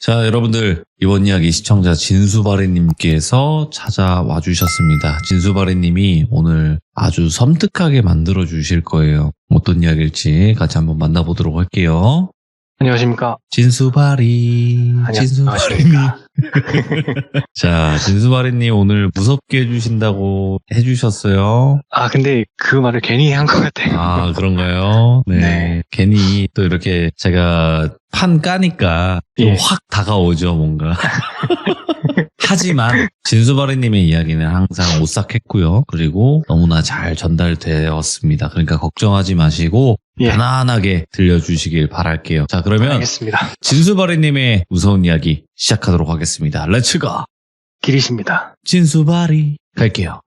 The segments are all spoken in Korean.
자, 여러분들 이번 이야기 시청자 진수바리님께서 찾아와 주셨습니다. 진수바리님이 오늘 아주 섬뜩하게 만들어 주실 거예요. 어떤 이야기일지 같이 한번 만나보도록 할게요. 안녕하십니까. 진수바리. 진수바리님. 자, 진수바리님 오늘 무섭게 해주신다고 해주셨어요. 근데 그 말을 괜히 한 것 같아요. 아, 그런가요? 네. 네. 괜히 또 이렇게 제가 판 까니까 좀 예. 확 다가오죠, 뭔가. 하지만 진수바리님의 이야기는 항상 오싹했고요. 그리고 너무나 잘 전달되었습니다. 그러니까 걱정하지 마시고 예. 편안하게 들려주시길 바랄게요. 자, 그러면 알겠습니다. 진수바리님의 무서운 이야기 시작하도록 하겠습니다. 렛츠고! 길이십니다. 진수바리 갈게요.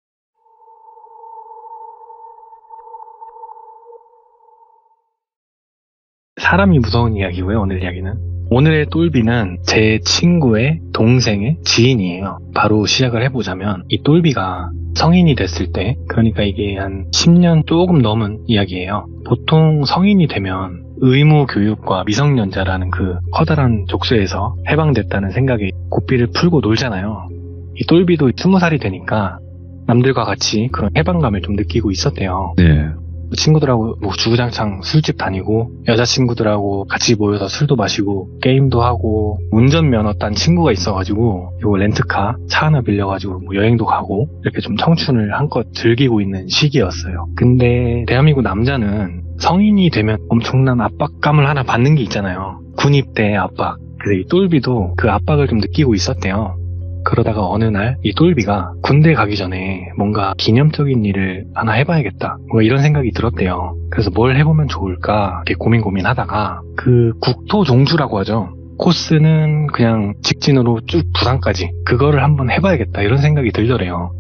사람이 무서운 이야기고요, 오늘 이야기는. 오늘의 똘비는 제 친구의 동생의 지인이에요. 바로 시작을 해보자면 이 똘비가 성인이 됐을 때, 그러니까 이게 한 10년 조금 넘은 이야기예요. 보통 성인이 되면 의무 교육과 미성년자라는 그 커다란 족쇄에서 해방됐다는 생각에 고삐를 풀고 놀잖아요. 이 똘비도 20살이 되니까 남들과 같이 그런 해방감을 좀 느끼고 있었대요. 네. 친구들하고 뭐 주구장창 술집 다니고 여자친구들하고 같이 모여서 술도 마시고 게임도 하고 운전면허 딴 친구가 있어가지고 요 렌트카 차 하나 빌려가지고 뭐 여행도 가고 이렇게 좀 청춘을 한껏 즐기고 있는 시기였어요. 근데 대한민국 남자는 성인이 되면 엄청난 압박감을 하나 받는 게 있잖아요. 군입대 압박. 그래서 이 똘비도 그 압박을 좀 느끼고 있었대요. 그러다가 어느 날 이 똘비가 군대 가기 전에 뭔가 기념적인 일을 하나 해봐야겠다 뭐 이런 생각이 들었대요. 그래서 뭘 해보면 좋을까 이렇게 고민하다가 그 국토종주라고 하죠. 코스는 그냥 직진으로 쭉 부산까지 그거를 한번 해봐야겠다 이런 생각이 들더래요.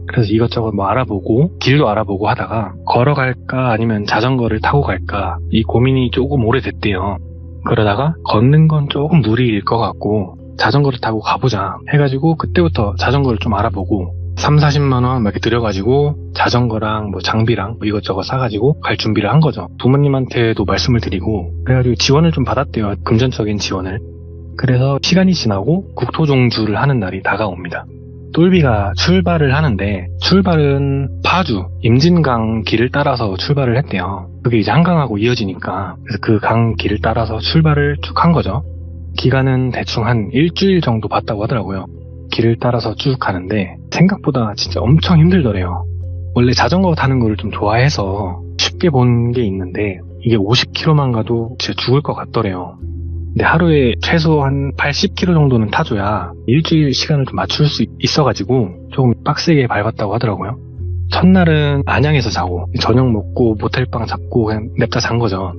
그래서 이것저것 뭐 알아보고 길도 알아보고 하다가 걸어갈까 아니면 자전거를 타고 갈까 이 고민이 조금 오래됐대요. 그러다가 걷는 건 조금 무리일 것 같고 자전거를 타고 가보자 해가지고 그때부터 자전거를 좀 알아보고 30-40만 원 막 이렇게 들여가지고 자전거랑 뭐 장비랑 뭐 이것저것 사가지고 갈 준비를 한 거죠. 부모님한테도 말씀을 드리고 그래가지고 지원을 좀 받았대요. 금전적인 지원을. 그래서 시간이 지나고 국토종주를 하는 날이 다가옵니다. 똘비가 출발을 하는데 출발은 파주, 임진강 길을 따라서 출발을 했대요. 그게 이제 한강하고 이어지니까 그래서 그 강 길을 따라서 출발을 쭉 한 거죠. 기간은 대충 한 일주일 정도 봤다고 하더라고요. 길을 따라서 쭉 가는데 생각보다 진짜 엄청 힘들더래요. 원래 자전거 타는 걸 좀 좋아해서 쉽게 본 게 있는데 이게 50km만 가도 진짜 죽을 것 같더래요. 근데 하루에 최소 한 80km 정도는 타줘야 일주일 시간을 좀 맞출 수 있어가지고 조금 빡세게 밟았다고 하더라고요. 첫날은 안양에서 자고 저녁 먹고 모텔방 잡고 그냥 냅다 잔 거죠.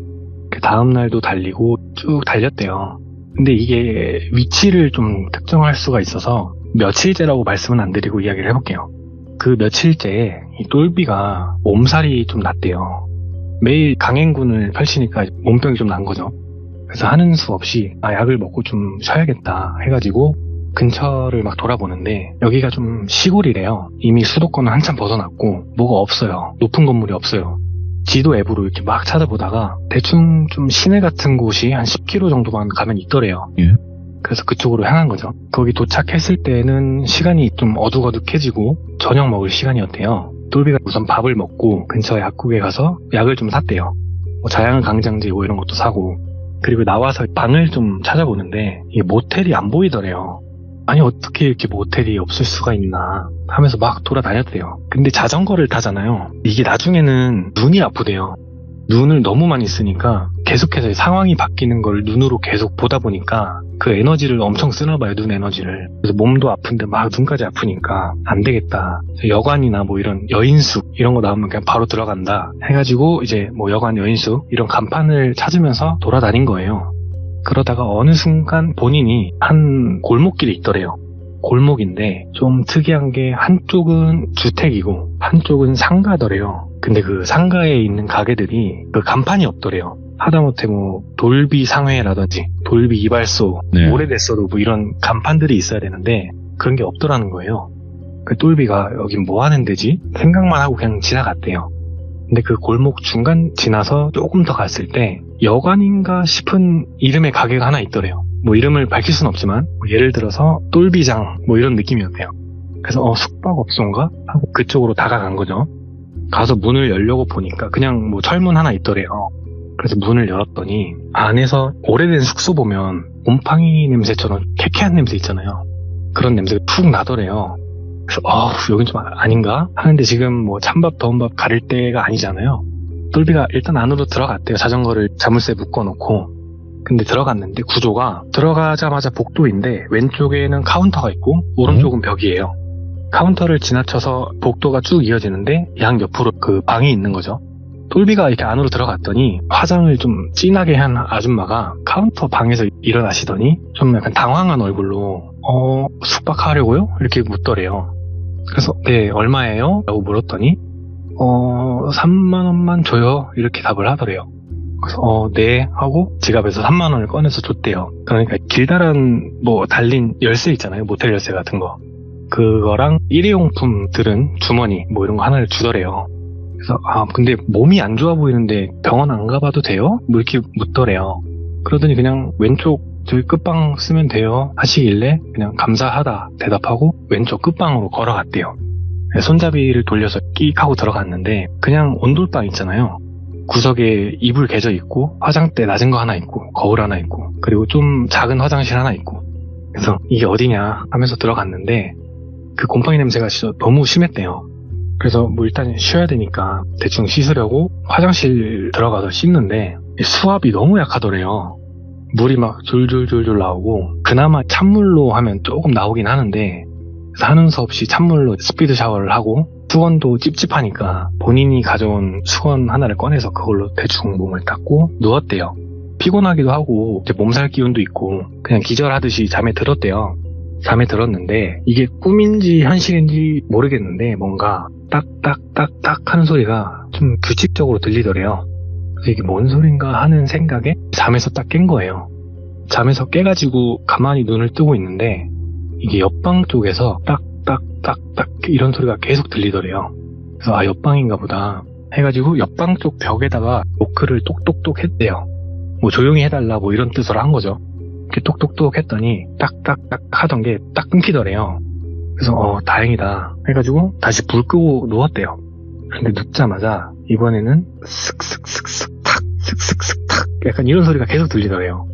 그 다음날도 달리고 쭉 달렸대요. 근데 이게 위치를 좀 특정할 수가 있어서 며칠째라고 말씀은 안 드리고 이야기를 해볼게요. 그 며칠째에 이 똘비가 몸살이 좀 났대요. 매일 강행군을 펼치니까 몸병이 좀 난 거죠. 그래서 하는 수 없이 약을 먹고 좀 쉬어야겠다 해가지고 근처를 막 돌아보는데 여기가 좀 시골이래요. 이미 수도권은 한참 벗어났고 뭐가 없어요. 높은 건물이 없어요. 지도 앱으로 이렇게 막 찾아보다가 대충 좀 시내 같은 곳이 한 10km 정도만 가면 있더래요. 예. 그래서 그쪽으로 향한 거죠. 거기 도착했을 때는 시간이 좀 어둑어둑해지고 저녁 먹을 시간이었대요. 똘비가 우선 밥을 먹고 근처 약국에 가서 약을 좀 샀대요. 뭐 자양강장제 뭐 이런 것도 사고 그리고 나와서 방을 좀 찾아보는데 이게 모텔이 안 보이더래요. 아니 어떻게 이렇게 모텔이 없을 수가 있나 하면서 막 돌아다녔대요. 근데 자전거를 타잖아요. 이게 나중에는 눈이 아프대요. 눈을 너무 많이 쓰니까 계속해서 상황이 바뀌는 걸 눈으로 계속 보다 보니까 그 에너지를 엄청 쓰나 봐요. 눈 에너지를. 그래서 몸도 아픈데 막 눈까지 아프니까 안 되겠다. 여관이나 뭐 이런 여인숙 이런 거 나오면 그냥 바로 들어간다 해가지고 이제 뭐 여관 여인숙 이런 간판을 찾으면서 돌아다닌 거예요. 그러다가 어느 순간 본인이 한 골목길에 있더래요. 골목인데 좀 특이한 게 한쪽은 주택이고 한쪽은 상가더래요. 근데 그 상가에 있는 가게들이 그 간판이 없더래요. 하다못해 뭐 돌비 상회라든지 돌비 이발소 네. 오래됐어도 뭐 이런 간판들이 있어야 되는데 그런 게 없더라는 거예요. 그 똘비가 여긴 뭐 하는 데지? 생각만 하고 그냥 지나갔대요. 근데 그 골목 중간 지나서 조금 더 갔을 때 여관인가 싶은 이름의 가게가 하나 있더래요. 뭐 이름을 밝힐 순 없지만 뭐 예를 들어서 똘비장 뭐 이런 느낌이었대요. 그래서 숙박업소인가? 하고 그쪽으로 다가간 거죠. 가서 문을 열려고 보니까 그냥 뭐 철문 하나 있더래요. 그래서 문을 열었더니 안에서 오래된 숙소 보면 곰팡이 냄새처럼 쾌쾌한 냄새 있잖아요. 그런 냄새가 푹 나더래요. 그래서 여긴 좀 아닌가? 하는데 지금 뭐 찬밥 더운밥 가릴 때가 아니잖아요. 똘비가 일단 안으로 들어갔대요. 자전거를 자물쇠 묶어놓고. 근데 들어갔는데 구조가 들어가자마자 복도인데 왼쪽에는 카운터가 있고 오른쪽은 벽이에요. 카운터를 지나쳐서 복도가 쭉 이어지는데 양 옆으로 그 방이 있는 거죠. 똘비가 이렇게 안으로 들어갔더니 화장을 좀 진하게 한 아줌마가 카운터 방에서 일어나시더니 좀 약간 당황한 얼굴로 숙박하려고요? 이렇게 묻더래요. 그래서 네, 얼마예요? 라고 물었더니 3만 원만 줘요. 이렇게 답을 하더래요. 그래서 네 하고 지갑에서 3만 원을 꺼내서 줬대요. 그러니까 길다란 뭐 달린 열쇠 있잖아요. 모텔 열쇠 같은 거. 그거랑 일회용품 들은 주머니 뭐 이런 거 하나를 주더래요. 그래서 근데 몸이 안 좋아 보이는데 병원 안 가봐도 돼요? 뭐 이렇게 묻더래요. 그러더니 그냥 왼쪽 저기 끝방 쓰면 돼요 하시길래 그냥 감사하다 대답하고 왼쪽 끝방으로 걸어갔대요. 손잡이를 돌려서 끼익 하고 들어갔는데 그냥 온돌방 있잖아요. 구석에 이불 개져 있고 화장대 낮은 거 하나 있고 거울 하나 있고 그리고 좀 작은 화장실 하나 있고 그래서 이게 어디냐 하면서 들어갔는데 그 곰팡이 냄새가 진짜 너무 심했대요. 그래서 뭐 일단 쉬어야 되니까 대충 씻으려고 화장실 들어가서 씻는데 수압이 너무 약하더래요. 물이 막 졸졸졸졸 나오고 그나마 찬물로 하면 조금 나오긴 하는데 하는 수 없이 찬물로 스피드 샤워를 하고 수건도 찝찝하니까 본인이 가져온 수건 하나를 꺼내서 그걸로 대충 몸을 닦고 누웠대요. 피곤하기도 하고 이제 몸살 기운도 있고 그냥 기절하듯이 잠에 들었대요. 잠에 들었는데 이게 꿈인지 현실인지 모르겠는데 뭔가 딱딱딱딱 하는 소리가 좀 규칙적으로 들리더래요. 그래서 이게 뭔 소린가 하는 생각에 잠에서 딱 깬 거예요. 잠에서 깨가지고 가만히 눈을 뜨고 있는데 이게 옆방 쪽에서 딱딱딱딱 이런 소리가 계속 들리더래요. 그래서 옆방인가 보다 해가지고 옆방 쪽 벽에다가 노크를 똑똑똑 했대요. 뭐 조용히 해달라 뭐 이런 뜻으로 한 거죠. 이렇게 똑똑똑 했더니 딱딱딱 하던 게 딱 끊기더래요. 그래서 다행이다 해가지고 다시 불 끄고 누웠대요. 근데 눕자마자 이번에는 슥슥슥슥 탁 슥슥슥 탁 약간 이런 소리가 계속 들리더래요.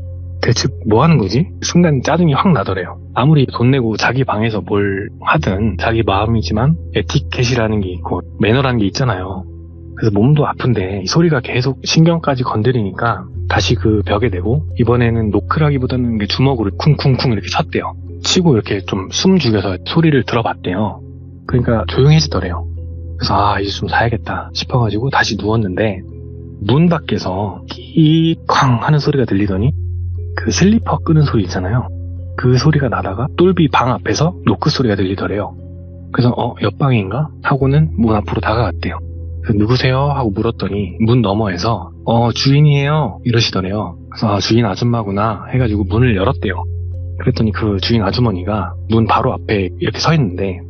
대체 뭐 하는 거지? 순간 짜증이 확 나더래요. 아무리 돈 내고 자기 방에서 뭘 하든 자기 마음이지만 에티켓이라는 게 있고 매너라는 게 있잖아요. 그래서 몸도 아픈데 이 소리가 계속 신경까지 건드리니까 다시 그 벽에 대고 이번에는 노크라기보다는 주먹으로 쿵쿵쿵 이렇게 쳤대요. 치고 이렇게 좀 숨 죽여서 소리를 들어봤대요. 그러니까 조용해지더래요. 그래서 이제 좀 자야겠다 싶어가지고 다시 누웠는데 문 밖에서 끼쾅 하는 소리가 들리더니 그 슬리퍼 끄는 소리 있잖아요. 그 소리가 나다가 똘비 방 앞에서 노크 소리가 들리더래요. 그래서 옆방인가? 하고는 문 앞으로 다가갔대요. 누구세요? 하고 물었더니 문 너머에서 주인이에요 이러시더래요. 그래서 주인 아줌마구나 해가지고 문을 열었대요. 그랬더니 그 주인 아주머니가 문 바로 앞에 이렇게 서 있는데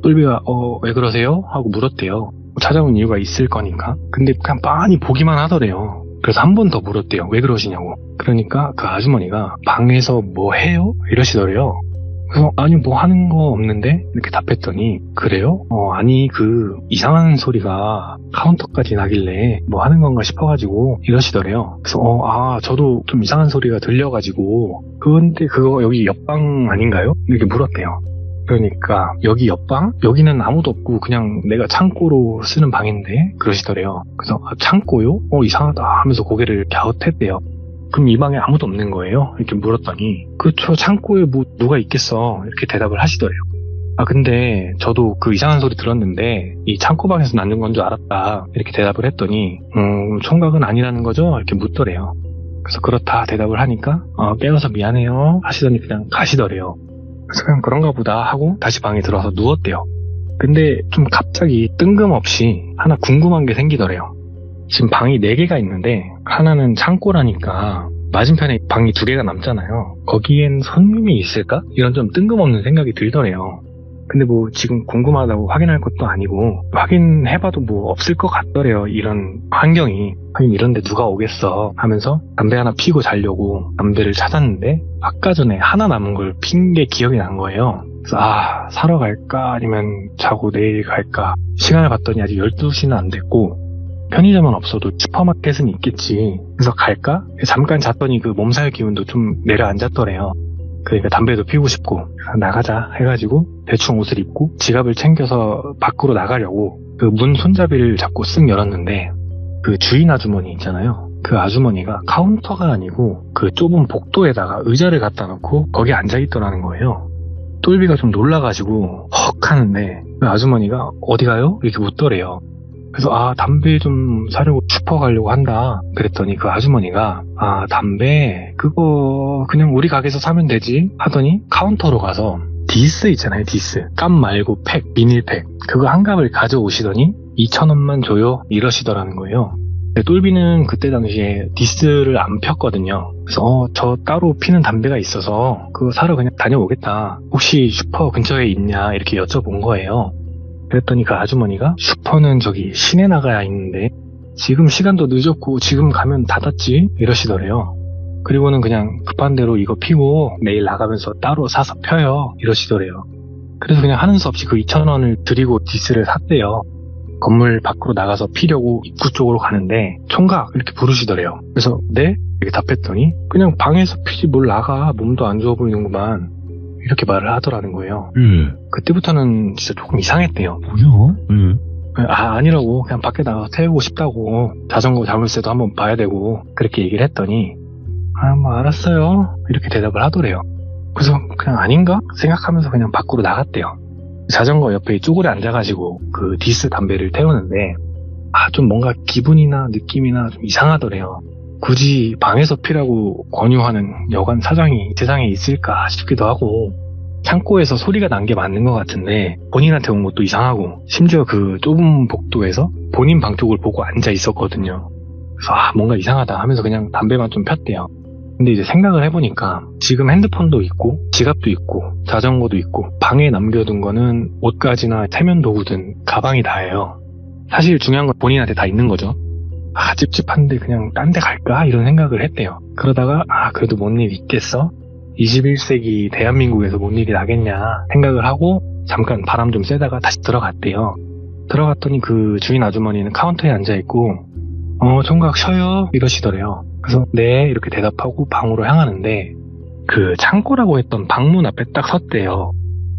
똘비가 왜 그러세요? 하고 물었대요. 찾아온 이유가 있을 거니까. 근데 그냥 빤히 보기만 하더래요. 그래서 한 번 더 물었대요. 왜 그러시냐고. 그러니까 그 아주머니가 방에서 뭐 해요? 이러시더래요. 그래서 아니 뭐 하는 거 없는데 이렇게 답했더니 그래요? 아니 그 이상한 소리가 카운터까지 나길래 뭐 하는 건가 싶어가지고 이러시더래요. 그래서 저도 좀 이상한 소리가 들려가지고 그런데 그거 여기 옆방 아닌가요? 이렇게 물었대요. 그러니까 여기 옆방? 여기는 아무도 없고 그냥 내가 창고로 쓰는 방인데 그러시더래요. 그래서 창고요? 이상하다 하면서 고개를 갸웃했대요. 그럼 이 방에 아무도 없는 거예요? 이렇게 물었더니 그쵸 창고에 뭐 누가 있겠어 이렇게 대답을 하시더래요. 근데 저도 그 이상한 소리 들었는데 이 창고방에서 나는 건 줄 알았다 이렇게 대답을 했더니 총각은 아니라는 거죠? 이렇게 묻더래요. 그래서 그렇다 대답을 하니까 깨워서 미안해요 하시더니 그냥 가시더래요. 그래서 그냥 그런가 보다 하고 다시 방에 들어와서 누웠대요. 근데 좀 갑자기 뜬금없이 하나 궁금한 게 생기더래요. 지금 방이 4개가 있는데 하나는 창고라니까 맞은편에 방이 2개가 남잖아요. 거기엔 손님이 있을까? 이런 좀 뜬금없는 생각이 들더래요. 근데 뭐 지금 궁금하다고 확인할 것도 아니고 확인해봐도 뭐 없을 것 같더래요. 이런 환경이. 하긴 이런데 누가 오겠어 하면서 담배 하나 피고 자려고 담배를 찾았는데 아까 전에 하나 남은 걸 핀 게 기억이 난 거예요. 그래서 사러 갈까 아니면 자고 내일 갈까. 시간을 봤더니 아직 12시는 안 됐고 편의점은 없어도 슈퍼마켓은 있겠지. 그래서 갈까? 잠깐 잤더니 그 몸살 기운도 좀 내려앉았더래요. 그러니까 담배도 피우고 싶고 나가자 해가지고 대충 옷을 입고 지갑을 챙겨서 밖으로 나가려고 그 문 손잡이를 잡고 쓱 열었는데 그 주인 아주머니 있잖아요. 그 아주머니가 카운터가 아니고 그 좁은 복도에다가 의자를 갖다 놓고 거기 앉아있더라는 거예요. 똘비가 좀 놀라가지고 헉 하는데 그 아주머니가 어디 가요? 이렇게 묻더래요. 그래서 담배 좀 사려고 슈퍼 가려고 한다 그랬더니 그 아주머니가 담배 그거 그냥 우리 가게에서 사면 되지 하더니 카운터로 가서 디스 있잖아요. 디스 깜 말고 팩 비닐팩 그거 한 갑을 가져오시더니 2,000원만 줘요 이러시더라는 거예요. 똘비는 그때 당시에 디스를 안 폈거든요. 그래서 저 따로 피는 담배가 있어서 그거 사러 그냥 다녀오겠다. 혹시 슈퍼 근처에 있냐 이렇게 여쭤본 거예요. 그랬더니 그 아주머니가 슈퍼는 저기 시내 나가야 있는데 지금 시간도 늦었고 지금 가면 닫았지 이러시더래요. 그리고는 그냥 급한 대로 이거 피고 내일 나가면서 따로 사서 펴요 이러시더래요. 그래서 그냥 하는 수 없이 그 2,000원을 드리고 디스를 샀대요. 건물 밖으로 나가서 피려고 입구 쪽으로 가는데 총각 이렇게 부르시더래요. 그래서 네? 이렇게 답했더니 그냥 방에서 피지 뭘 나가 몸도 안 좋아 보이는구만 이렇게 말을 하더라는 거예요. 그때부터는 진짜 조금 이상했대요. 뭐야? 아니라고 그냥 밖에 나가서 태우고 싶다고 자전거 자물쇠도 한번 봐야 되고 그렇게 얘기를 했더니 뭐 알았어요 이렇게 대답을 하더래요. 그래서 그냥 아닌가 생각하면서 그냥 밖으로 나갔대요. 자전거 옆에 쪼그려 앉아가지고 그 디스 담배를 태우는데 좀 뭔가 기분이나 느낌이나 좀 이상하더래요. 굳이 방에서 피라고 권유하는 여관 사장이 세상에 있을까 싶기도 하고 창고에서 소리가 난 게 맞는 것 같은데 본인한테 온 것도 이상하고 심지어 그 좁은 복도에서 본인 방 쪽을 보고 앉아 있었거든요. 그래서 뭔가 이상하다 하면서 그냥 담배만 좀 폈대요. 근데 이제 생각을 해보니까 지금 핸드폰도 있고 지갑도 있고 자전거도 있고 방에 남겨둔 거는 옷가지나 세면 도구든 가방이 다예요. 사실 중요한 건 본인한테 다 있는 거죠. 찝찝한데 그냥 딴 데 갈까? 이런 생각을 했대요. 그러다가 그래도 뭔 일 있겠어? 21세기 대한민국에서 뭔 일이 나겠냐 생각을 하고 잠깐 바람 좀 쐬다가 다시 들어갔대요. 들어갔더니 그 주인 아주머니는 카운터에 앉아있고 총각 쉬어요 이러시더래요. 그래서 네 이렇게 대답하고 방으로 향하는데 그 창고라고 했던 방문 앞에 딱 섰대요.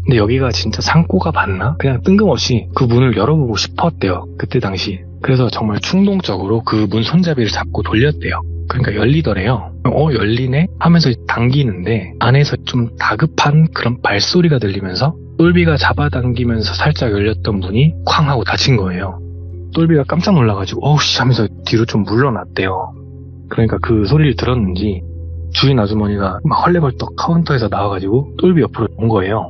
근데 여기가 진짜 창고가 맞나? 그냥 뜬금없이 그 문을 열어보고 싶었대요. 그때 당시. 그래서 정말 충동적으로 그 문 손잡이를 잡고 돌렸대요. 그러니까 열리더래요. 열리네? 하면서 당기는데 안에서 좀 다급한 그런 발소리가 들리면서 똘비가 잡아당기면서 살짝 열렸던 문이 쾅 하고 닫힌 거예요. 똘비가 깜짝 놀라가지고 어우씨 하면서 뒤로 좀 물러났대요. 그러니까 그 소리를 들었는지 주인 아주머니가 막 헐레벌떡 카운터에서 나와가지고 똘비 옆으로 온 거예요.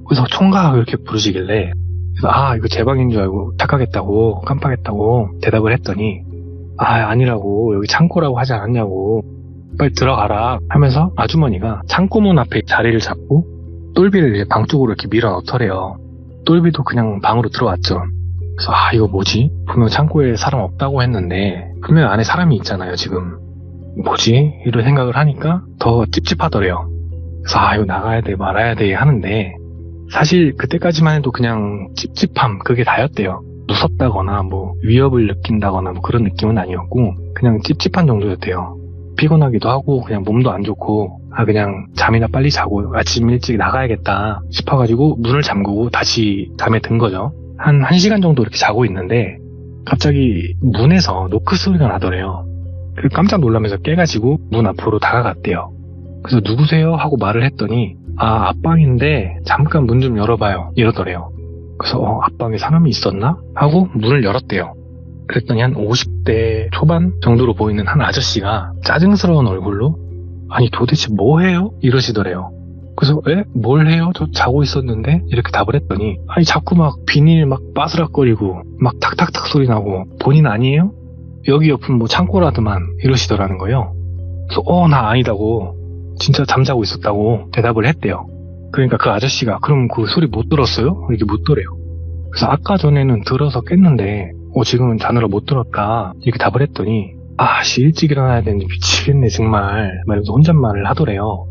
그래서 총각 이렇게 부르시길래 그래서 이거 제 방인 줄 알고 착각했다고 깜빡했다고 대답을 했더니 아니라고 여기 창고라고 하지 않았냐고 빨리 들어가라 하면서 아주머니가 창고문 앞에 자리를 잡고 똘비를 이제 방 쪽으로 이렇게 밀어 넣더래요. 똘비도 그냥 방으로 들어왔죠. 그래서 이거 뭐지? 분명 창고에 사람 없다고 했는데 분명 안에 사람이 있잖아요 지금. 뭐지? 이런 생각을 하니까 더 찝찝하더래요. 그래서 이거 나가야 돼 말아야 돼 하는데 사실 그때까지만 해도 그냥 찝찝함 그게 다였대요. 무섭다거나 뭐 위협을 느낀다거나 뭐 그런 느낌은 아니었고 그냥 찝찝한 정도였대요. 피곤하기도 하고 그냥 몸도 안 좋고 그냥 잠이나 빨리 자고 아침 일찍 나가야겠다 싶어가지고 문을 잠그고 다시 잠에 든 거죠. 한 1시간 정도 이렇게 자고 있는데 갑자기 문에서 노크 소리가 나더래요. 깜짝 놀라면서 깨가지고 문 앞으로 다가갔대요. 그래서 누구세요? 하고 말을 했더니 앞방인데 잠깐 문 좀 열어봐요 이러더래요. 그래서 앞방에 사람이 있었나? 하고 문을 열었대요. 그랬더니 한 50대 초반 정도로 보이는 한 아저씨가 짜증스러운 얼굴로 아니 도대체 뭐 해요? 이러시더래요. 그래서 뭘 해요? 저 자고 있었는데? 이렇게 답을 했더니 아니 자꾸 막 비닐 막 바스락거리고 막 탁탁탁 소리 나고 본인 아니에요? 여기 옆은 뭐 창고라더만 이러시더라는 거예요. 그래서 나 아니다고 진짜 잠자고 있었다고 대답을 했대요. 그러니까 그 아저씨가 그럼 그 소리 못 들었어요? 이렇게 묻더래요. 그래서 아까 전에는 들어서 깼는데 지금은 자느라 못 들었다 이렇게 답을 했더니 아씨 일찍 일어나야 되는데 미치겠네 정말 말면서 혼잣말을 하더래요.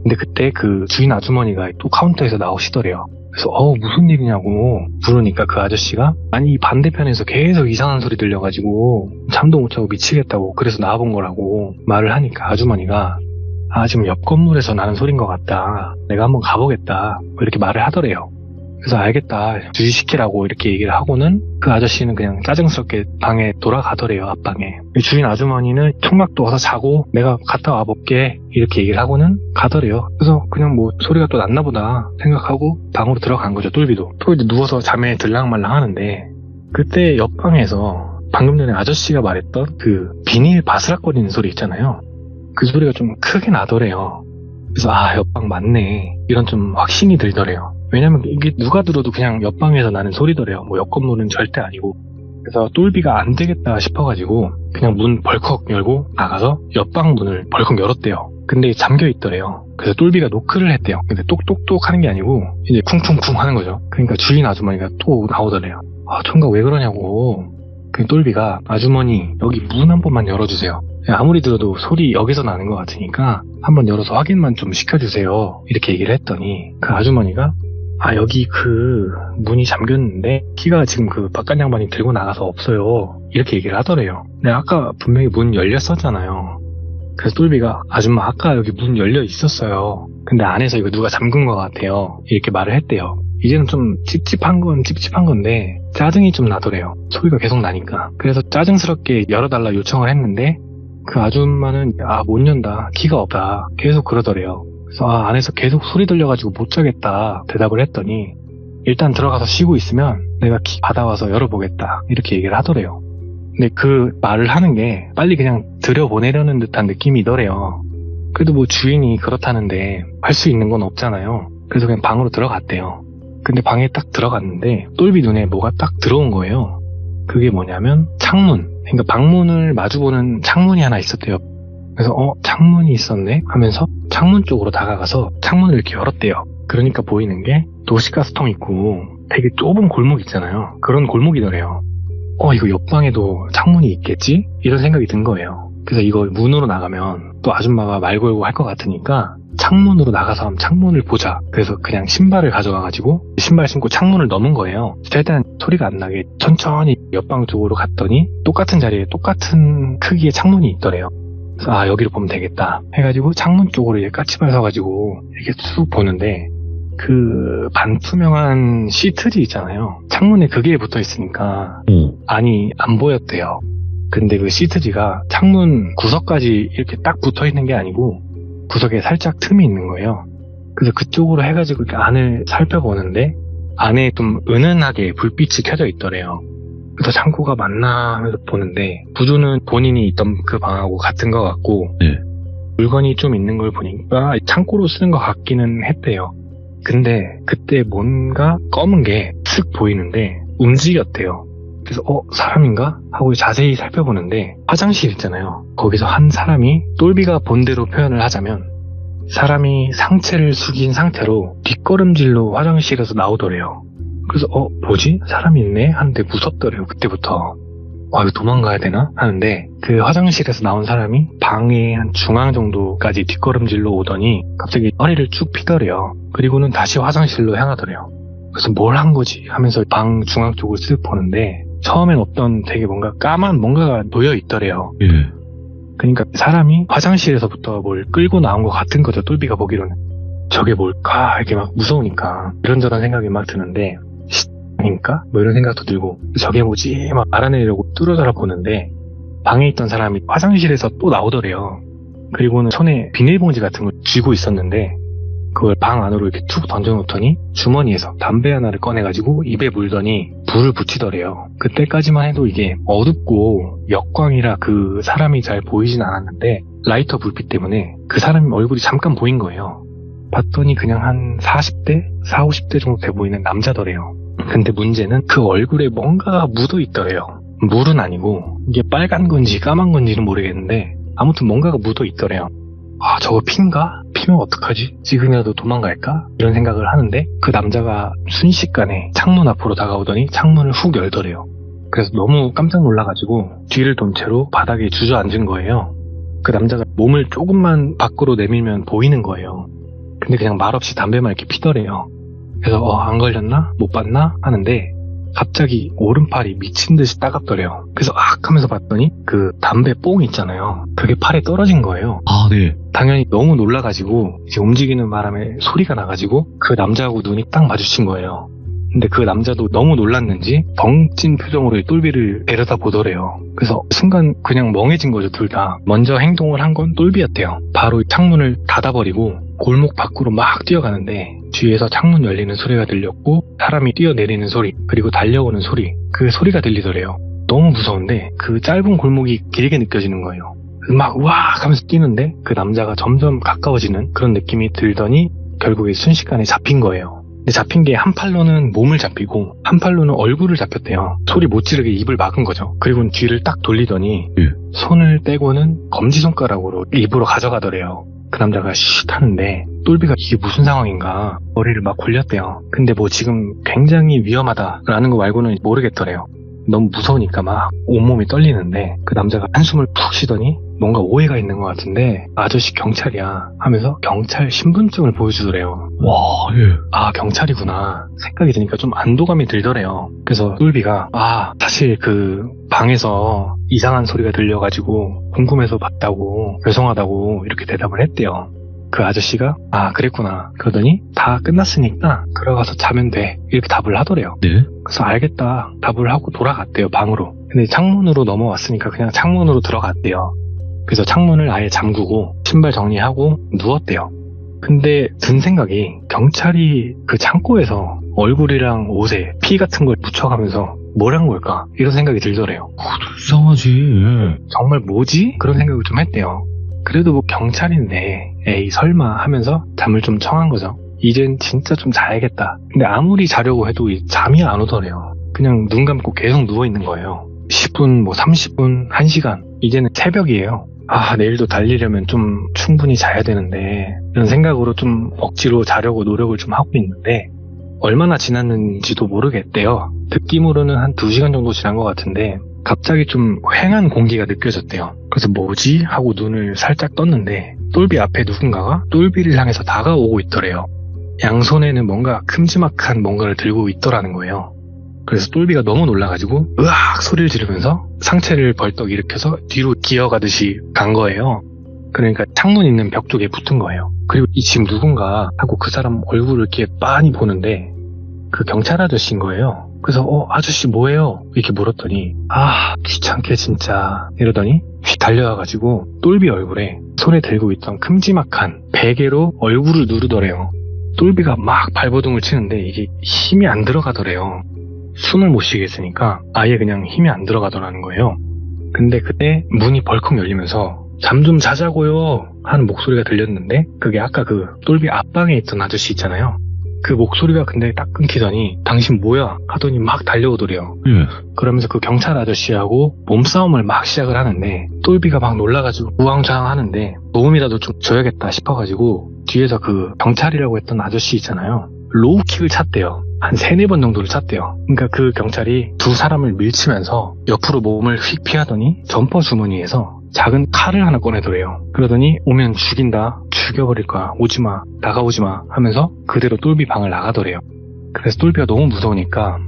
근데 그때 그 주인 아주머니가 또 카운터에서 나오시더래요. 그래서 무슨 일이냐고 물으니까 그 아저씨가 아니 반대편에서 계속 이상한 소리 들려가지고 잠도 못 자고 미치겠다고 그래서 나와본 거라고 말을 하니까 아주머니가 지금 옆 건물에서 나는 소린 것 같다. 내가 한번 가보겠다. 이렇게 말을 하더래요. 그래서 알겠다. 주의시키라고 이렇게 얘기를 하고는 그 아저씨는 그냥 짜증스럽게 방에 돌아가더래요. 앞방에. 주인 아주머니는 총각도 와서 자고 내가 갔다 와볼게 이렇게 얘기를 하고는 가더래요. 그래서 그냥 뭐 소리가 또 났나 보다 생각하고 방으로 들어간 거죠. 똘비도. 또 이제 누워서 잠에 들락말락 하는데 그때 옆방에서 방금 전에 아저씨가 말했던 그 비닐 바스락거리는 소리 있잖아요. 그 소리가 좀 크게 나더래요. 그래서 옆방 맞네 이런 좀 확신이 들더래요. 왜냐면 이게 누가 들어도 그냥 옆방에서 나는 소리더래요. 뭐 옆 건물은 절대 아니고. 그래서 똘비가 안 되겠다 싶어가지고 그냥 문 벌컥 열고 나가서 옆방 문을 벌컥 열었대요. 근데 잠겨 있더래요. 그래서 똘비가 노크를 했대요. 근데 똑똑똑 하는 게 아니고 이제 쿵쿵쿵 하는 거죠. 그러니까 주인 아주머니가 또 나오더래요. 총각 왜 그러냐고. 그 똘비가 아주머니 여기 문 한 번만 열어주세요. 아무리 들어도 소리 여기서 나는 것 같으니까 한번 열어서 확인만 좀 시켜주세요. 이렇게 얘기를 했더니 그 아주머니가 여기 그 문이 잠겼는데 키가 지금 그 바깥 양반이 들고 나가서 없어요. 이렇게 얘기를 하더래요. 근데 아까 분명히 문 열렸었잖아요. 그래서 똘비가 아줌마 아까 여기 문 열려 있었어요. 근데 안에서 이거 누가 잠근 것 같아요. 이렇게 말을 했대요. 이제는 좀 찝찝한 건 찝찝한 건데 짜증이 좀 나더래요. 소리가 계속 나니까. 그래서 짜증스럽게 열어달라 요청을 했는데 그 아줌마는 못 연다. 키가 없다. 계속 그러더래요. 그래서 안에서 계속 소리 들려가지고 못 자겠다 대답을 했더니 일단 들어가서 쉬고 있으면 내가 키 받아와서 열어보겠다 이렇게 얘기를 하더래요. 근데 그 말을 하는 게 빨리 그냥 들여보내려는 듯한 느낌이더래요. 그래도 뭐 주인이 그렇다는데 할 수 있는 건 없잖아요. 그래서 그냥 방으로 들어갔대요. 근데 방에 딱 들어갔는데 똘비 눈에 뭐가 딱 들어온 거예요. 그게 뭐냐면 창문. 그러니까 방문을 마주보는 창문이 하나 있었대요. 그래서 창문이 있었네 하면서 창문 쪽으로 다가가서 창문을 이렇게 열었대요. 그러니까 보이는 게 도시가스통 있고 되게 좁은 골목 있잖아요. 그런 골목이더래요. 이거 옆방에도 창문이 있겠지? 이런 생각이 든 거예요. 그래서 이거 문으로 나가면 또 아줌마가 말 걸고 할 것 같으니까 창문으로 나가서 한번 창문을 보자. 그래서 그냥 신발을 가져와가지고 신발 신고 창문을 넘은 거예요. 최대한 소리가 안 나게 천천히 옆방 쪽으로 갔더니 똑같은 자리에 똑같은 크기의 창문이 있더래요. 그래서 여기로 보면 되겠다 해가지고 창문 쪽으로 이제 까치발 서가지고 이렇게 쑥 보는데 그 반투명한 시트지 있잖아요. 창문에 그게 붙어 있으니까 안이 안 보였대요. 근데 그 시트지가 창문 구석까지 이렇게 딱 붙어 있는 게 아니고 구석에 살짝 틈이 있는 거예요. 그래서 그쪽으로 해가지고 이렇게 안을 살펴보는데 안에 좀 은은하게 불빛이 켜져 있더래요. 그래서 창고가 맞나 하면서 보는데 구조는 본인이 있던 그 방하고 같은 것 같고 물건이 좀 있는 걸 보니까 창고로 쓰는 것 같기는 했대요. 근데 그때 뭔가 검은 게 슥 보이는데 움직였대요. 그래서 사람인가? 하고 자세히 살펴보는데 화장실 있잖아요. 거기서 한 사람이 똘비가 본 대로 표현을 하자면 사람이 상체를 숙인 상태로 뒷걸음질로 화장실에서 나오더래요. 그래서 뭐지? 사람이 있네? 하는데 무섭더래요. 그때부터 이거 도망가야 되나? 하는데 그 화장실에서 나온 사람이 방의 한 중앙 정도까지 뒷걸음질로 오더니 갑자기 허리를 쭉 피더래요. 그리고는 다시 화장실로 향하더래요. 그래서 뭘 한 거지? 하면서 방 중앙 쪽을 쓱 보는데 처음엔 없던 되게 뭔가 까만 뭔가가 놓여 있더래요. 그러니까 사람이 화장실에서부터 뭘 끌고 나온 것 같은 거죠. 똘비가 보기로는. 저게 뭘까? 이렇게 막 무서우니까 이런저런 생각이 막 드는데 아닌가? 뭐 이런 생각도 들고 저게 뭐지? 막 알아내려고 뚫어져라 보는데 방에 있던 사람이 화장실에서 또 나오더래요. 그리고는 손에 비닐봉지 같은 걸 쥐고 있었는데 그걸 방 안으로 이렇게 툭 던져놓더니 주머니에서 담배 하나를 꺼내가지고 입에 물더니 불을 붙이더래요. 그때까지만 해도 이게 어둡고 역광이라 그 사람이 잘 보이진 않았는데 라이터 불빛 때문에 그 사람 얼굴이 잠깐 보인 거예요. 봤더니 그냥 한 40대? 40, 50대 정도 돼 보이는 남자더래요. 근데 문제는 그 얼굴에 뭔가 묻어 있더래요. 물은 아니고 이게 빨간 건지 까만 건지는 모르겠는데 아무튼 뭔가가 묻어 있더래요. 아, 저거 피인가? 피면 어떡하지? 지금이라도 도망갈까? 이런 생각을 하는데 그 남자가 순식간에 창문 앞으로 다가오더니 창문을 훅 열더래요. 그래서 너무 깜짝 놀라가지고 뒤를 돈 채로 바닥에 주저앉은 거예요. 그 남자가 몸을 조금만 밖으로 내밀면 보이는 거예요. 근데 그냥 말없이 담배만 이렇게 피더래요. 그래서 안 걸렸나? 못 봤나? 하는데 갑자기 오른팔이 미친 듯이 따갑더래요. 그래서 하면서 봤더니 그 담배 뽕 있잖아요. 그게 팔에 떨어진 거예요. 아, 네. 당연히 너무 놀라가지고 이제 움직이는 바람에 소리가 나가지고 그 남자하고 눈이 딱 마주친 거예요. 근데 그 남자도 너무 놀랐는지 벙찐 표정으로 똘비를 내려다 보더래요. 그래서 순간 그냥 멍해진 거죠, 둘 다. 먼저 행동을 한 건 똘비였대요. 바로 창문을 닫아버리고 골목 밖으로 막 뛰어가는데 뒤에서 창문 열리는 소리가 들렸고 사람이 뛰어내리는 소리, 그리고 달려오는 소리, 그 소리가 들리더래요. 너무 무서운데 그 짧은 골목이 길게 느껴지는 거예요. 막 우악 하면서 뛰는데 그 남자가 점점 가까워지는 그런 느낌이 들더니 결국에 순식간에 잡힌 거예요. 근데 잡힌 게 한 팔로는 몸을 잡히고 한 팔로는 얼굴을 잡혔대요. 소리 못 지르게 입을 막은 거죠. 그리고 뒤를 딱 돌리더니 손을 떼고는 검지손가락으로 입으로 가져가더래요. 그 남자가 쉿 하는데 똘비가 이게 무슨 상황인가 머리를 막 굴렸대요. 근데 뭐 지금 굉장히 위험하다라는 거 말고는 모르겠더래요. 너무 무서우니까 막 온몸이 떨리는데 그 남자가 한숨을 푹 쉬더니 뭔가 오해가 있는 것 같은데 아저씨 경찰이야 하면서 경찰 신분증을 보여주더래요. 와, 예. 아, 경찰이구나 생각이 드니까 좀 안도감이 들더래요. 그래서 똘비가 사실 그 방에서 이상한 소리가 들려가지고 궁금해서 봤다고, 죄송하다고 이렇게 대답을 했대요. 그 아저씨가 그랬구나 그러더니 다 끝났으니까 들어가서 자면 돼 이렇게 답을 하더래요. 네. 그래서 알겠다 답을 하고 돌아갔대요, 방으로. 근데 창문으로 넘어왔으니까 그냥 창문으로 들어갔대요. 그래서 창문을 아예 잠그고 신발 정리하고 누웠대요. 근데 든 생각이 경찰이 그 창고에서 얼굴이랑 옷에 피 같은 걸 묻혀가면서 뭘 한 걸까 이런 생각이 들더래요. 이상하지. 예. 정말 뭐지? 그런 생각을 좀 했대요. 그래도 뭐 경찰인데 에이 설마 하면서 잠을 좀 청한 거죠. 이젠 진짜 좀 자야겠다. 근데 아무리 자려고 해도 잠이 안 오더래요. 그냥 눈 감고 계속 누워있는 거예요. 10분, 30분, 1시간. 이제는 새벽이에요. 내일도 달리려면 좀 충분히 자야 되는데 이런 생각으로 좀 억지로 자려고 노력을 좀 하고 있는데 얼마나 지났는지도 모르겠대요. 느낌으로는 한 2시간 정도 지난 것 같은데 갑자기 좀 휑한 공기가 느껴졌대요. 그래서 뭐지? 하고 눈을 살짝 떴는데 똘비 앞에 누군가가 똘비를 향해서 다가오고 있더래요. 양손에는 뭔가 큼지막한 뭔가를 들고 있더라는 거예요. 그래서 똘비가 너무 놀라가지고 으악 소리를 지르면서 상체를 벌떡 일으켜서 뒤로 기어가듯이 간 거예요. 그러니까 창문 있는 벽 쪽에 붙은 거예요. 그리고 이 지금 누군가 하고 그 사람 얼굴을 이렇게 빤히 보는데 그 경찰 아저씨인 거예요. 그래서 아저씨 뭐예요? 이렇게 물었더니 귀찮게 진짜 이러더니 휙 달려와가지고 똘비 얼굴에 손에 들고 있던 큼지막한 베개로 얼굴을 누르더래요. 똘비가 막 발버둥을 치는데 이게 힘이 안 들어가더래요. 숨을 못 쉬겠으니까 아예 그냥 힘이 안 들어가더라는 거예요. 근데 그때 문이 벌컥 열리면서 잠 좀 자자고요 하는 목소리가 들렸는데 그게 아까 그 똘비 앞방에 있던 아저씨 있잖아요. 그 목소리가 근데 딱 끊기더니 당신 뭐야? 하더니 막 달려오더래요. 예. 그러면서 그 경찰 아저씨하고 몸싸움을 막 시작을 하는데 똘비가 막 놀라가지고 우왕좌왕 하는데 도움이라도 좀 줘야겠다 싶어가지고 뒤에서 그 경찰이라고 했던 아저씨 있잖아요. 로우킥을 찼대요. 한 3-4번 정도를 찼대요. 그러니까 그 경찰이 두 사람을 밀치면서 옆으로 몸을 휙 피하더니 점퍼 주머니에서 작은 칼을 하나 꺼내더래요. 그러더니 오면 죽인다, 죽여버릴 거야, 오지마, 다가오지마 하면서 그대로 똘비 방을 나가더래요. 그래서 똘비가 너무 무서우니까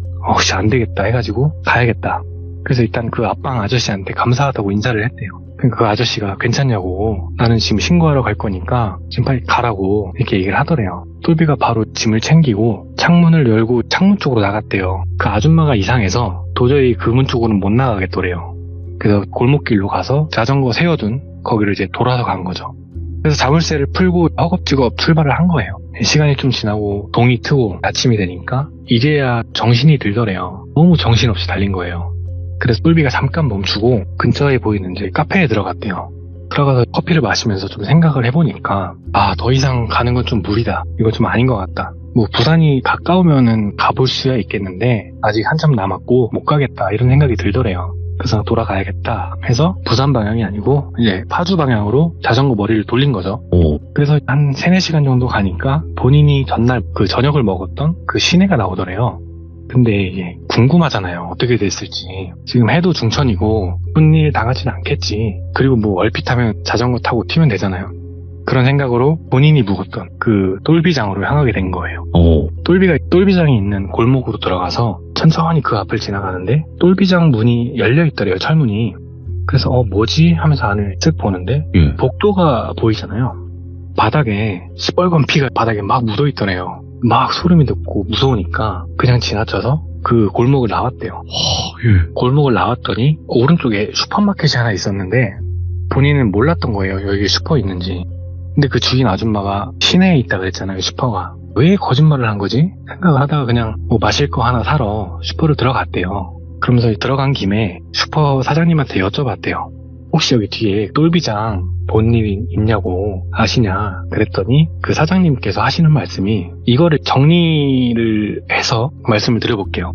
안 되겠다 해가지고 가야겠다. 그래서 일단 그 앞방 아저씨한테 감사하다고 인사를 했대요. 그러니까 그 아저씨가 괜찮냐고, 나는 지금 신고하러 갈 거니까 지금 빨리 가라고 이렇게 얘기를 하더래요. 똘비가 바로 짐을 챙기고 창문을 열고 창문 쪽으로 나갔대요. 그 아줌마가 이상해서 도저히 그 문 쪽으로는 못 나가겠더래요. 그래서 골목길로 가서 자전거 세워둔 거기를 이제 돌아서 간 거죠. 그래서 자물쇠를 풀고 허겁지겁 출발을 한 거예요. 시간이 좀 지나고 동이 트고 아침이 되니까 이제야 정신이 들더래요. 너무 정신없이 달린 거예요. 그래서 똘비가 잠깐 멈추고 근처에 보이는 이제 카페에 들어갔대요. 들어가서 커피를 마시면서 좀 생각을 해보니까 더 이상 가는 건 좀 무리다. 이건 좀 아닌 것 같다. 뭐 부산이 가까우면은 가볼 수야 있겠는데 아직 한참 남았고 못 가겠다 이런 생각이 들더래요. 그래서 돌아가야겠다 해서 부산 방향이 아니고 이제 파주 방향으로 자전거 머리를 돌린 거죠. 오. 그래서 한 3-4시간 정도 가니까 본인이 전날 그 저녁을 먹었던 그 시내가 나오더래요. 근데 이게 궁금하잖아요. 어떻게 됐을지. 지금 해도 중천이고 무슨 일 당하진 않겠지. 그리고 뭐 얼핏 하면 자전거 타고 튀면 되잖아요. 그런 생각으로 본인이 묵었던 그 똘비장으로 향하게 된 거예요. 오. 똘비장이 있는 골목으로 들어가서 천천히 그 앞을 지나가는데 똘비장 문이 열려있더래요. 철문이. 그래서 뭐지? 하면서 안을 쓱 보는데 예. 복도가 보이잖아요. 바닥에 시뻘건 피가 바닥에 막 묻어있더래요. 막 소름이 돋고 무서우니까 그냥 지나쳐서 그 골목을 나왔대요. 예. 골목을 나왔더니 오른쪽에 슈퍼마켓이 하나 있었는데 본인은 몰랐던 거예요. 여기 슈퍼 있는지. 근데 그 주인 아줌마가 시내에 있다 그랬잖아요. 슈퍼가. 왜 거짓말을 한 거지? 생각을 하다가 그냥 뭐 마실 거 하나 사러 슈퍼를 들어갔대요. 그러면서 들어간 김에 슈퍼 사장님한테 여쭤봤대요. 혹시 여기 뒤에 똘비장 본 일이 있냐고 아시냐 그랬더니 그 사장님께서 하시는 말씀이 이거를 정리를 해서 말씀을 드려볼게요.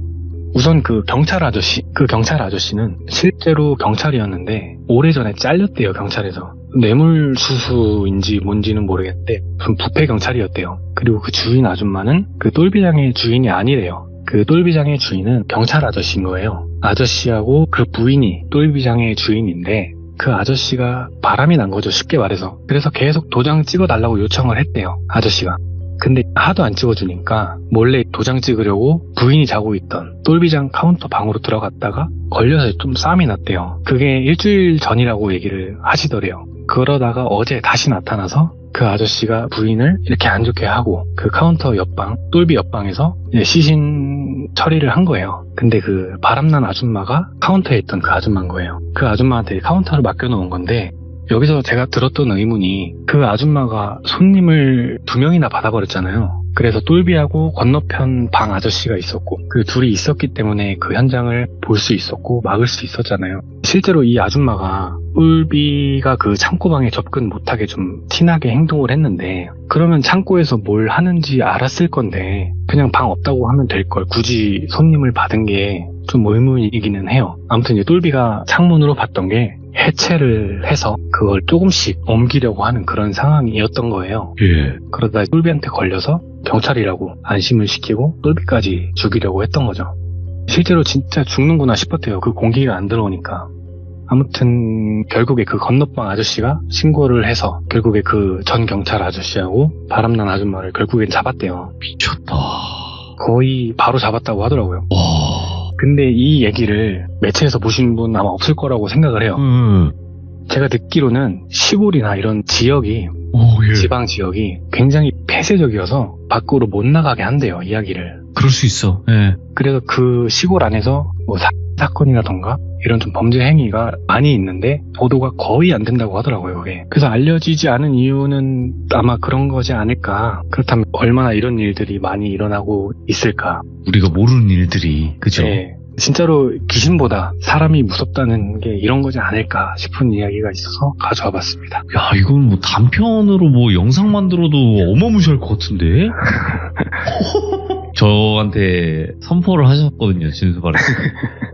우선 그 경찰 아저씨는 실제로 경찰이었는데 오래전에 잘렸대요. 경찰에서. 뇌물수수인지 뭔지는 모르겠는데 무슨 부패 경찰이었대요. 그리고 그 주인 아줌마는 그 똘비장의 주인이 아니래요. 그 똘비장의 주인은 경찰 아저씨인 거예요. 아저씨하고 그 부인이 똘비장의 주인인데 그 아저씨가 바람이 난 거죠. 쉽게 말해서. 그래서 계속 도장 찍어달라고 요청을 했대요. 아저씨가. 근데 하도 안 찍어주니까 몰래 도장 찍으려고 부인이 자고 있던 똘비장 카운터 방으로 들어갔다가 걸려서 좀 싸움이 났대요. 그게 일주일 전이라고 얘기를 하시더래요. 그러다가 어제 다시 나타나서 그 아저씨가 부인을 이렇게 안 좋게 하고 그 카운터 옆방, 똘비 옆방에서 시신 처리를 한 거예요. 근데 그 바람난 아줌마가 카운터에 있던 그 아줌마인 거예요. 그 아줌마한테 카운터를 맡겨놓은 건데 여기서 제가 들었던 의문이 그 아줌마가 손님을 2명이나 받아버렸잖아요. 그래서 똘비하고 건너편 방 아저씨가 있었고 그 둘이 있었기 때문에 그 현장을 볼 수 있었고 막을 수 있었잖아요. 실제로 이 아줌마가 똘비가 그 창고방에 접근 못하게 좀 티나게 행동을 했는데 그러면 창고에서 뭘 하는지 알았을 건데 그냥 방 없다고 하면 될 걸 굳이 손님을 받은 게 좀 의문이기는 해요. 아무튼 이 똘비가 창문으로 봤던 게 해체를 해서 그걸 조금씩 옮기려고 하는 그런 상황이었던 거예요. 예. 그러다 똘비한테 걸려서 경찰이라고 안심을 시키고 똘비까지 죽이려고 했던 거죠. 실제로 진짜 죽는구나 싶었대요. 그 공기가 안 들어오니까. 아무튼 결국에 그 건너방 아저씨가 신고를 해서 결국에 그 전 경찰 아저씨하고 바람난 아줌마를 결국엔 잡았대요. 미쳤다. 거의 바로 잡았다고 하더라고요. 와. 근데 이 얘기를 매체에서 보신 분 아마 없을 거라고 생각을 해요. 제가 듣기로는 시골이나 이런 지역이 예. 지방 지역이 굉장히 폐쇄적이어서 밖으로 못 나가게 한대요. 이야기를. 그럴 수 있어. 예. 그래서 그 시골 안에서 뭐 사건이라던가 이런 좀 범죄 행위가 많이 있는데 보도가 거의 안 된다고 하더라고요. 그게. 그래서 알려지지 않은 이유는 아마 그런 거지 않을까. 그렇다면 얼마나 이런 일들이 많이 일어나고 있을까. 우리가 모르는 일들이 그죠? 네. 진짜로 귀신보다 사람이 무섭다는 게 이런 거지 않을까 싶은 이야기가 있어서 가져와 봤습니다. 야, 이건 뭐 단편으로 뭐 영상 만들어도 어마무시할 것 같은데? 저한테 선포를 하셨거든요, 진수바리.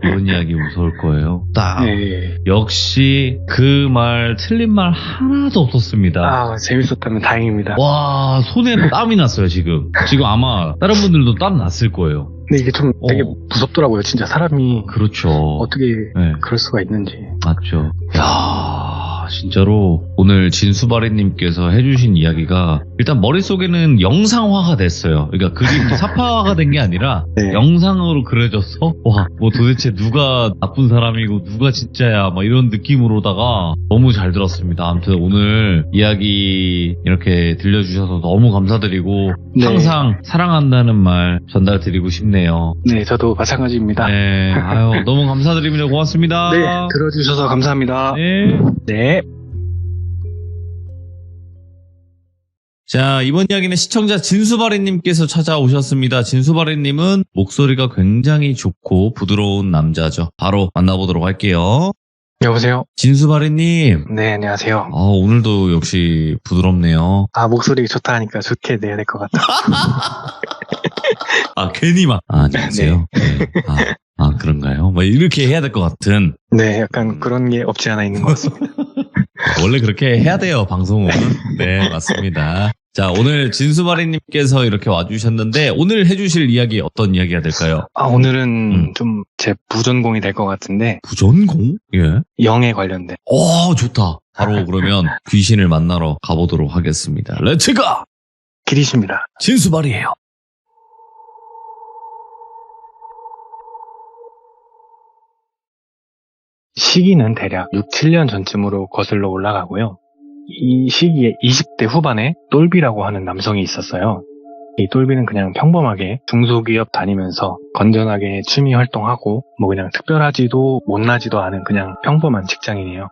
이런 이야기 무서울 거예요. 딱. 네. 역시 그 말, 틀린 말 하나도 없었습니다. 아, 재밌었다면 다행입니다. 와, 손에 땀이 났어요, 지금. 지금 아마 다른 분들도 땀 났을 거예요. 근데 이게 좀 되게 무섭더라고요. 진짜 사람이 그렇죠. 어떻게 네. 그럴 수가 있는지. 맞죠. 야, 진짜로 오늘 진수바리님께서 해주신 이야기가 일단 머릿속에는 영상화가 됐어요. 그러니까 그림 사파화가 된 게 아니라 네. 영상으로 그려져서 와, 뭐 도대체 누가 나쁜 사람이고 누가 진짜야 막 이런 느낌으로다가 너무 잘 들었습니다. 아무튼 오늘 이야기 이렇게 들려주셔서 너무 감사드리고 네. 항상 사랑한다는 말 전달드리고 싶네요. 네, 저도 마찬가지입니다. 네, 아유 너무 감사드립니다. 고맙습니다. 네, 들어주셔서 감사합니다. 네. 네. 자, 이번 이야기는 시청자 진수바리님께서 찾아오셨습니다. 진수바리님은 목소리가 굉장히 좋고 부드러운 남자죠. 바로 만나보도록 할게요. 여보세요? 진수바리님. 네, 안녕하세요. 오늘도 역시 부드럽네요. 아, 목소리 좋다 하니까 좋게 내야 될 것 같다. 괜히 막. 안녕하세요. 네. 아, 그런가요? 뭐 이렇게 해야 될 것 같은. 네, 약간 그런 게 없지 않아 있는 것 같습니다. 원래 그렇게 해야 돼요, 방송은. 네, 맞습니다. 자, 오늘 진수마리님께서 이렇게 와주셨는데, 오늘 해주실 이야기 어떤 이야기가 될까요? 오늘은 좀 제 부전공이 될 것 같은데, 부전공? 예. 영에 관련된. 좋다. 바로 그러면 귀신을 만나러 가보도록 하겠습니다. 렛츠가! 길이십니다. 진수마리예요. 시기는 대략 6, 7년 전쯤으로 거슬러 올라가고요. 이 시기에 20대 후반에 똘비라고 하는 남성이 있었어요. 이 똘비는 그냥 평범하게 중소기업 다니면서 건전하게 취미 활동하고 뭐 그냥 특별하지도 못나지도 않은 그냥 평범한 직장인이에요.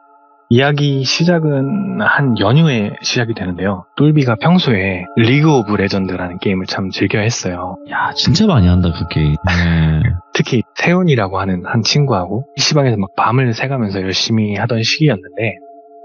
이야기 시작은 한 연휴에 시작이 되는데요. 똘비가 평소에 리그 오브 레전드라는 게임을 참 즐겨 했어요. 야, 진짜 많이 한다, 그 게임. 네. 특히 태훈이라고 하는 한 친구하고 PC방에서 막 밤을 새가면서 열심히 하던 시기였는데,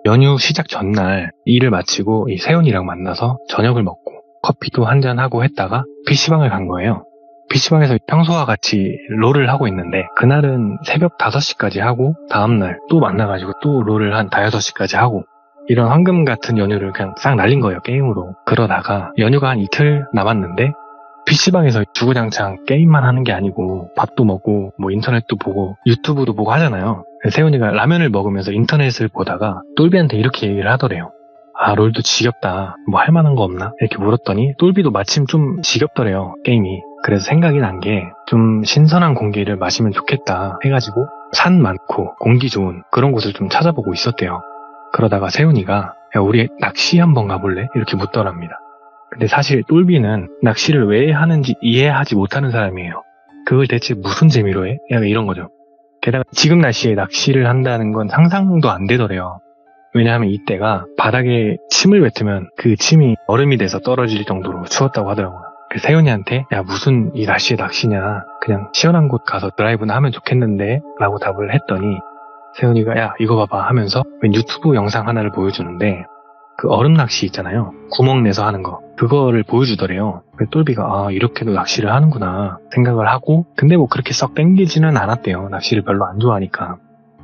연휴 시작 전날 일을 마치고 이 세훈이랑 만나서 저녁을 먹고 커피도 한잔하고 했다가 PC방을 간 거예요. PC방에서 평소와 같이 롤을 하고 있는데, 그날은 새벽 5시까지 하고 다음날 또 만나가지고 또 롤을 한 5시까지 하고, 이런 황금 같은 연휴를 그냥 싹 날린 거예요, 게임으로. 그러다가 연휴가 한 이틀 남았는데 PC방에서 주구장창 게임만 하는 게 아니고 밥도 먹고 뭐 인터넷도 보고 유튜브도 보고 하잖아요. 세훈이가 라면을 먹으면서 인터넷을 보다가 똘비한테 이렇게 얘기를 하더래요. 롤도 지겹다. 뭐 할 만한 거 없나? 이렇게 물었더니 똘비도 마침 좀 지겹더래요, 게임이. 그래서 생각이 난 게 좀 신선한 공기를 마시면 좋겠다 해가지고 산 많고 공기 좋은 그런 곳을 좀 찾아보고 있었대요. 그러다가 세훈이가 야, 우리 낚시 한번 가볼래? 이렇게 묻더랍니다. 근데 사실 똘비는 낚시를 왜 하는지 이해하지 못하는 사람이에요. 그걸 대체 무슨 재미로 해? 약간 이런 거죠. 게다가 지금 날씨에 낚시를 한다는 건 상상도 안 되더래요. 왜냐하면 이때가 바닥에 침을 뱉으면 그 침이 얼음이 돼서 떨어질 정도로 추웠다고 하더라고요. 그 세훈이한테 야 무슨 이 날씨에 낚시냐, 그냥 시원한 곳 가서 드라이브나 하면 좋겠는데 라고 답을 했더니 세훈이가 야 이거 봐봐 하면서 웬 유튜브 영상 하나를 보여주는데, 그 얼음 낚시 있잖아요. 구멍 내서 하는 거. 그거를 보여주더래요. 똘비가 이렇게도 낚시를 하는구나 생각을 하고, 근데 뭐 그렇게 썩 땡기지는 않았대요. 낚시를 별로 안 좋아하니까.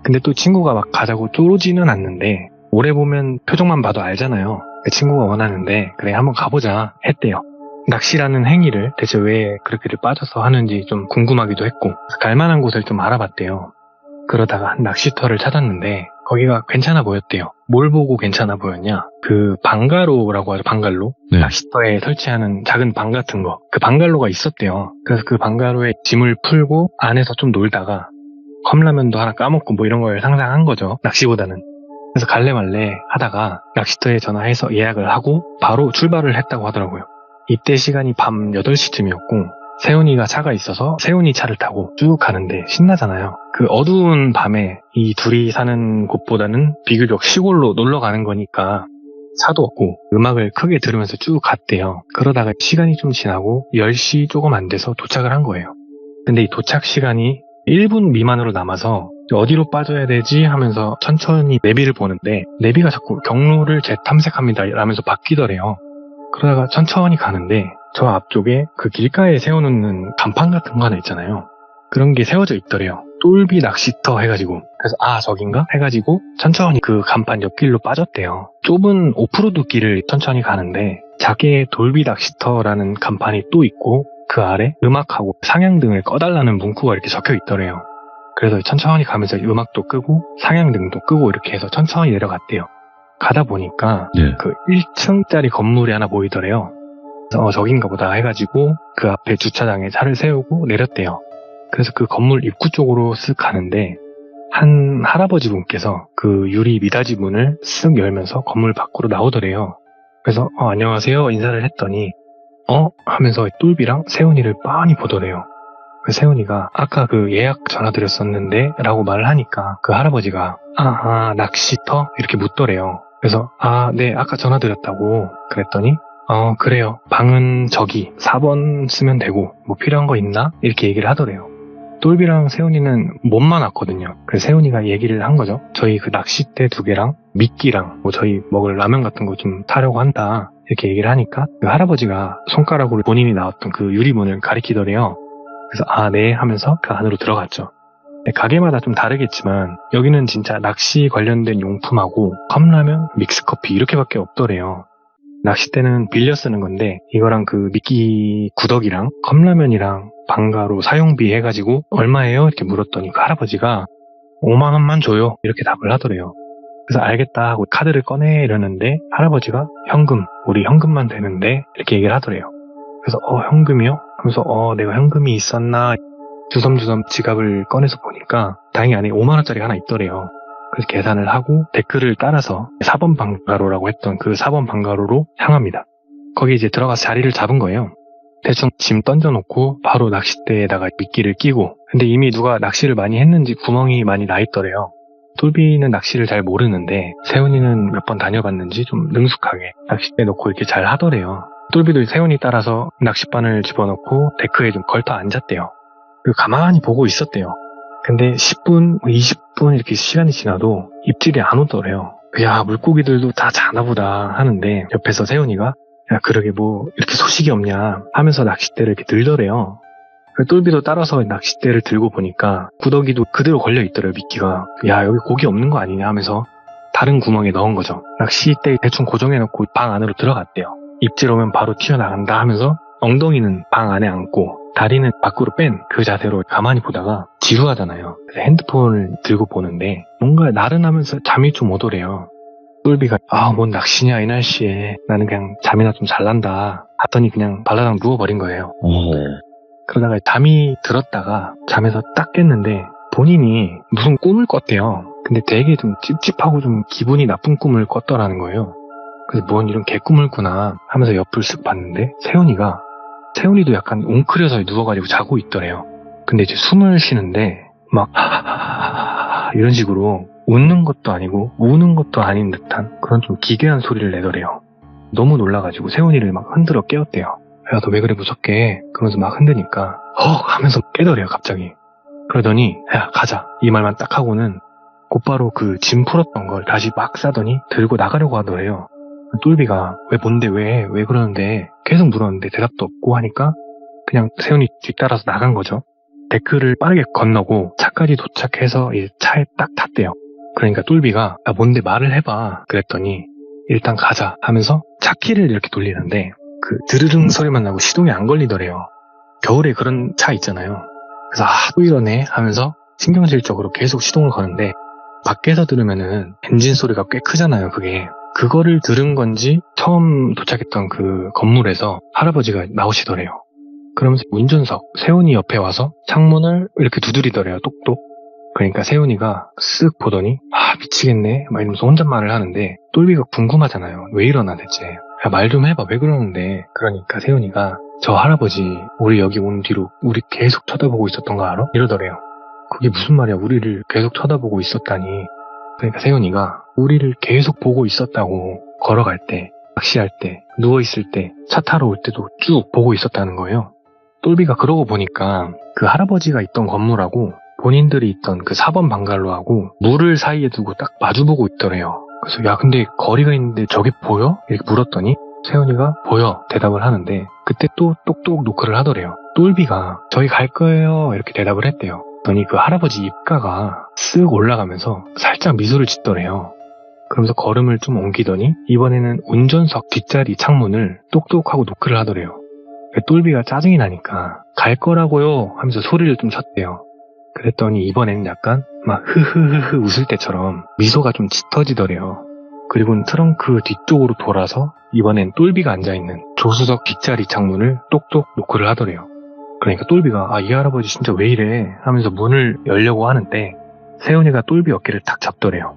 근데 또 친구가 막 가자고 쪼르지는 않는데, 오래 보면 표정만 봐도 알잖아요. 그 친구가 원하는데 그래 한번 가보자 했대요. 낚시라는 행위를 대체 왜 그렇게들 빠져서 하는지 좀 궁금하기도 했고, 갈만한 곳을 좀 알아봤대요. 그러다가 한 낚시터를 찾았는데 거기가 괜찮아 보였대요. 뭘 보고 괜찮아 보였냐? 그 방가로라고 하죠, 방갈로. 네. 낚시터에 설치하는 작은 방 같은 거. 그 방갈로가 있었대요. 그래서 그 방갈로에 짐을 풀고 안에서 좀 놀다가 컵라면도 하나 까먹고 뭐 이런 걸 상상한 거죠, 낚시보다는. 그래서 갈래 말래 하다가 낚시터에 전화해서 예약을 하고 바로 출발을 했다고 하더라고요. 이때 시간이 밤 8시쯤이었고 세훈이가 차가 있어서 세훈이 차를 타고 쭉 가는데 신나잖아요. 그 어두운 밤에 이 둘이 사는 곳보다는 비교적 시골로 놀러 가는 거니까 차도 없고 음악을 크게 들으면서 쭉 갔대요. 그러다가 시간이 좀 지나고 10시 조금 안 돼서 도착을 한 거예요. 근데 이 도착 시간이 1분 미만으로 남아서 어디로 빠져야 되지 하면서 천천히 내비를 보는데 내비가 자꾸 경로를 재탐색합니다 라면서 바뀌더래요. 그러다가 천천히 가는데 저 앞쪽에 그 길가에 세워놓는 간판 같은 거 하나 있잖아요. 그런 게 세워져 있더래요. 똘비 낚시터 해가지고. 그래서 저긴가? 해가지고 천천히 그 간판 옆길로 빠졌대요. 좁은 오프로드 길을 천천히 가는데 작게 똘비 낚시터라는 간판이 또 있고 그 아래 음악하고 상향등을 꺼달라는 문구가 이렇게 적혀 있더래요. 그래서 천천히 가면서 음악도 끄고 상향등도 끄고 이렇게 해서 천천히 내려갔대요. 가다 보니까 네. 그 1층짜리 건물이 하나 보이더래요. 그래서 저긴가 보다 해가지고 그 앞에 주차장에 차를 세우고 내렸대요. 그래서 그 건물 입구 쪽으로 쓱 가는데 한 할아버지 분께서 그 유리 미닫이 문을 쓱 열면서 건물 밖으로 나오더래요. 그래서 안녕하세요 인사를 했더니 하면서 똘비랑 세훈이를 빤히 보더래요. 세훈이가 아까 그 예약 전화드렸었는데 라고 말을 하니까 그 할아버지가 낚시터? 이렇게 묻더래요. 그래서 네 아까 전화드렸다고 그랬더니 그래요. 방은 저기 4번 쓰면 되고 뭐 필요한 거 있나? 이렇게 얘기를 하더래요. 똘비랑 세훈이는 몸만 왔거든요. 그래서 세훈이가 얘기를 한 거죠. 저희 그 낚싯대 2개랑 미끼랑 뭐 저희 먹을 라면 같은 거 좀 타려고 한다. 이렇게 얘기를 하니까 그 할아버지가 손가락으로 본인이 나왔던 그 유리문을 가리키더래요. 그래서 네 하면서 그 안으로 들어갔죠. 가게마다 좀 다르겠지만 여기는 진짜 낚시 관련된 용품하고 컵라면, 믹스커피 이렇게밖에 없더래요. 낚싯대는 빌려 쓰는 건데 이거랑 그 미끼 구더기랑 컵라면이랑 방가로 사용비 해가지고 얼마예요? 이렇게 물었더니 그 할아버지가 5만 원만 줘요 이렇게 답을 하더래요. 그래서 알겠다 하고 카드를 꺼내 이러는데 할아버지가 현금, 우리 현금만 되는데 이렇게 얘기를 하더래요. 그래서 현금이요? 하면서 내가 현금이 있었나 주섬주섬 지갑을 꺼내서 보니까 다행히 안에 5만 원짜리가 하나 있더래요. 그래서 계산을 하고 댓글을 따라서 4번 방가로라고 했던 그 4번 방가로로 향합니다. 거기 이제 들어가서 자리를 잡은 거예요. 대충 짐 던져놓고 바로 낚싯대에다가 미끼를 끼고, 근데 이미 누가 낚시를 많이 했는지 구멍이 많이 나 있더래요. 똘비는 낚시를 잘 모르는데 세훈이는 몇 번 다녀봤는지 좀 능숙하게 낚싯대 놓고 이렇게 잘 하더래요. 똘비도 세훈이 따라서 낚싯바늘 집어넣고 데크에 좀 걸터 앉았대요. 그리고 가만히 보고 있었대요. 근데 10분, 20분 이렇게 시간이 지나도 입질이 안 오더래요. 야, 물고기들도 다 자나보다 하는데 옆에서 세훈이가 야, 그러게 뭐 이렇게 소식이 없냐 하면서 낚싯대를 이렇게 들더래요. 똘비도 따라서 낚싯대를 들고 보니까 구더기도 그대로 걸려 있더래요, 미끼가. 야, 여기 고기 없는 거 아니냐 하면서 다른 구멍에 넣은 거죠. 낚싯대 대충 고정해놓고 방 안으로 들어갔대요. 입질 오면 바로 튀어나간다 하면서 엉덩이는 방 안에 안고 다리는 밖으로 뺀 그 자세로 가만히 보다가 지루하잖아요. 그래서 핸드폰을 들고 보는데 뭔가 나른하면서 잠이 좀 오더래요. 똘비가 뭔 낚시냐 이 날씨에 나는 그냥 잠이나 좀 잘난다 하더니 그냥 발라당 누워버린 거예요. 그러다가 잠이 들었다가 잠에서 딱 깼는데 본인이 무슨 꿈을 꿨대요. 근데 되게 좀 찝찝하고 좀 기분이 나쁜 꿈을 꿨더라는 거예요. 그래서 뭔 이런 개꿈을 꾸나 하면서 옆을 쓱 봤는데 세훈이도 약간 웅크려서 누워가지고 자고 있더래요. 근데 이제 숨을 쉬는데 막 이런 식으로 웃는 것도 아니고 우는 것도 아닌 듯한 그런 좀 기괴한 소리를 내더래요. 너무 놀라가지고 세훈이를 막 흔들어 깨웠대요. 야, 너 왜 그래 무섭게 그러면서 막 흔드니까 하면서 깨더래요 갑자기. 그러더니 야 가자 이 말만 딱 하고는 곧바로 그 짐 풀었던 걸 다시 막 싸더니 들고 나가려고 하더래요. 똘비가 왜 뭔데 왜 그러는데 계속 물었는데 대답도 없고 하니까 그냥 세훈이 뒤따라서 나간 거죠. 데크를 빠르게 건너고 차까지 도착해서 이제 차에 딱 탔대요. 그러니까 똘비가 야 뭔데 말을 해봐 그랬더니 일단 가자 하면서 차키를 이렇게 돌리는데 그 드르릉 소리만 나고 시동이 안 걸리더래요. 겨울에 그런 차 있잖아요. 그래서 또 이러네 하면서 신경질적으로 계속 시동을 거는데 밖에서 들으면은 엔진 소리가 꽤 크잖아요. 그거를 들은 건지 처음 도착했던 그 건물에서 할아버지가 나오시더래요. 그러면서 운전석 세훈이 옆에 와서 창문을 이렇게 두드리더래요. 똑똑. 그러니까 세훈이가 쓱 보더니 미치겠네 막 이러면서 혼잣말을 하는데 똘비가 궁금하잖아요. 왜 이러나 대체. 야, 말 좀 해봐 왜 그러는데. 그러니까 세훈이가 저 할아버지 우리 여기 온 뒤로 우리 계속 쳐다보고 있었던 거 알아? 이러더래요. 그게 무슨 말이야 우리를 계속 쳐다보고 있었다니. 그러니까 세훈이가 우리를 계속 보고 있었다고. 걸어갈 때, 낚시할 때, 누워있을 때, 차 타러 올 때도 쭉 보고 있었다는 거예요. 똘비가 그러고 보니까 그 할아버지가 있던 건물하고 본인들이 있던 그 4번 방갈로하고 물을 사이에 두고 딱 마주보고 있더래요. 그래서 야 근데 거리가 있는데 저게 보여? 이렇게 물었더니 세훈이가 보여 대답을 하는데 그때 또 똑똑 노크를 하더래요. 똘비가 저희 갈 거예요 이렇게 대답을 했대요. 그러더니 그 할아버지 입가가 쓱 올라가면서 살짝 미소를 짓더래요. 그러면서 걸음을 좀 옮기더니 이번에는 운전석 뒷자리 창문을 똑똑하고 노크를 하더래요. 똘비가 짜증이 나니까 갈 거라고요 하면서 소리를 좀 쳤대요. 그랬더니 이번에는 약간 막 흐흐흐흐 웃을 때처럼 미소가 좀 짙어지더래요. 그리고는 트렁크 뒤쪽으로 돌아서 이번엔 똘비가 앉아있는 조수석 뒷자리 창문을 똑똑 노크를 하더래요. 그러니까 똘비가 이 할아버지 진짜 왜 이래 하면서 문을 열려고 하는데 세훈이가 똘비 어깨를 탁 잡더래요.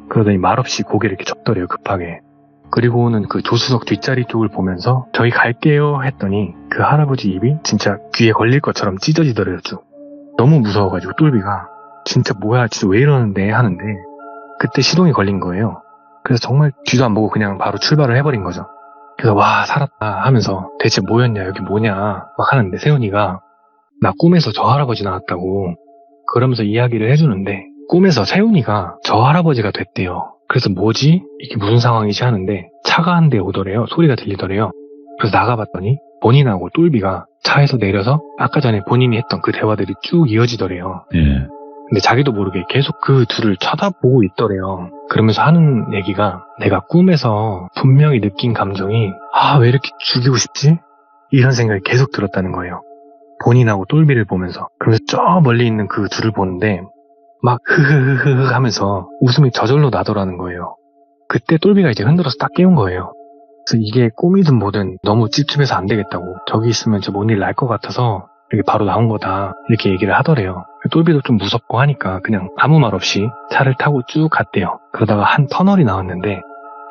그러더니 말없이 고개를 이렇게 젓더래요 급하게. 그리고는 그 조수석 뒷자리 쪽을 보면서 저희 갈게요 했더니 그 할아버지 입이 진짜 귀에 걸릴 것처럼 찢어지더래요 쭉. 너무 무서워가지고 똘비가 진짜 뭐야 진짜 왜 이러는데 하는데 그때 시동이 걸린 거예요. 그래서 정말 뒤도 안 보고 그냥 바로 출발을 해버린 거죠. 그래서 와 살았다 하면서 대체 뭐였냐 여기 뭐냐 막 하는데 세훈이가 나 꿈에서 저 할아버지 나왔다고 그러면서 이야기를 해주는데 꿈에서 세훈이가 저 할아버지가 됐대요. 그래서 뭐지? 이게 무슨 상황이지 하는데 차가 한 대 오더래요. 소리가 들리더래요. 그래서 나가봤더니 본인하고 똘비가 차에서 내려서 아까 전에 본인이 했던 그 대화들이 쭉 이어지더래요. 예. 근데 자기도 모르게 계속 그 둘을 쳐다보고 있더래요. 그러면서 하는 얘기가 내가 꿈에서 분명히 느낀 감정이 왜 이렇게 죽이고 싶지? 이런 생각이 계속 들었다는 거예요. 본인하고 똘비를 보면서. 그러면서 저 멀리 있는 그 둘을 보는데 막 흐흐흐흐 하면서 웃음이 저절로 나더라는 거예요. 그때 똘비가 이제 흔들어서 딱 깨운 거예요. 그래서 이게 꿈이든 뭐든 너무 찝찝해서 안 되겠다고, 저기 있으면 저 뭔 일 날 것 같아서 이렇게 바로 나온 거다, 이렇게 얘기를 하더래요. 똘비도 좀 무섭고 하니까 그냥 아무 말 없이 차를 타고 쭉 갔대요. 그러다가 한 터널이 나왔는데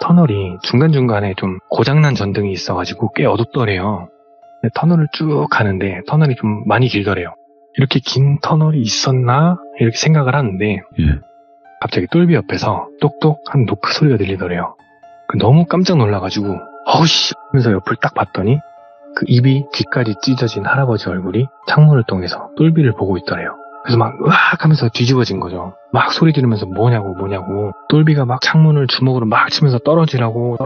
터널이 중간중간에 좀 고장난 전등이 있어가지고 꽤 어둡더래요. 근데 터널을 쭉 가는데 터널이 좀 많이 길더래요. 이렇게 긴 터널이 있었나? 이렇게 생각을 하는데 갑자기 똘비 옆에서 똑똑한 노크 소리가 들리더래요. 너무 깜짝 놀라가지고 어우씨 하면서 옆을 딱 봤더니 그 입이 귀까지 찢어진 할아버지 얼굴이 창문을 통해서 똘비를 보고 있더래요. 그래서 막 으악 하면서 뒤집어진 거죠. 막 소리 지르면서 뭐냐고. 똘비가 막 창문을 주먹으로 막 치면서 떨어지라고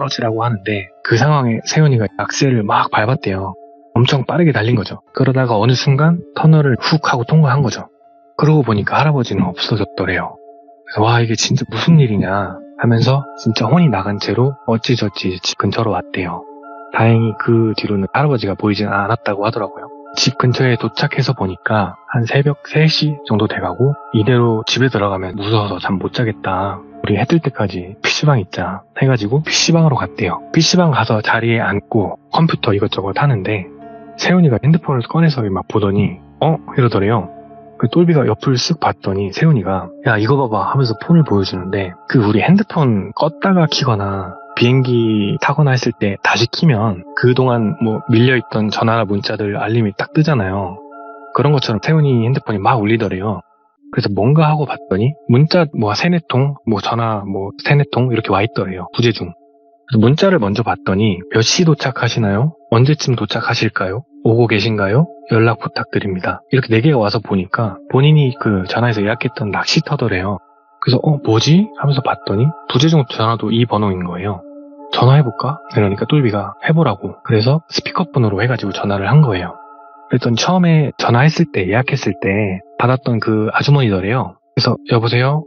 하는데 그 상황에 세훈이가 악셀을 막 밟았대요. 엄청 빠르게 달린 거죠. 그러다가 어느 순간 터널을 훅 하고 통과한 거죠. 그러고 보니까 할아버지는 없어졌더래요. 그래서 와, 이게 진짜 무슨 일이냐 하면서 진짜 혼이 나간 채로 어찌저찌 집 근처로 왔대요. 다행히 그 뒤로는 할아버지가 보이진 않았다고 하더라고요. 집 근처에 도착해서 보니까 한 새벽 3시 정도 돼가고 이대로 집에 들어가면 무서워서 잠 못 자겠다, 우리 해 뜰 때까지 PC방 있자 해가지고 PC방으로 갔대요. PC방 가서 자리에 앉고 컴퓨터 이것저것 하는데 세훈이가 핸드폰을 꺼내서 막 보더니 이러더래요. 그 똘비가 옆을 쓱 봤더니 세훈이가 야 이거 봐봐 하면서 폰을 보여주는데 그 우리 핸드폰 껐다가 키거나 비행기 타거나 했을 때 다시 키면 그동안 뭐 밀려있던 전화나 문자들 알림이 딱 뜨잖아요. 그런 것처럼 세훈이 핸드폰이 막 울리더래요. 그래서 뭔가 하고 봤더니 문자 뭐 3-4통, 뭐 전화 뭐 3-4통 이렇게 와 있더래요. 부재중. 그래서 문자를 먼저 봤더니 몇 시 도착하시나요? 언제쯤 도착하실까요? 오고 계신가요? 연락 부탁드립니다. 이렇게 4개가 와서 보니까 본인이 그 전화에서 예약했던 낚시터더래요. 그래서 뭐지? 하면서 봤더니 부재중 전화도 이 번호인 거예요. 전화해볼까? 그러니까 똘비가 해보라고. 그래서 스피커폰으로 해가지고 전화를 한 거예요. 그랬더니 처음에 전화했을 때, 예약했을 때 받았던 그 아주머니더래요. 그래서 여보세요?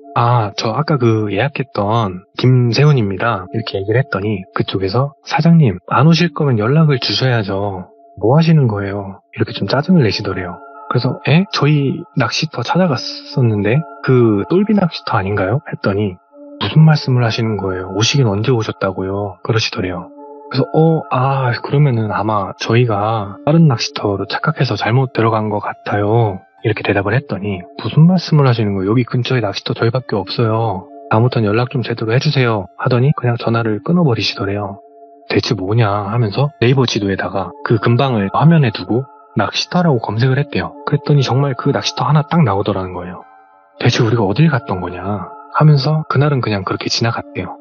저 아까 그 예약했던 김세훈입니다. 이렇게 얘기를 했더니 그쪽에서 사장님 안 오실 거면 연락을 주셔야죠. 뭐 하시는 거예요? 이렇게 좀 짜증을 내시더래요. 그래서 저희 낚시터 찾아갔었는데 그 똘비 낚시터 아닌가요? 했더니 무슨 말씀을 하시는 거예요? 오시긴 언제 오셨다고요? 그러시더래요. 그래서 그러면은 아마 저희가 다른 낚시터로 착각해서 잘못 들어간 것 같아요. 이렇게 대답을 했더니 무슨 말씀을 하시는 거예요? 여기 근처에 낚시터 저희밖에 없어요. 다음부터는 연락 좀 제대로 해주세요. 하더니 그냥 전화를 끊어버리시더래요. 대체 뭐냐 하면서 네이버 지도에다가 그 근방을 화면에 두고 낚시터라고 검색을 했대요. 그랬더니 정말 그 낚시터 하나 딱 나오더라는 거예요. 대체 우리가 어딜 갔던 거냐 하면서 그날은 그냥 그렇게 지나갔대요.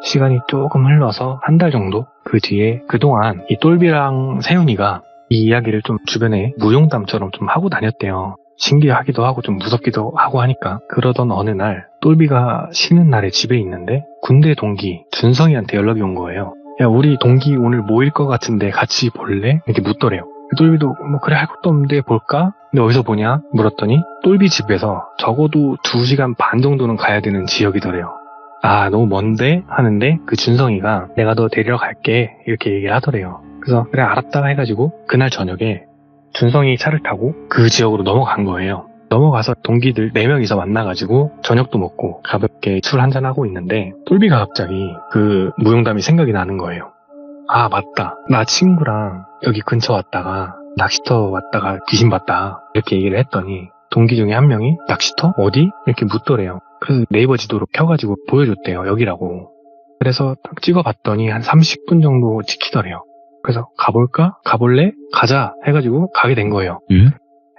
시간이 조금 흘러서 한 달 정도 그 뒤에 그동안 이 똘비랑 세훈이가 이 이야기를 좀 주변에 무용담처럼 좀 하고 다녔대요. 신기하기도 하고 좀 무섭기도 하고 하니까. 그러던 어느 날 똘비가 쉬는 날에 집에 있는데 군대 동기 준성이한테 연락이 온 거예요. 야, 우리 동기 오늘 모일 것 같은데 같이 볼래? 이렇게 묻더래요. 똘비도 뭐 그래 할 것도 없는데 볼까? 근데 어디서 보냐? 물었더니 똘비 집에서 적어도 2시간 반 정도는 가야 되는 지역이더래요. 너무 먼데? 하는데 그 준성이가 내가 너 데리러 갈게 이렇게 얘기를 하더래요. 그래서 그래 알았다 해가지고 그날 저녁에 준성이 차를 타고 그 지역으로 넘어간 거예요. 넘어가서 동기들 4명이서 만나가지고 저녁도 먹고 가볍게 술 한잔하고 있는데 똘비가 갑자기 그 무용담이 생각이 나는 거예요. 맞다. 나 친구랑 여기 근처 왔다가 낚시터 왔다가 귀신 봤다. 이렇게 얘기를 했더니 동기 중에 한 명이 낚시터? 어디? 이렇게 묻더래요. 그래서 네이버 지도로 켜가지고 보여줬대요. 여기라고. 그래서 딱 찍어봤더니 한 30분 정도 찍히더래요. 그래서 가볼까? 가볼래? 가자 해가지고 가게 된 거예요.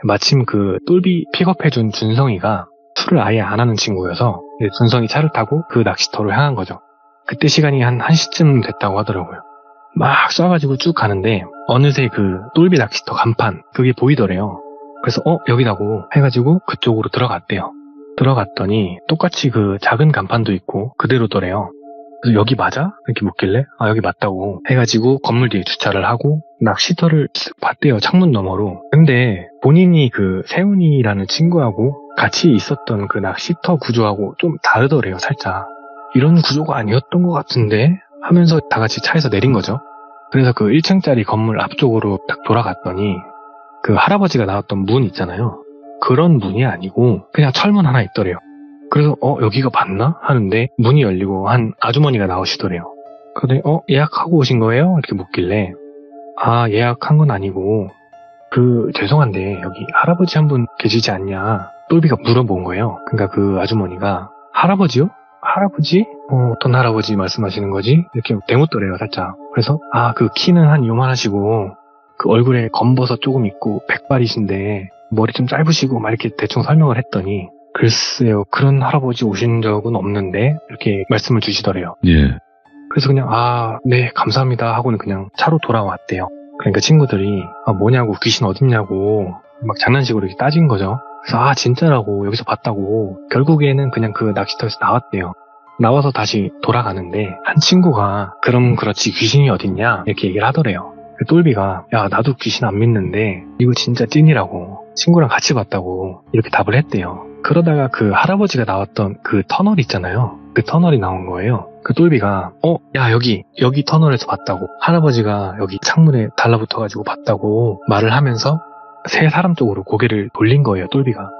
마침 그 똘비 픽업해준 준성이가 술을 아예 안 하는 친구여서 준성이 차를 타고 그 낚시터로 향한 거죠. 그때 시간이 한 1시쯤 됐다고 하더라고요. 막 쏴가지고 쭉 가는데 어느새 그 똘비 낚시터 간판 그게 보이더래요. 그래서 여기라고 해가지고 그쪽으로 들어갔대요. 들어갔더니 똑같이 그 작은 간판도 있고 그대로더래요. 그래서 여기 맞아? 이렇게 묻길래 여기 맞다고 해가지고 건물 뒤에 주차를 하고 낚시터를 쓱 봤대요. 창문 너머로. 근데 본인이 그 세훈이라는 친구하고 같이 있었던 그 낚시터 구조하고 좀 다르더래요, 살짝. 이런 구조가 아니었던 것 같은데 하면서 다 같이 차에서 내린 거죠. 그래서 그 1층짜리 건물 앞쪽으로 딱 돌아갔더니 그 할아버지가 나왔던 문 있잖아요. 그런 문이 아니고 그냥 철문 하나 있더래요. 그래서 여기가 맞나? 하는데 문이 열리고 한 아주머니가 나오시더래요. 그러더니 예약하고 오신 거예요? 이렇게 묻길래 아, 예약한 건 아니고 죄송한데 여기 할아버지 한 분 계시지 않냐? 똘비가 물어본 거예요. 그러니까 그 아주머니가 할아버지요? 할아버지? 어떤 할아버지 말씀하시는 거지? 이렇게 대묻더래요, 살짝. 그래서 그 키는 한 요만하시고 그 얼굴에 검버섯 조금 있고 백발이신데 머리 좀 짧으시고 막 이렇게 대충 설명을 했더니 글쎄요, 그런 할아버지 오신 적은 없는데 이렇게 말씀을 주시더래요. 예. 그래서 그냥 네, 감사합니다 하고는 그냥 차로 돌아왔대요. 그러니까 친구들이 뭐냐고, 귀신 어딨냐고 막 장난식으로 이렇게 따진 거죠. 그래서 진짜라고, 여기서 봤다고. 결국에는 그냥 그 낚시터에서 나왔대요. 나와서 다시 돌아가는데 한 친구가 그럼 그렇지 귀신이 어딨냐 이렇게 얘기를 하더래요. 똘비가 야, 나도 귀신 안 믿는데 이거 진짜 찐이라고, 친구랑 같이 봤다고 이렇게 답을 했대요. 그러다가 그 할아버지가 나왔던 그 터널 있잖아요. 그 터널이 나온 거예요. 그 똘비가 야, 여기 터널에서 봤다고, 할아버지가 여기 창문에 달라붙어가지고 봤다고 말을 하면서 세 사람 쪽으로 고개를 돌린 거예요, 똘비가.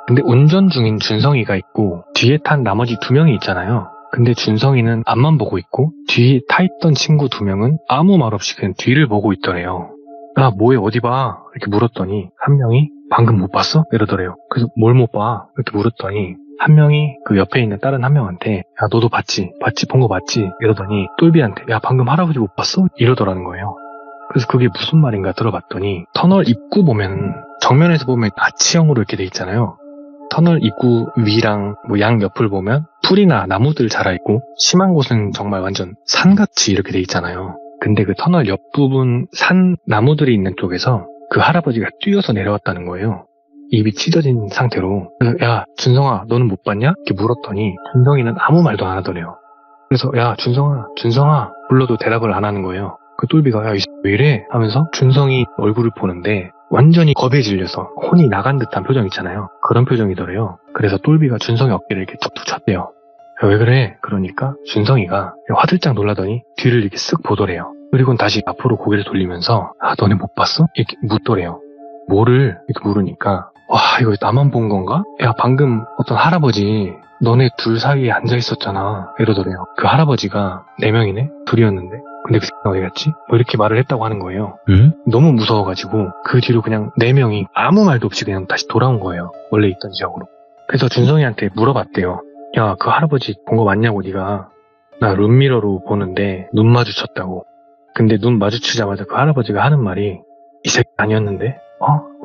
근데 운전 중인 준성이가 있고 뒤에 탄 나머지 2명이 있잖아요. 근데 준성이는 앞만 보고 있고 뒤에 타있던 친구 2명은 아무 말 없이 그냥 뒤를 보고 있더래요. 야, 뭐해, 어디 봐? 이렇게 물었더니 한 명이 방금 못 봤어? 이러더래요. 그래서 뭘 못 봐? 이렇게 물었더니 한 명이 그 옆에 있는 다른 한 명한테 야, 너도 봤지? 본 거 봤지? 이러더니 똘비한테 야, 방금 할아버지 못 봤어? 이러더라는 거예요. 그래서 그게 무슨 말인가 들어봤더니 터널 입구 보면, 정면에서 보면 아치형으로 이렇게 돼 있잖아요. 터널 입구 위랑 양 옆을 보면 풀이나 나무들 자라있고 심한 곳은 정말 완전 산같이 이렇게 돼 있잖아요. 근데 그 터널 옆부분 산 나무들이 있는 쪽에서 그 할아버지가 뛰어서 내려왔다는 거예요. 입이 찢어진 상태로. 그래서 야, 준성아, 너는 못 봤냐? 이렇게 물었더니 준성이는 아무 말도 안 하더래요. 그래서 야, 준성아 불러도 대답을 안 하는 거예요. 그 똘비가 야, 왜 이래? 하면서 준성이 얼굴을 보는데 완전히 겁에 질려서 혼이 나간 듯한 표정 있잖아요. 그런 표정이더래요. 그래서 똘비가 준성이 어깨를 이렇게 툭툭 쳤대요. 야, 왜 그래? 그러니까 준성이가 화들짝 놀라더니 뒤를 이렇게 쓱 보더래요. 그리고 다시 앞으로 고개를 돌리면서 너네 못 봤어? 이렇게 묻더래요. 뭐를? 이렇게 물으니까 와, 이거 나만 본 건가? 야, 방금 어떤 할아버지 너네 둘 사이에 앉아 있었잖아 이러더래요. 그 할아버지가 4명이네? 둘이었는데 근데 그 새끼가 어디 갔지? 이렇게 말을 했다고 하는 거예요. 너무 무서워가지고 그 뒤로 그냥 4명이 아무 말도 없이 그냥 다시 돌아온 거예요. 원래 있던 지역으로. 그래서 준성이한테 물어봤대요. 야, 그 할아버지 본 거 맞냐고 네가. 나 룸미러로 보는데 눈 마주쳤다고. 근데 눈 마주치자마자 그 할아버지가 하는 말이 이 새끼 아니었는데?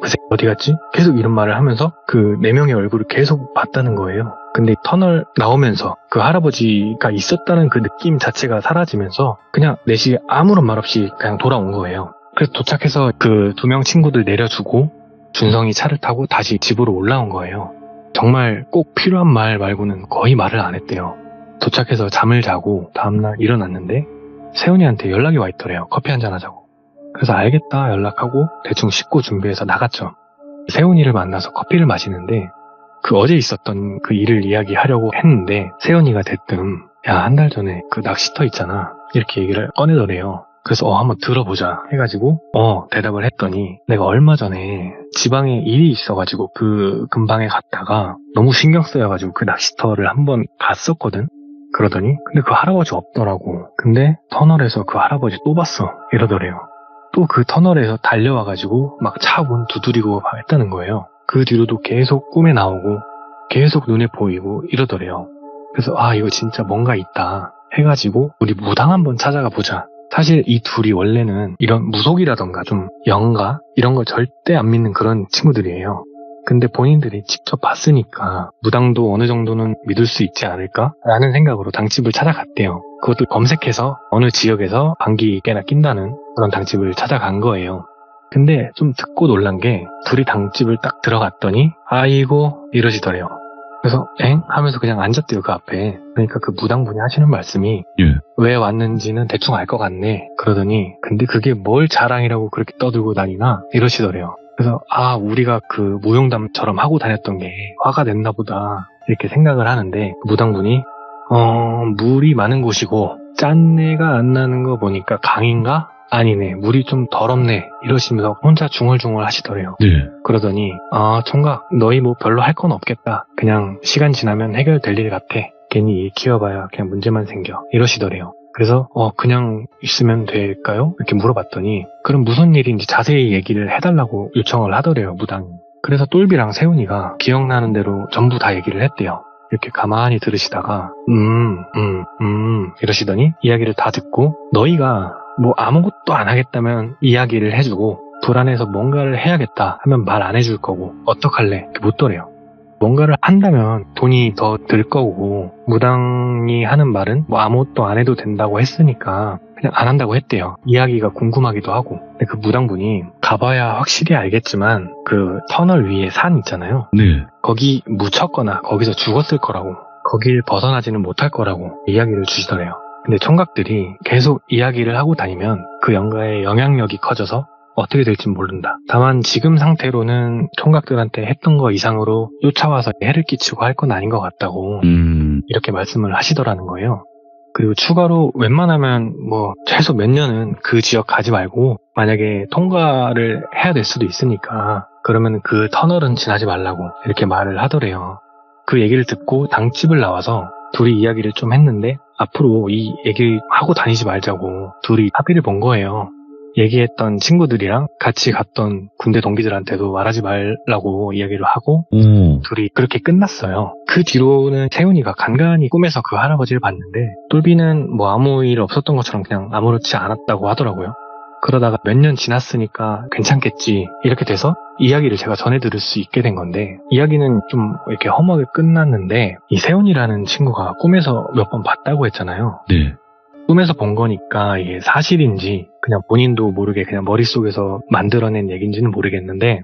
그 새끼 어디 갔지? 계속 이런 말을 하면서 그 4명의 얼굴을 계속 봤다는 거예요. 근데 터널 나오면서 그 할아버지가 있었다는 그 느낌 자체가 사라지면서 그냥 넷이 아무런 말 없이 그냥 돌아온 거예요. 그래서 도착해서 그 2명 친구들 내려주고 준성이 차를 타고 다시 집으로 올라온 거예요. 정말 꼭 필요한 말 말고는 거의 말을 안 했대요. 도착해서 잠을 자고 다음날 일어났는데 세훈이한테 연락이 와 있더래요. 커피 한잔 하자고. 그래서 알겠다 연락하고 대충 씻고 준비해서 나갔죠. 세훈이를 만나서 커피를 마시는데 그 어제 있었던 그 일을 이야기하려고 했는데 세훈이가 대뜸 야, 한 달 전에 그 낚시터 있잖아 이렇게 얘기를 꺼내더래요. 그래서 한번 들어보자 해가지고 대답을 했더니 내가 얼마 전에 지방에 일이 있어가지고 그 근방에 갔다가 너무 신경 쓰여가지고 그 낚시터를 한번 갔었거든. 그러더니 근데 그 할아버지 없더라고. 근데 터널에서 그 할아버지 또 봤어 이러더래요. 또 그 터널에서 달려와가지고 막 차 문 두드리고 했다는 거예요. 그 뒤로도 계속 꿈에 나오고 계속 눈에 보이고 이러더래요. 그래서 이거 진짜 뭔가 있다 해가지고 우리 무당 한번 찾아가 보자. 사실 이 둘이 원래는 이런 무속이라던가 좀 영가 이런 걸 절대 안 믿는 그런 친구들이에요. 근데 본인들이 직접 봤으니까 무당도 어느 정도는 믿을 수 있지 않을까? 라는 생각으로 당집을 찾아갔대요. 그것도 검색해서 어느 지역에서 방귀 꽤나 낀다는 그런 당집을 찾아간 거예요. 근데 좀 듣고 놀란 게 둘이 당집을 딱 들어갔더니 아이고 이러시더래요. 그래서 엥? 하면서 그냥 앉았대요, 그 앞에. 그러니까 그 무당분이 하시는 말씀이 왜 왔는지는 대충 알 것 같네. 그러더니 근데 그게 뭘 자랑이라고 그렇게 떠들고 다니나? 이러시더래요. 그래서 우리가 그 무용담처럼 하고 다녔던 게 화가 냈나 보다 이렇게 생각을 하는데 무당분이 물이 많은 곳이고 짠내가 안 나는 거 보니까 강인가? 아니네, 물이 좀 더럽네 이러시면서 혼자 중얼중얼 하시더래요. 네. 그러더니 총각 너희 뭐 별로 할 건 없겠다, 그냥 시간 지나면 해결될 일 같아, 괜히 일 키워봐야 그냥 문제만 생겨 이러시더래요. 그래서 그냥 있으면 될까요? 이렇게 물어봤더니 그럼 무슨 일인지 자세히 얘기를 해달라고 요청을 하더래요, 무당이. 그래서 똘비랑 세훈이가 기억나는 대로 전부 다 얘기를 했대요. 이렇게 가만히 들으시다가 이러시더니 이야기를 다 듣고 너희가 뭐 아무것도 안 하겠다면 이야기를 해주고 불안해서 뭔가를 해야겠다 하면 말 안 해줄 거고 어떡할래? 이렇게 묻더래요. 뭔가를 한다면 돈이 더 들 거고 무당이 하는 말은 뭐 아무것도 안 해도 된다고 했으니까 그냥 안 한다고 했대요. 이야기가 궁금하기도 하고. 근데 그 무당분이 가봐야 확실히 알겠지만 그 터널 위에 산 있잖아요. 네. 거기 묻혔거나 거기서 죽었을 거라고, 거길 벗어나지는 못할 거라고 이야기를 주시더래요. 근데 총각들이 계속 이야기를 하고 다니면 그 영가의 영향력이 커져서 어떻게 될지 모른다. 다만 지금 상태로는 총각들한테 했던 거 이상으로 쫓아와서 해를 끼치고 할 건 아닌 것 같다고 이렇게 말씀을 하시더라는 거예요. 그리고 추가로 웬만하면 뭐 최소 몇 년은 그 지역 가지 말고 만약에 통과를 해야 될 수도 있으니까 그러면 그 터널은 지나지 말라고 이렇게 말을 하더래요. 그 얘기를 듣고 당집을 나와서 둘이 이야기를 좀 했는데 앞으로 이 얘기 하고 다니지 말자고 둘이 합의를 본 거예요. 얘기했던 친구들이랑 같이 갔던 군대 동기들한테도 말하지 말라고 이야기를 하고 둘이 그렇게 끝났어요. 그 뒤로는 세훈이가 간간히 꿈에서 그 할아버지를 봤는데 똘비는 뭐 아무 일 없었던 것처럼 그냥 아무렇지 않았다고 하더라고요. 그러다가 몇 년 지났으니까 괜찮겠지 이렇게 돼서 이야기를 제가 전해 들을 수 있게 된 건데, 이야기는 좀 이렇게 허무하게 끝났는데 이 세훈이라는 친구가 꿈에서 몇 번 봤다고 했잖아요. 네. 꿈에서 본 거니까 이게 사실인지 그냥 본인도 모르게 그냥 머릿속에서 만들어낸 얘기인지는 모르겠는데,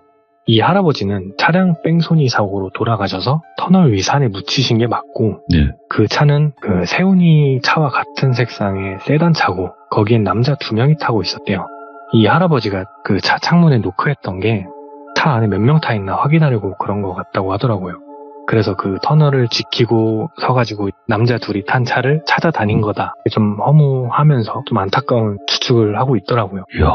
이 할아버지는 차량 뺑소니 사고로 돌아가셔서 터널 위 산에 묻히신 게 맞고, 네. 그 차는 그 세훈이 차와 같은 색상의 세단 차고 거기엔 남자 2명이 타고 있었대요. 이 할아버지가 그 차 창문에 노크했던 게 차 안에 몇 명 타 있나 확인하려고 그런 것 같다고 하더라고요. 그래서 그 터널을 지키고 서가지고 남자 둘이 탄 차를 찾아다닌 거다. 좀 허무하면서 좀 안타까운 추측을 하고 있더라고요. 이야.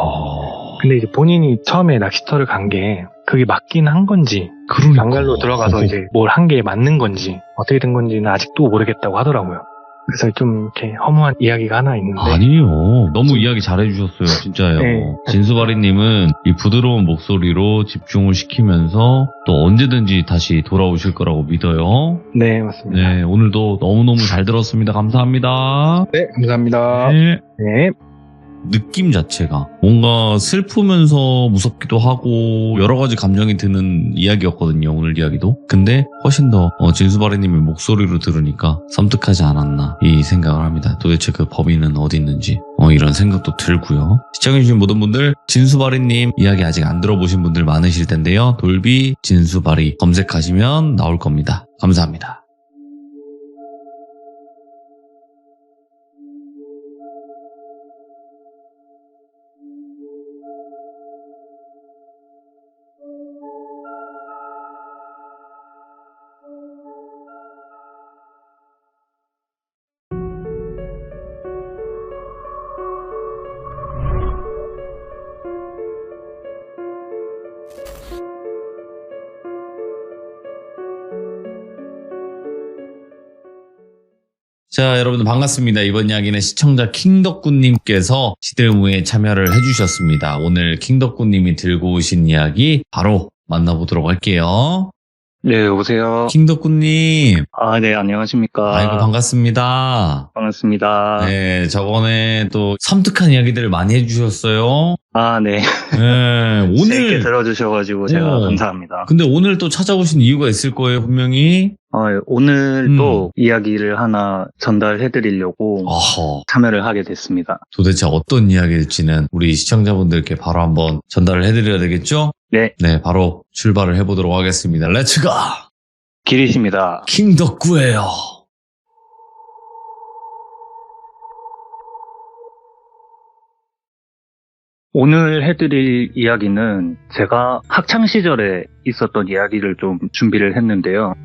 근데 이제 본인이 처음에 낚시터를 간 게 그게 맞긴 한 건지, 그러니까. 장갈로 들어가서 이제 뭘 한 게 맞는 건지 어떻게 된 건지는 아직도 모르겠다고 하더라고요. 그래서 좀 이렇게 허무한 이야기가 하나 있는데. 아니에요. 너무 이야기 잘해주셨어요. 진짜요. 네. 진수바리님은 이 부드러운 목소리로 집중을 시키면서 또 언제든지 다시 돌아오실 거라고 믿어요. 네, 맞습니다. 네, 오늘도 너무너무 잘 들었습니다. 감사합니다. 네, 감사합니다. 네. 네. 느낌 자체가 뭔가 슬프면서 무섭기도 하고 여러 가지 감정이 드는 이야기였거든요, 오늘 이야기도. 근데 훨씬 더 진수바리님의 목소리로 들으니까 섬뜩하지 않았나 이 생각을 합니다. 도대체 그 범인은 어디 있는지 이런 생각도 들고요. 시청해주신 모든 분들, 진수바리님 이야기 아직 안 들어보신 분들 많으실 텐데요. 돌비 진수바리 검색하시면 나올 겁니다. 감사합니다. 자, 여러분들 반갑습니다. 이번 이야기는 시청자 킹덕구님께서 시들무에 참여를 해주셨습니다. 오늘 킹덕구님이 들고 오신 이야기 바로 만나보도록 할게요. 네, 여보세요. 킹덕구님. 아, 네, 안녕하십니까. 아이고, 반갑습니다. 반갑습니다. 네, 저번에 또 섬뜩한 이야기들을 많이 해주셨어요. 아, 네. 네, 재밌게 오늘. 들어주셔가지고 제가 감사합니다. 근데 오늘 또 찾아오신 이유가 있을 거예요, 분명히. 오늘 또 이야기를 하나 전달해드리려고 어허. 참여를 하게 됐습니다. 도대체 어떤 이야기일지는 우리 시청자분들께 바로 한번 전달을 해드려야 되겠죠? 네, 네, 바로 출발을 해보도록 하겠습니다. 렛츠고! 길이십니다. 킹덕구예요. 오늘 해드릴 이야기는 제가 학창시절에 있었던 이야기를 좀 준비를 했는데요.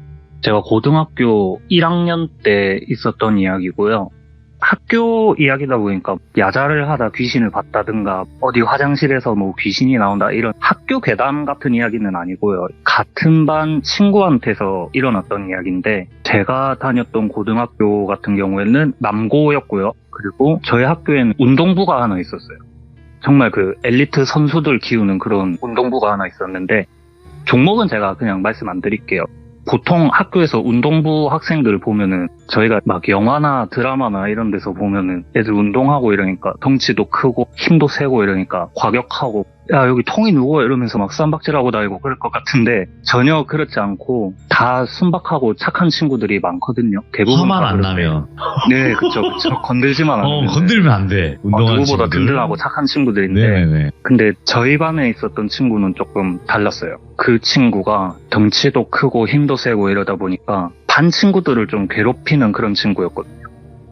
제가 고등학교 1학년 때 있었던 이야기고요. 학교 이야기다 보니까 야자를 하다 귀신을 봤다든가 어디 화장실에서 뭐 귀신이 나온다 이런 학교 괴담 같은 이야기는 아니고요. 같은 반 친구한테서 일어났던 이야기인데 제가 다녔던 고등학교 같은 경우에는 남고였고요. 그리고 저희 학교에는 운동부가 하나 있었어요. 정말 그 엘리트 선수들 키우는 그런 운동부가 하나 있었는데 종목은 제가 그냥 말씀 안 드릴게요. 보통 학교에서 운동부 학생들 보면은 저희가 막 영화나 드라마나 이런 데서 보면은 애들 운동하고 이러니까 덩치도 크고 힘도 세고 이러니까 과격하고 야 여기 통이 누구야 이러면서 막 쌈박질하고 다니고 그럴 것 같은데 전혀 그렇지 않고 다 순박하고 착한 친구들이 많거든요. 대부분 화만 안 나면. 네, 그쵸. 건들지만 않으면. 건들면 안 돼. 운동하는 누구보다 친구들. 든든하고 착한 친구들인데 네네네. 근데 저희 반에 있었던 친구는 조금 달랐어요. 그 친구가 덩치도 크고 힘도 세고 이러다 보니까 반 친구들을 좀 괴롭히는 그런 친구였거든요.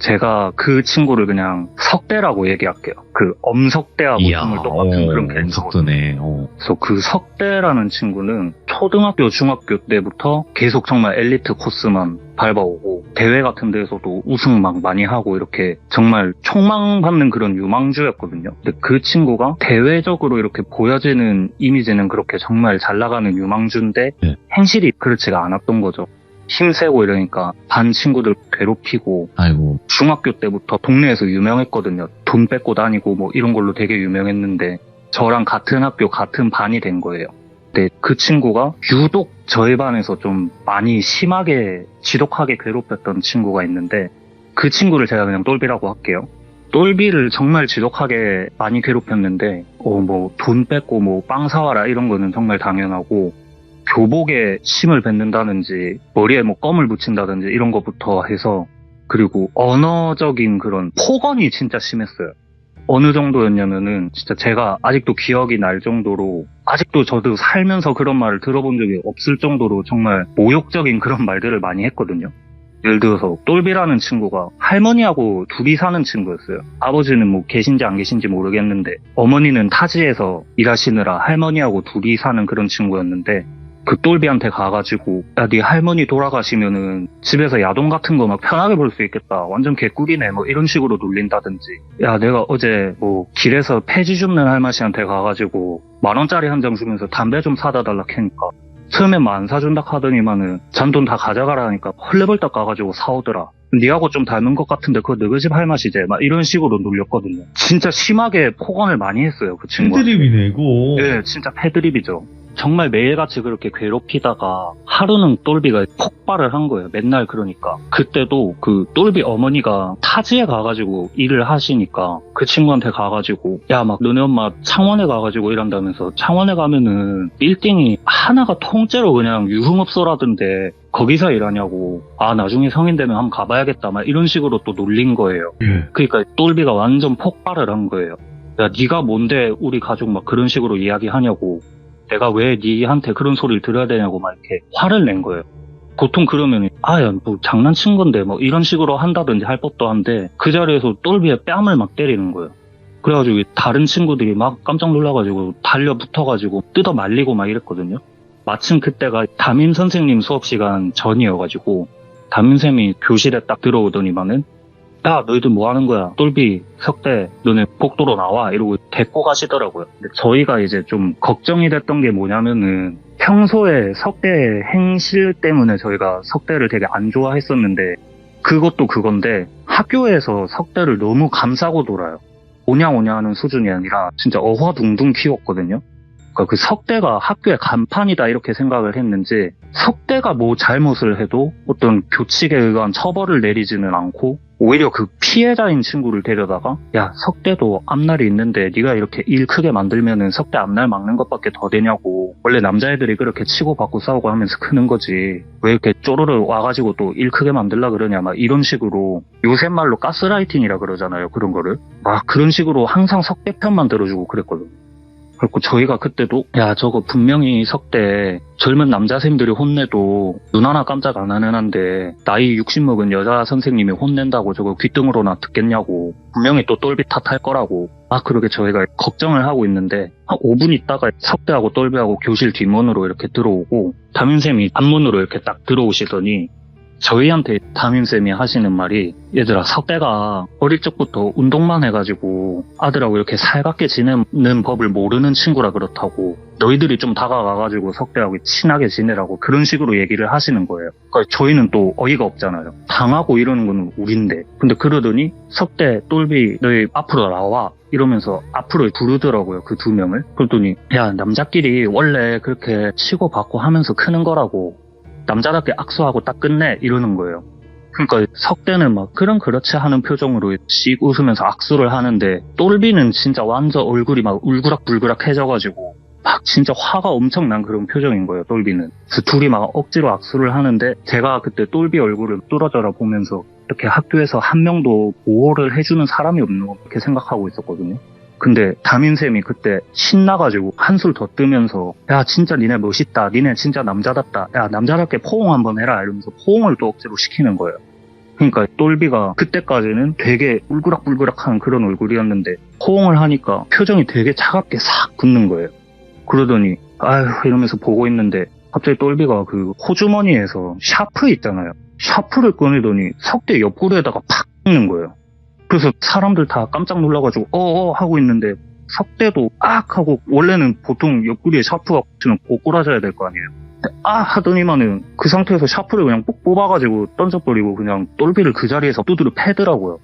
제가 그 친구를 그냥 석대라고 얘기할게요. 그 엄석대하고 정말 똑같은 그런 캐릭터거든요. 엄석대네. 그래서 그 석대라는 친구는 초등학교, 중학교 때부터 계속 정말 엘리트 코스만 밟아오고 대회 같은 데서도 우승 막 많이 하고 이렇게 정말 촉망받는 그런 유망주였거든요. 근데 그 친구가 대외적으로 이렇게 보여지는 이미지는 그렇게 정말 잘 나가는 유망주인데 네. 행실이 그렇지가 않았던 거죠. 힘세고 이러니까 반 친구들 괴롭히고 아이고. 중학교 때부터 동네에서 유명했거든요. 돈 뺏고 다니고 뭐 이런 걸로 되게 유명했는데 저랑 같은 학교 같은 반이 된 거예요. 근데 그 친구가 유독 저희 반에서 좀 많이 심하게 지독하게 괴롭혔던 친구가 있는데 그 친구를 제가 그냥 똘비라고 할게요. 똘비를 정말 지독하게 많이 괴롭혔는데 뭐 돈 뺏고 뭐 빵 사와라 이런 거는 정말 당연하고 교복에 침을 뱉는다든지 머리에 뭐 껌을 붙인다든지 이런 것부터 해서 그리고 언어적인 그런 폭언이 진짜 심했어요. 어느 정도였냐면은 진짜 제가 아직도 기억이 날 정도로 아직도 저도 살면서 그런 말을 들어본 적이 없을 정도로 정말 모욕적인 그런 말들을 많이 했거든요. 예를 들어서 똘비라는 친구가 할머니하고 둘이 사는 친구였어요. 아버지는 뭐 계신지 안 계신지 모르겠는데 어머니는 타지에서 일하시느라 할머니하고 둘이 사는 그런 친구였는데 그 똘비한테 가가지고 야, 네 할머니 돌아가시면은 집에서 야동 같은 거 막 편하게 볼 수 있겠다. 완전 개꿀이네. 뭐 이런 식으로 놀린다든지. 야, 내가 어제 뭐 길에서 폐지 줍는 할머니한테 가가지고 10,000원짜리 한 장 주면서 담배 좀 사다 달라 캐니까 처음엔 안 사준다 하더니만은 잔돈 다 가져가라 하니까 헐레벌떡 가가지고 사오더라. 니하고 좀 닮은 것 같은데 그거 너희 집 할맛이지? 막 이런 식으로 놀렸거든요. 진짜 심하게 폭언을 많이 했어요, 그 친구가. 패드립이네 이거. 네, 진짜 패드립이죠. 정말 매일같이 그렇게 괴롭히다가 하루는 똘비가 폭발을 한 거예요. 맨날 그러니까. 그때도 그 똘비 어머니가 타지에 가가지고 일을 하시니까 그 친구한테 가가지고 야, 막 너네 엄마 창원에 가가지고 일한다면서 창원에 가면은 빌딩이 하나가 통째로 그냥 유흥업소라던데 거기서 일하냐고. 아, 나중에 성인 되면 한번 가봐야겠다. 막 이런 식으로 또 놀린 거예요. 그러니까 똘비가 완전 폭발을 한 거예요. 야, 네가 뭔데 우리 가족 막 그런 식으로 이야기하냐고. 내가 왜 니한테 그런 소리를 들어야 되냐고 막 이렇게 화를 낸 거예요. 보통 그러면 야, 뭐 장난친 건데 뭐 이런 식으로 한다든지 할 법도 한데 그 자리에서 똘비의 뺨을 막 때리는 거예요. 그래가지고 다른 친구들이 막 깜짝 놀라가지고 달려붙어가지고 뜯어 말리고 막 이랬거든요. 마침 그때가 담임 선생님 수업 시간 전이어가지고 담임쌤이 교실에 딱 들어오더니만은 야, 너희들 뭐 하는 거야? 똘비, 석대, 너네 복도로 나와. 이러고 데리고 가시더라고요. 근데 저희가 이제 좀 걱정이 됐던 게 뭐냐면은 평소에 석대 행실 때문에 저희가 석대를 되게 안 좋아했었는데 그것도 그건데 학교에서 석대를 너무 감싸고 돌아요. 오냐오냐 하는 수준이 아니라 진짜 어화둥둥 키웠거든요. 그러니까 그 석대가 학교의 간판이다 이렇게 생각을 했는지 석대가 뭐 잘못을 해도 어떤 교칙에 의한 처벌을 내리지는 않고 오히려 그 피해자인 친구를 데려다가 야, 석대도 앞날이 있는데 네가 이렇게 일 크게 만들면은 석대 앞날 막는 것밖에 더 되냐고. 원래 남자애들이 그렇게 치고받고 싸우고 하면서 크는 거지. 왜 이렇게 쪼르르 와가지고 또 일 크게 만들라 그러냐 막 이런 식으로 요새 말로 가스라이팅이라 그러잖아요. 그런 거를 막 그런 식으로 항상 석대 편만 들어주고 그랬거든. 그리고 저희가 그때도 야 저거 분명히 석대 젊은 남자쌤들이 혼내도 눈 하나 깜짝 안 하는 한데 나이 60 먹은 여자 선생님이 혼낸다고 저거 귀등으로나 듣겠냐고 분명히 또 똘비 탓할 거라고 그러게 저희가 걱정을 하고 있는데 한 5분 있다가 석대하고 똘비하고 교실 뒷문으로 이렇게 들어오고 담임쌤이 앞문으로 이렇게 딱 들어오시더니 저희한테 담임쌤이 하시는 말이 얘들아 석대가 어릴 적부터 운동만 해가지고 아들하고 이렇게 살갑게 지내는 법을 모르는 친구라 그렇다고 너희들이 좀 다가가가지고 석대하고 친하게 지내라고 그런 식으로 얘기를 하시는 거예요. 그러니까 저희는 또 어이가 없잖아요. 당하고 이러는 거는 우린데. 근데 그러더니 석대, 똘비 너희 앞으로 나와 이러면서 앞으로 부르더라고요. 그 두 명을. 그러더니 야 남자끼리 원래 그렇게 치고받고 하면서 크는 거라고 남자답게 악수하고 딱 끝내 이러는 거예요. 그러니까 석대는 막 그렇지 하는 표정으로 씩 웃으면서 악수를 하는데 똘비는 진짜 완전 얼굴이 막 울그락불그락해져가지고 막 진짜 화가 엄청난 그런 표정인 거예요. 똘비는. 그래서 둘이 막 억지로 악수를 하는데 제가 그때 똘비 얼굴을 뚫어져라 보면서 이렇게 학교에서 한 명도 보호를 해주는 사람이 없는 거 이렇게 생각하고 있었거든요. 근데 담임쌤이 그때 신나가지고 한술 더 뜨면서 야 진짜 니네 멋있다, 니네 진짜 남자답다, 야 남자답게 포옹 한번 해라 이러면서 포옹을 또 억지로 시키는 거예요. 그러니까 똘비가 그때까지는 되게 울그락불그락한 그런 얼굴이었는데 포옹을 하니까 표정이 되게 차갑게 싹 굳는 거예요. 그러더니 아휴 이러면서 보고 있는데 갑자기 똘비가 그 호주머니에서 샤프 있잖아요. 샤프를 꺼내더니 석대 옆구리에다가 팍 찍는 거예요. 그래서 사람들 다 깜짝 놀라가지고 어어 하고 있는데 석대도 악 하고 원래는 보통 옆구리에 샤프가 붙으면 꼬꾸라져야 될 거 아니에요. 하더니만은 그 상태에서 샤프를 그냥 뽁 뽑아가지고 던져버리고 그냥 똘비를 그 자리에서 두드려 패더라고요.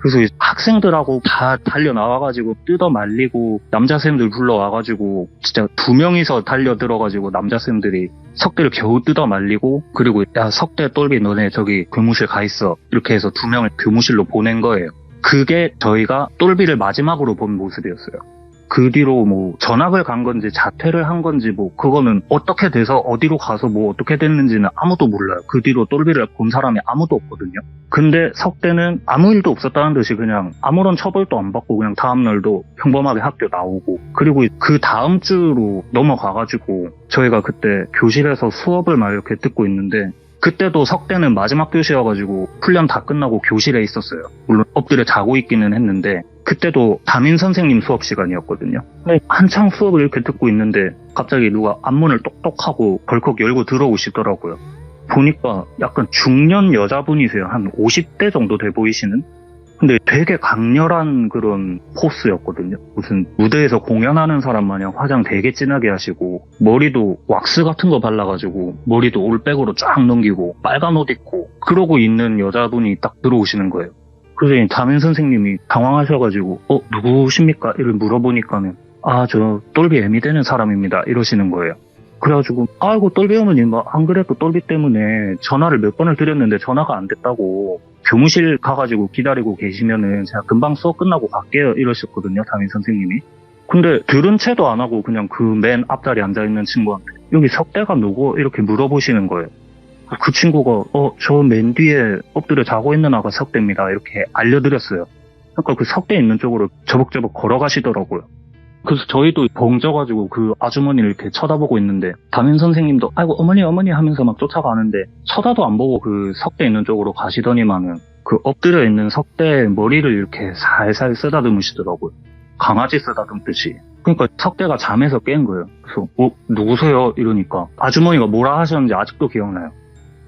그래서 학생들하고 다 달려나와가지고 뜯어 말리고 남자쌤들 불러와가지고 진짜 2명이서 달려들어가지고 남자쌤들이 석대를 겨우 뜯어 말리고 그리고 야 석대 똘비 너네 저기 교무실 가 있어 이렇게 해서 2명을 교무실로 보낸 거예요. 그게 저희가 똘비를 마지막으로 본 모습이었어요. 그 뒤로 뭐 전학을 간 건지 자퇴를 한 건지 뭐 그거는 어떻게 돼서 어디로 가서 뭐 어떻게 됐는지는 아무도 몰라요. 그 뒤로 똘비를 본 사람이 아무도 없거든요. 근데 석대는 아무 일도 없었다는 듯이 그냥 아무런 처벌도 안 받고 그냥 다음날도 평범하게 학교 나오고 그리고 그 다음 주로 넘어가가지고 저희가 그때 교실에서 수업을 막 이렇게 듣고 있는데 그때도 석대는 마지막 교시여가지고 훈련 다 끝나고 교실에 있었어요. 물론 엎드려 자고 있기는 했는데 그때도 담임 선생님 수업 시간이었거든요. 근데 한창 수업을 이렇게 듣고 있는데 갑자기 누가 앞문을 똑똑하고 벌컥 열고 들어오시더라고요. 보니까 약간 중년 여자분이세요. 한 50대 정도 돼 보이시는? 근데 되게 강렬한 그런 포스였거든요. 무슨 무대에서 공연하는 사람 마냥 화장 되게 진하게 하시고 머리도 왁스 같은 거 발라가지고 머리도 올백으로 쫙 넘기고 빨간 옷 입고 그러고 있는 여자분이 딱 들어오시는 거예요. 그래서 담임 선생님이 당황하셔가지고 누구십니까? 이를 물어보니까는 저 똘비 애미 되는 사람입니다 이러시는 거예요. 그래가지고 아이고 똘비 어머님 안 그래도 똘비 때문에 전화를 몇 번을 드렸는데 전화가 안 됐다고 교무실 가가지고 기다리고 계시면은 제가 금방 수업 끝나고 갈게요 이러셨거든요. 담임 선생님이. 근데 들은 채도 안 하고 그냥 그 맨 앞자리에 앉아있는 친구한테 여기 석대가 누구? 이렇게 물어보시는 거예요. 그 친구가 저 맨 뒤에 엎드려 자고 있는 아가 석대입니다 이렇게 알려드렸어요. 그러니까 그 석대 있는 쪽으로 저벅저벅 걸어가시더라고요. 그래서 저희도 벙져가지고 그 아주머니를 이렇게 쳐다보고 있는데 담임 선생님도 아이고 어머니 하면서 막 쫓아가는데 쳐다도 안 보고 그 석대 있는 쪽으로 가시더니만은 그 엎드려 있는 석대의 머리를 이렇게 살살 쓰다듬으시더라고요. 강아지 쓰다듬듯이. 그러니까 석대가 잠에서 깬 거예요. 그래서 누구세요? 이러니까 아주머니가 뭐라 하셨는지 아직도 기억나요.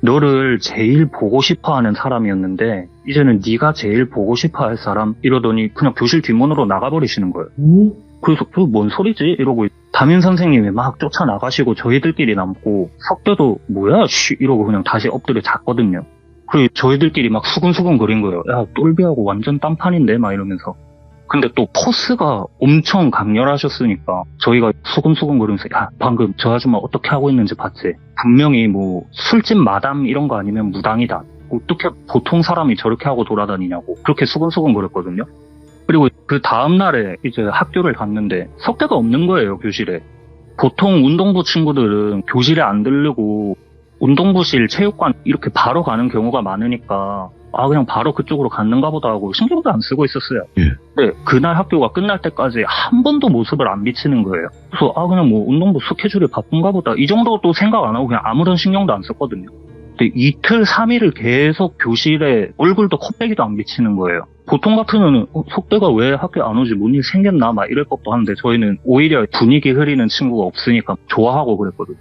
너를 제일 보고 싶어하는 사람이었는데 이제는 네가 제일 보고 싶어할 사람 이러더니 그냥 교실 뒷문으로 나가버리시는 거예요. 그래서 뭔 소리지? 이러고 담임 선생님이 막 쫓아나가시고 저희들끼리 남고 석대도 뭐야? 쉬 이러고 그냥 다시 엎드려 잤거든요. 그리고 저희들끼리 막 수근수근 거린 거예요. 야 똘비하고 완전 딴판인데 막 이러면서. 근데 또 포스가 엄청 강렬하셨으니까 저희가 수근수근 거리면서 야 방금 저 아줌마 어떻게 하고 있는지 봤지? 분명히 뭐 술집 마담 이런 거 아니면 무당이다. 어떻게 보통 사람이 저렇게 하고 돌아다니냐고 그렇게 수근수근 거렸거든요. 그리고 그 다음날에 이제 학교를 갔는데 석대가 없는 거예요, 교실에. 보통 운동부 친구들은 교실에 안 들르고 운동부실, 체육관 이렇게 바로 가는 경우가 많으니까 그냥 바로 그쪽으로 갔는가 보다 하고 신경도 안 쓰고 있었어요. 예. 근데 그날 학교가 끝날 때까지 한 번도 모습을 안 비치는 거예요. 그래서 그냥 뭐 운동부 스케줄이 바쁜가 보다 이 정도도 생각 안 하고 그냥 아무런 신경도 안 썼거든요. 근데 이틀 3일을 계속 교실에 얼굴도 콧배기도 안 비치는 거예요. 보통 같으면 속대가 왜 학교에 안 오지? 뭔 일 생겼나? 막 이럴 법도 한데 저희는 오히려 분위기 흐리는 친구가 없으니까 좋아하고 그랬거든요.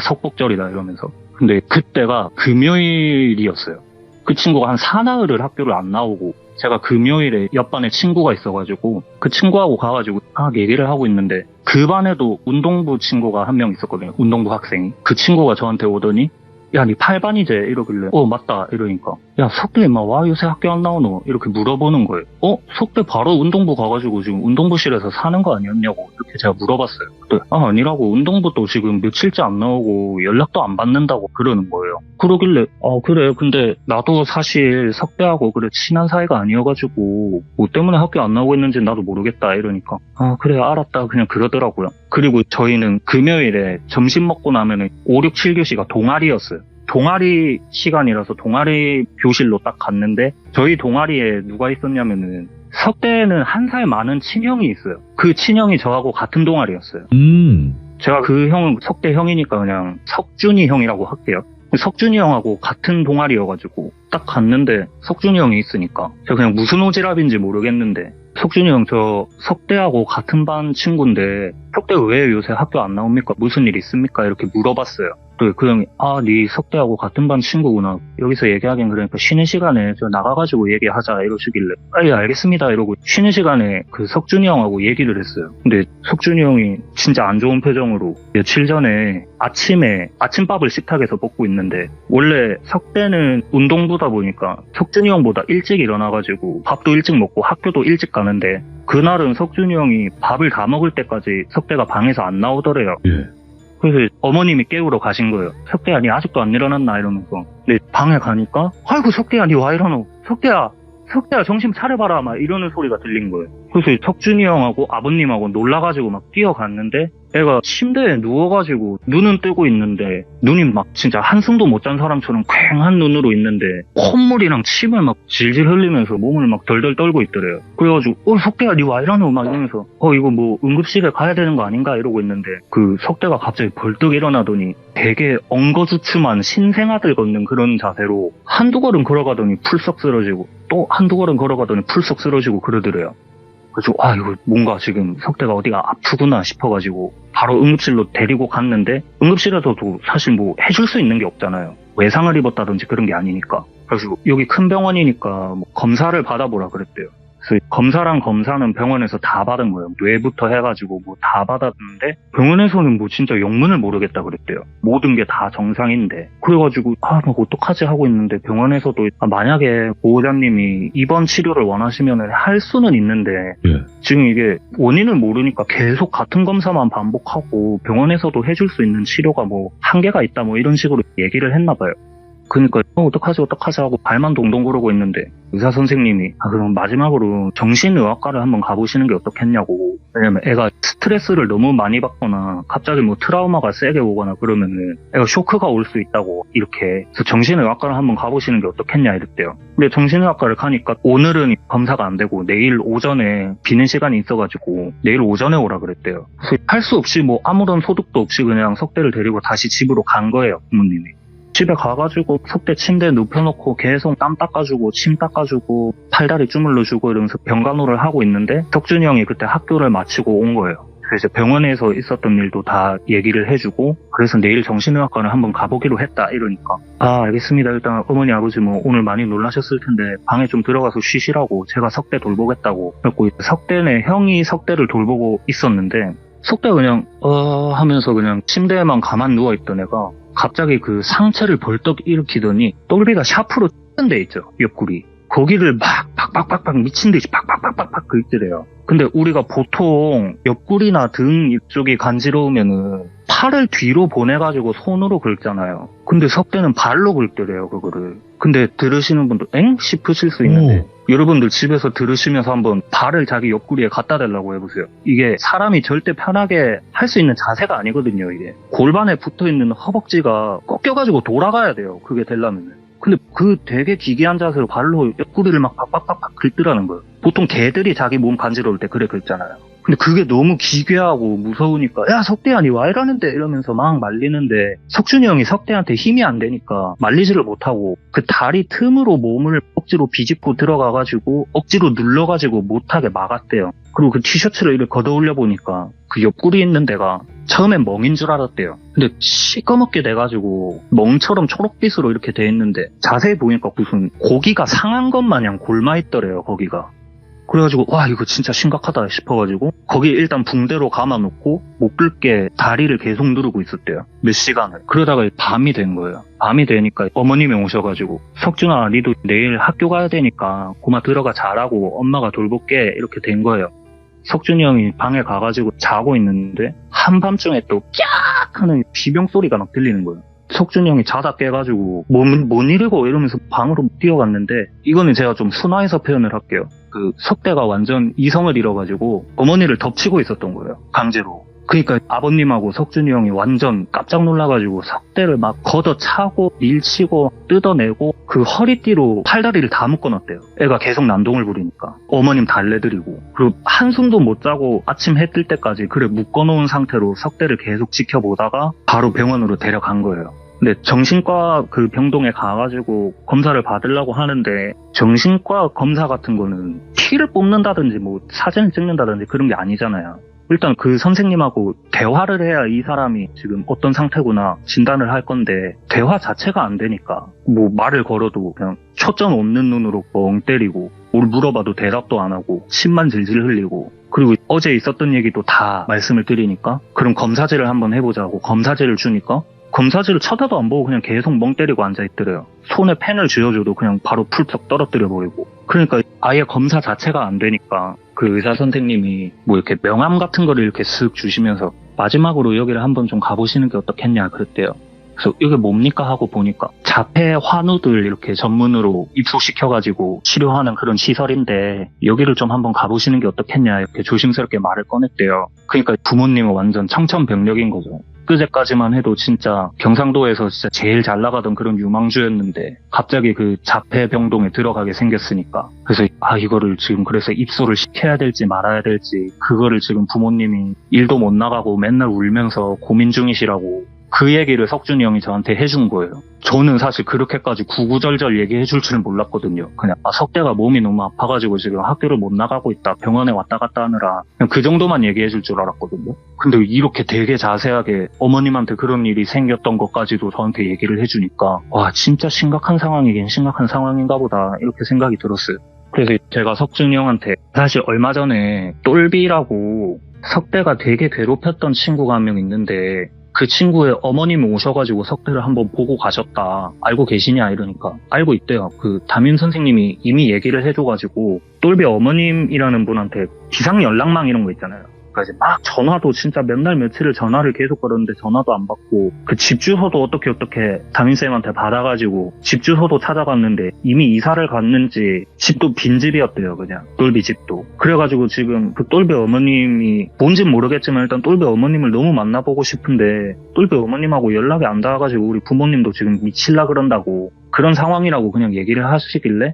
석복절이다 이러면서. 근데 그때가 금요일이었어요. 그 친구가 한 사나흘을 학교를 안 나오고 제가 금요일에 옆반에 친구가 있어가지고 그 친구하고 가가지고 얘기를 하고 있는데 그 반에도 운동부 친구가 한 명 있었거든요. 운동부 학생이. 그 친구가 저한테 오더니 야, 니 8반이제? 이러길래 맞다 이러니까 야, 석대 임마 와 요새 학교 안 나오노? 이렇게 물어보는 거예요. 석대 바로 운동부 가가지고 지금 운동부실에서 사는 거 아니었냐고 이렇게 제가 물어봤어요. 그때 아니라고 운동부도 지금 며칠째 안 나오고 연락도 안 받는다고 그러는 거예요. 그러길래 그래 근데 나도 사실 석대하고 그래 친한 사이가 아니어가지고 뭐 때문에 학교 안 나오고 있는지 나도 모르겠다 이러니까 그래 알았다 그냥 그러더라고요. 그리고 저희는 금요일에 점심 먹고 나면은 5, 6, 7교시가 동아리였어요. 동아리 시간이라서 동아리 교실로 딱 갔는데 저희 동아리에 누가 있었냐면은 석대에는 한 살 많은 친형이 있어요. 그 친형이 저하고 같은 동아리였어요. 제가 그 형은 석대 형이니까 그냥 석준이 형이라고 할게요. 석준이 형하고 같은 동아리여가지고 딱 갔는데 석준이 형이 있으니까 제가 그냥 무슨 오지랖인지 모르겠는데 석준이 형 저 석대하고 같은 반 친구인데 석대 왜 요새 학교 안 나옵니까? 무슨 일 있습니까? 이렇게 물어봤어요. 그 형이 네 석대하고 같은 반 친구구나. 여기서 얘기하긴 그러니까 쉬는 시간에 저 나가가지고 얘기하자 이러시길래 예 알겠습니다 이러고 쉬는 시간에 그 석준이 형하고 얘기를 했어요. 근데 석준이 형이 진짜 안 좋은 표정으로 며칠 전에 아침에 아침밥을 식탁에서 먹고 있는데 원래 석대는 운동부다 보니까 석준이 형보다 일찍 일어나가지고 밥도 일찍 먹고 학교도 일찍 가는데 그날은 석준이 형이 밥을 다 먹을 때까지 석대가 방에서 안 나오더래요. 예. 그래서 어머님이 깨우러 가신 거예요. 석대야 니 아직도 안 일어났나 이러면서. 근데 방에 가니까 아이고 석대야 니 와 이러노. 석대야 정신 차려봐라 막 이러는 소리가 들린 거예요. 그래서 석준이 형하고 아버님하고 놀라가지고 막 뛰어갔는데 애가 침대에 누워가지고 눈은 뜨고 있는데 눈이 막 진짜 한숨도 못 잔 사람처럼 퀭한 눈으로 있는데 콧물이랑 침을 막 질질 흘리면서 몸을 막 덜덜 떨고 있더래요. 그래가지고 석대야 니 와 이러노 막 이러면서 이거 뭐 응급실에 가야 되는 거 아닌가 이러고 있는데 그 석대가 갑자기 벌떡 일어나더니 되게 엉거주춤한 신생아들 걷는 그런 자세로 한두 걸음 걸어가더니 풀썩 쓰러지고 또 한두 걸음 걸어가더니 풀썩 쓰러지고 그러더래요. 그래서 이거 뭔가 지금 석대가 어디가 아프구나 싶어가지고 바로 응급실로 데리고 갔는데 응급실에서도 사실 뭐 해줄 수 있는 게 없잖아요. 외상을 입었다든지 그런 게 아니니까. 그래서 여기 큰 병원이니까 뭐 검사를 받아보라 그랬대요. 그래서 검사랑 검사는 병원에서 다 받은 거예요. 뇌부터 해가지고 뭐 다 받았는데 병원에서는 뭐 진짜 영문을 모르겠다 그랬대요. 모든 게 다 정상인데. 그래가지고 뭐 어떡하지 하고 있는데 병원에서도 만약에 보호자님이 입원 치료를 원하시면 할 수는 있는데 지금 이게 원인을 모르니까 계속 같은 검사만 반복하고 병원에서도 해줄 수 있는 치료가 뭐 한계가 있다 뭐 이런 식으로 얘기를 했나 봐요. 그러니까 어떡하지 하고 발만 동동 구르고 있는데 의사 선생님이 그럼 마지막으로 정신의학과를 한번 가보시는 게 어떻겠냐고. 왜냐면 애가 스트레스를 너무 많이 받거나 갑자기 뭐 트라우마가 세게 오거나 그러면은 애가 쇼크가 올 수 있다고 이렇게. 그래서 정신의학과를 한번 가보시는 게 어떻겠냐 이랬대요. 근데 정신의학과를 가니까 오늘은 검사가 안 되고 내일 오전에 비는 시간이 있어가지고 내일 오전에 오라 그랬대요. 그래서 할 수 없이 뭐 아무런 소득도 없이 그냥 석대를 데리고 다시 집으로 간 거예요 부모님이. 집에 가가지고 석대 침대에 눕혀놓고 계속 땀 닦아주고 침 닦아주고 팔다리 주물러주고 이러면서 병간호를 하고 있는데 석준이 형이 그때 학교를 마치고 온 거예요. 그래서 병원에서 있었던 일도 다 얘기를 해주고 그래서 내일 정신의학과를 한번 가보기로 했다 이러니까 알겠습니다. 일단 어머니 아버지 뭐 오늘 많이 놀라셨을 텐데 방에 좀 들어가서 쉬시라고 제가 석대 돌보겠다고. 그래서 석대네 형이 석대를 돌보고 있었는데 석대가 그냥 하면서 그냥 침대에만 가만 누워있던 애가 갑자기 그 상체를 벌떡 일으키더니 똘비가 샤프로 찌른 데 있죠. 옆구리. 거기를 막 팍팍팍팍 미친 듯이 팍팍팍팍 긁더래요. 근데 우리가 보통 옆구리나 등 이쪽이 간지러우면은 팔을 뒤로 보내가지고 손으로 긁잖아요. 근데 석대는 발로 긁더래요, 그거를. 근데 들으시는 분도 엥? 싶으실 수 있는데 여러분들 집에서 들으시면서 한번 발을 자기 옆구리에 갖다 대려고 해보세요. 이게 사람이 절대 편하게 할 수 있는 자세가 아니거든요, 이게. 골반에 붙어있는 허벅지가 꺾여가지고 돌아가야 돼요, 그게 되려면. 근데 그 되게 기괴한 자세로 발로 옆구리를 막 팍팍팍팍 긁더라는 거예요. 보통 개들이 자기 몸 간지러울 때 그래 긁잖아요. 근데 그게 너무 기괴하고 무서우니까 야 석대야 니 와 이러는데 이러면서 막 말리는데 석준이 형이 석대한테 힘이 안 되니까 말리지를 못하고 그 다리 틈으로 몸을 억지로 비집고 들어가가지고 억지로 눌러가지고 못하게 막았대요. 그리고 그 티셔츠를 이렇게 걷어올려 보니까 그 옆구리 있는 데가 처음엔 멍인 줄 알았대요. 근데 시꺼멓게 돼가지고 멍처럼 초록빛으로 이렇게 돼 있는데 자세히 보니까 무슨 고기가 상한 것 마냥 골마있더래요 거기가. 그래가지고 와 이거 진짜 심각하다 싶어가지고 거기 일단 붕대로 감아놓고 못 긁게 다리를 계속 누르고 있었대요. 몇 시간을. 그러다가 밤이 된 거예요. 밤이 되니까 어머님이 오셔가지고 석준아 니도 내일 학교 가야 되니까 고마 들어가 자라고 엄마가 돌볼게 이렇게 된 거예요. 석준이 형이 방에 가가지고 자고 있는데 한밤중에 또 깍 하는 비명 소리가 막 들리는 거예요. 석준이 형이 자다 깨가지고 뭔 일이고 이러면서 방으로 뛰어갔는데 이거는 제가 좀 순화해서 표현을 할게요. 그 석대가 완전 이성을 잃어가지고 어머니를 덮치고 있었던 거예요. 강제로. 그러니까 아버님하고 석준이 형이 완전 깜짝 놀라가지고 석대를 막 걷어차고 밀치고 뜯어내고 그 허리띠로 팔다리를 다 묶어놨대요. 애가 계속 난동을 부리니까. 어머님 달래드리고. 그리고 한숨도 못 자고 아침 해 뜰 때까지 그래 묶어놓은 상태로 석대를 계속 지켜보다가 바로 병원으로 데려간 거예요. 근데 정신과 그 병동에 가가지고 검사를 받으려고 하는데 정신과 검사 같은 거는 피를 뽑는다든지 뭐 사진을 찍는다든지 그런 게 아니잖아요. 일단 그 선생님하고 대화를 해야 이 사람이 지금 어떤 상태구나 진단을 할 건데 대화 자체가 안 되니까 뭐 말을 걸어도 그냥 초점 없는 눈으로 멍 때리고 뭘 물어봐도 대답도 안 하고 침만 질질 흘리고 그리고 어제 있었던 얘기도 다 말씀을 드리니까 그럼 검사지를 한번 해보자고 검사지를 주니까 검사지를 쳐다도 안 보고 그냥 계속 멍 때리고 앉아있더래요. 손에 펜을 쥐어줘도 그냥 바로 풀쩍 떨어뜨려 버리고. 그러니까 아예 검사 자체가 안 되니까 그 의사 선생님이 뭐 이렇게 명함 같은 거를 이렇게 쓱 주시면서 마지막으로 여기를 한번 좀 가보시는 게 어떻겠냐 그랬대요. 그래서 이게 뭡니까 하고 보니까 자폐 환우들 이렇게 전문으로 입소시켜가지고 치료하는 그런 시설인데 여기를 좀 한번 가보시는 게 어떻겠냐 이렇게 조심스럽게 말을 꺼냈대요. 그러니까 부모님은 완전 청천벽력인 거죠. 그제까지만 해도 진짜 경상도에서 진짜 제일 잘 나가던 그런 유망주였는데 갑자기 그 자폐병동에 들어가게 생겼으니까 그래서 이거를 지금 그래서 입소를 시켜야 될지 말아야 될지 그거를 지금 부모님이 일도 못 나가고 맨날 울면서 고민 중이시라고 그 얘기를 석준이 형이 저한테 해준 거예요. 저는 사실 그렇게까지 구구절절 얘기해 줄 줄 몰랐거든요. 그냥 석대가 몸이 너무 아파가지고 지금 학교를 못 나가고 있다. 병원에 왔다 갔다 하느라 그냥 그 정도만 얘기해 줄 줄 알았거든요. 근데 이렇게 되게 자세하게 어머님한테 그런 일이 생겼던 것까지도 저한테 얘기를 해주니까 와 진짜 심각한 상황이긴 심각한 상황인가 보다 이렇게 생각이 들었어요. 그래서 제가 석준이 형한테 사실 얼마 전에 똘비라고 석대가 되게 괴롭혔던 친구가 한 명 있는데 그 친구의 어머님이 오셔가지고 석대를 한번 보고 가셨다. 알고 계시냐 이러니까 알고 있대요. 그 담임 선생님이 이미 얘기를 해줘가지고 똘비 어머님이라는 분한테 비상 연락망 이런 거 있잖아요. 그러니까 이제 막 전화도 진짜 몇 날 며칠을 전화를 계속 걸었는데 전화도 안 받고 그 집 주소도 어떻게 담임쌤한테 받아가지고 집 주소도 찾아갔는데 이미 이사를 갔는지 집도 빈집이었대요. 그냥 똘비 집도. 그래가지고 지금 그 똘비 어머님이 뭔진 모르겠지만 일단 똘비 어머님을 너무 만나보고 싶은데 똘비 어머님하고 연락이 안 닿아가지고 우리 부모님도 지금 미칠라 그런다고 그런 상황이라고 그냥 얘기를 하시길래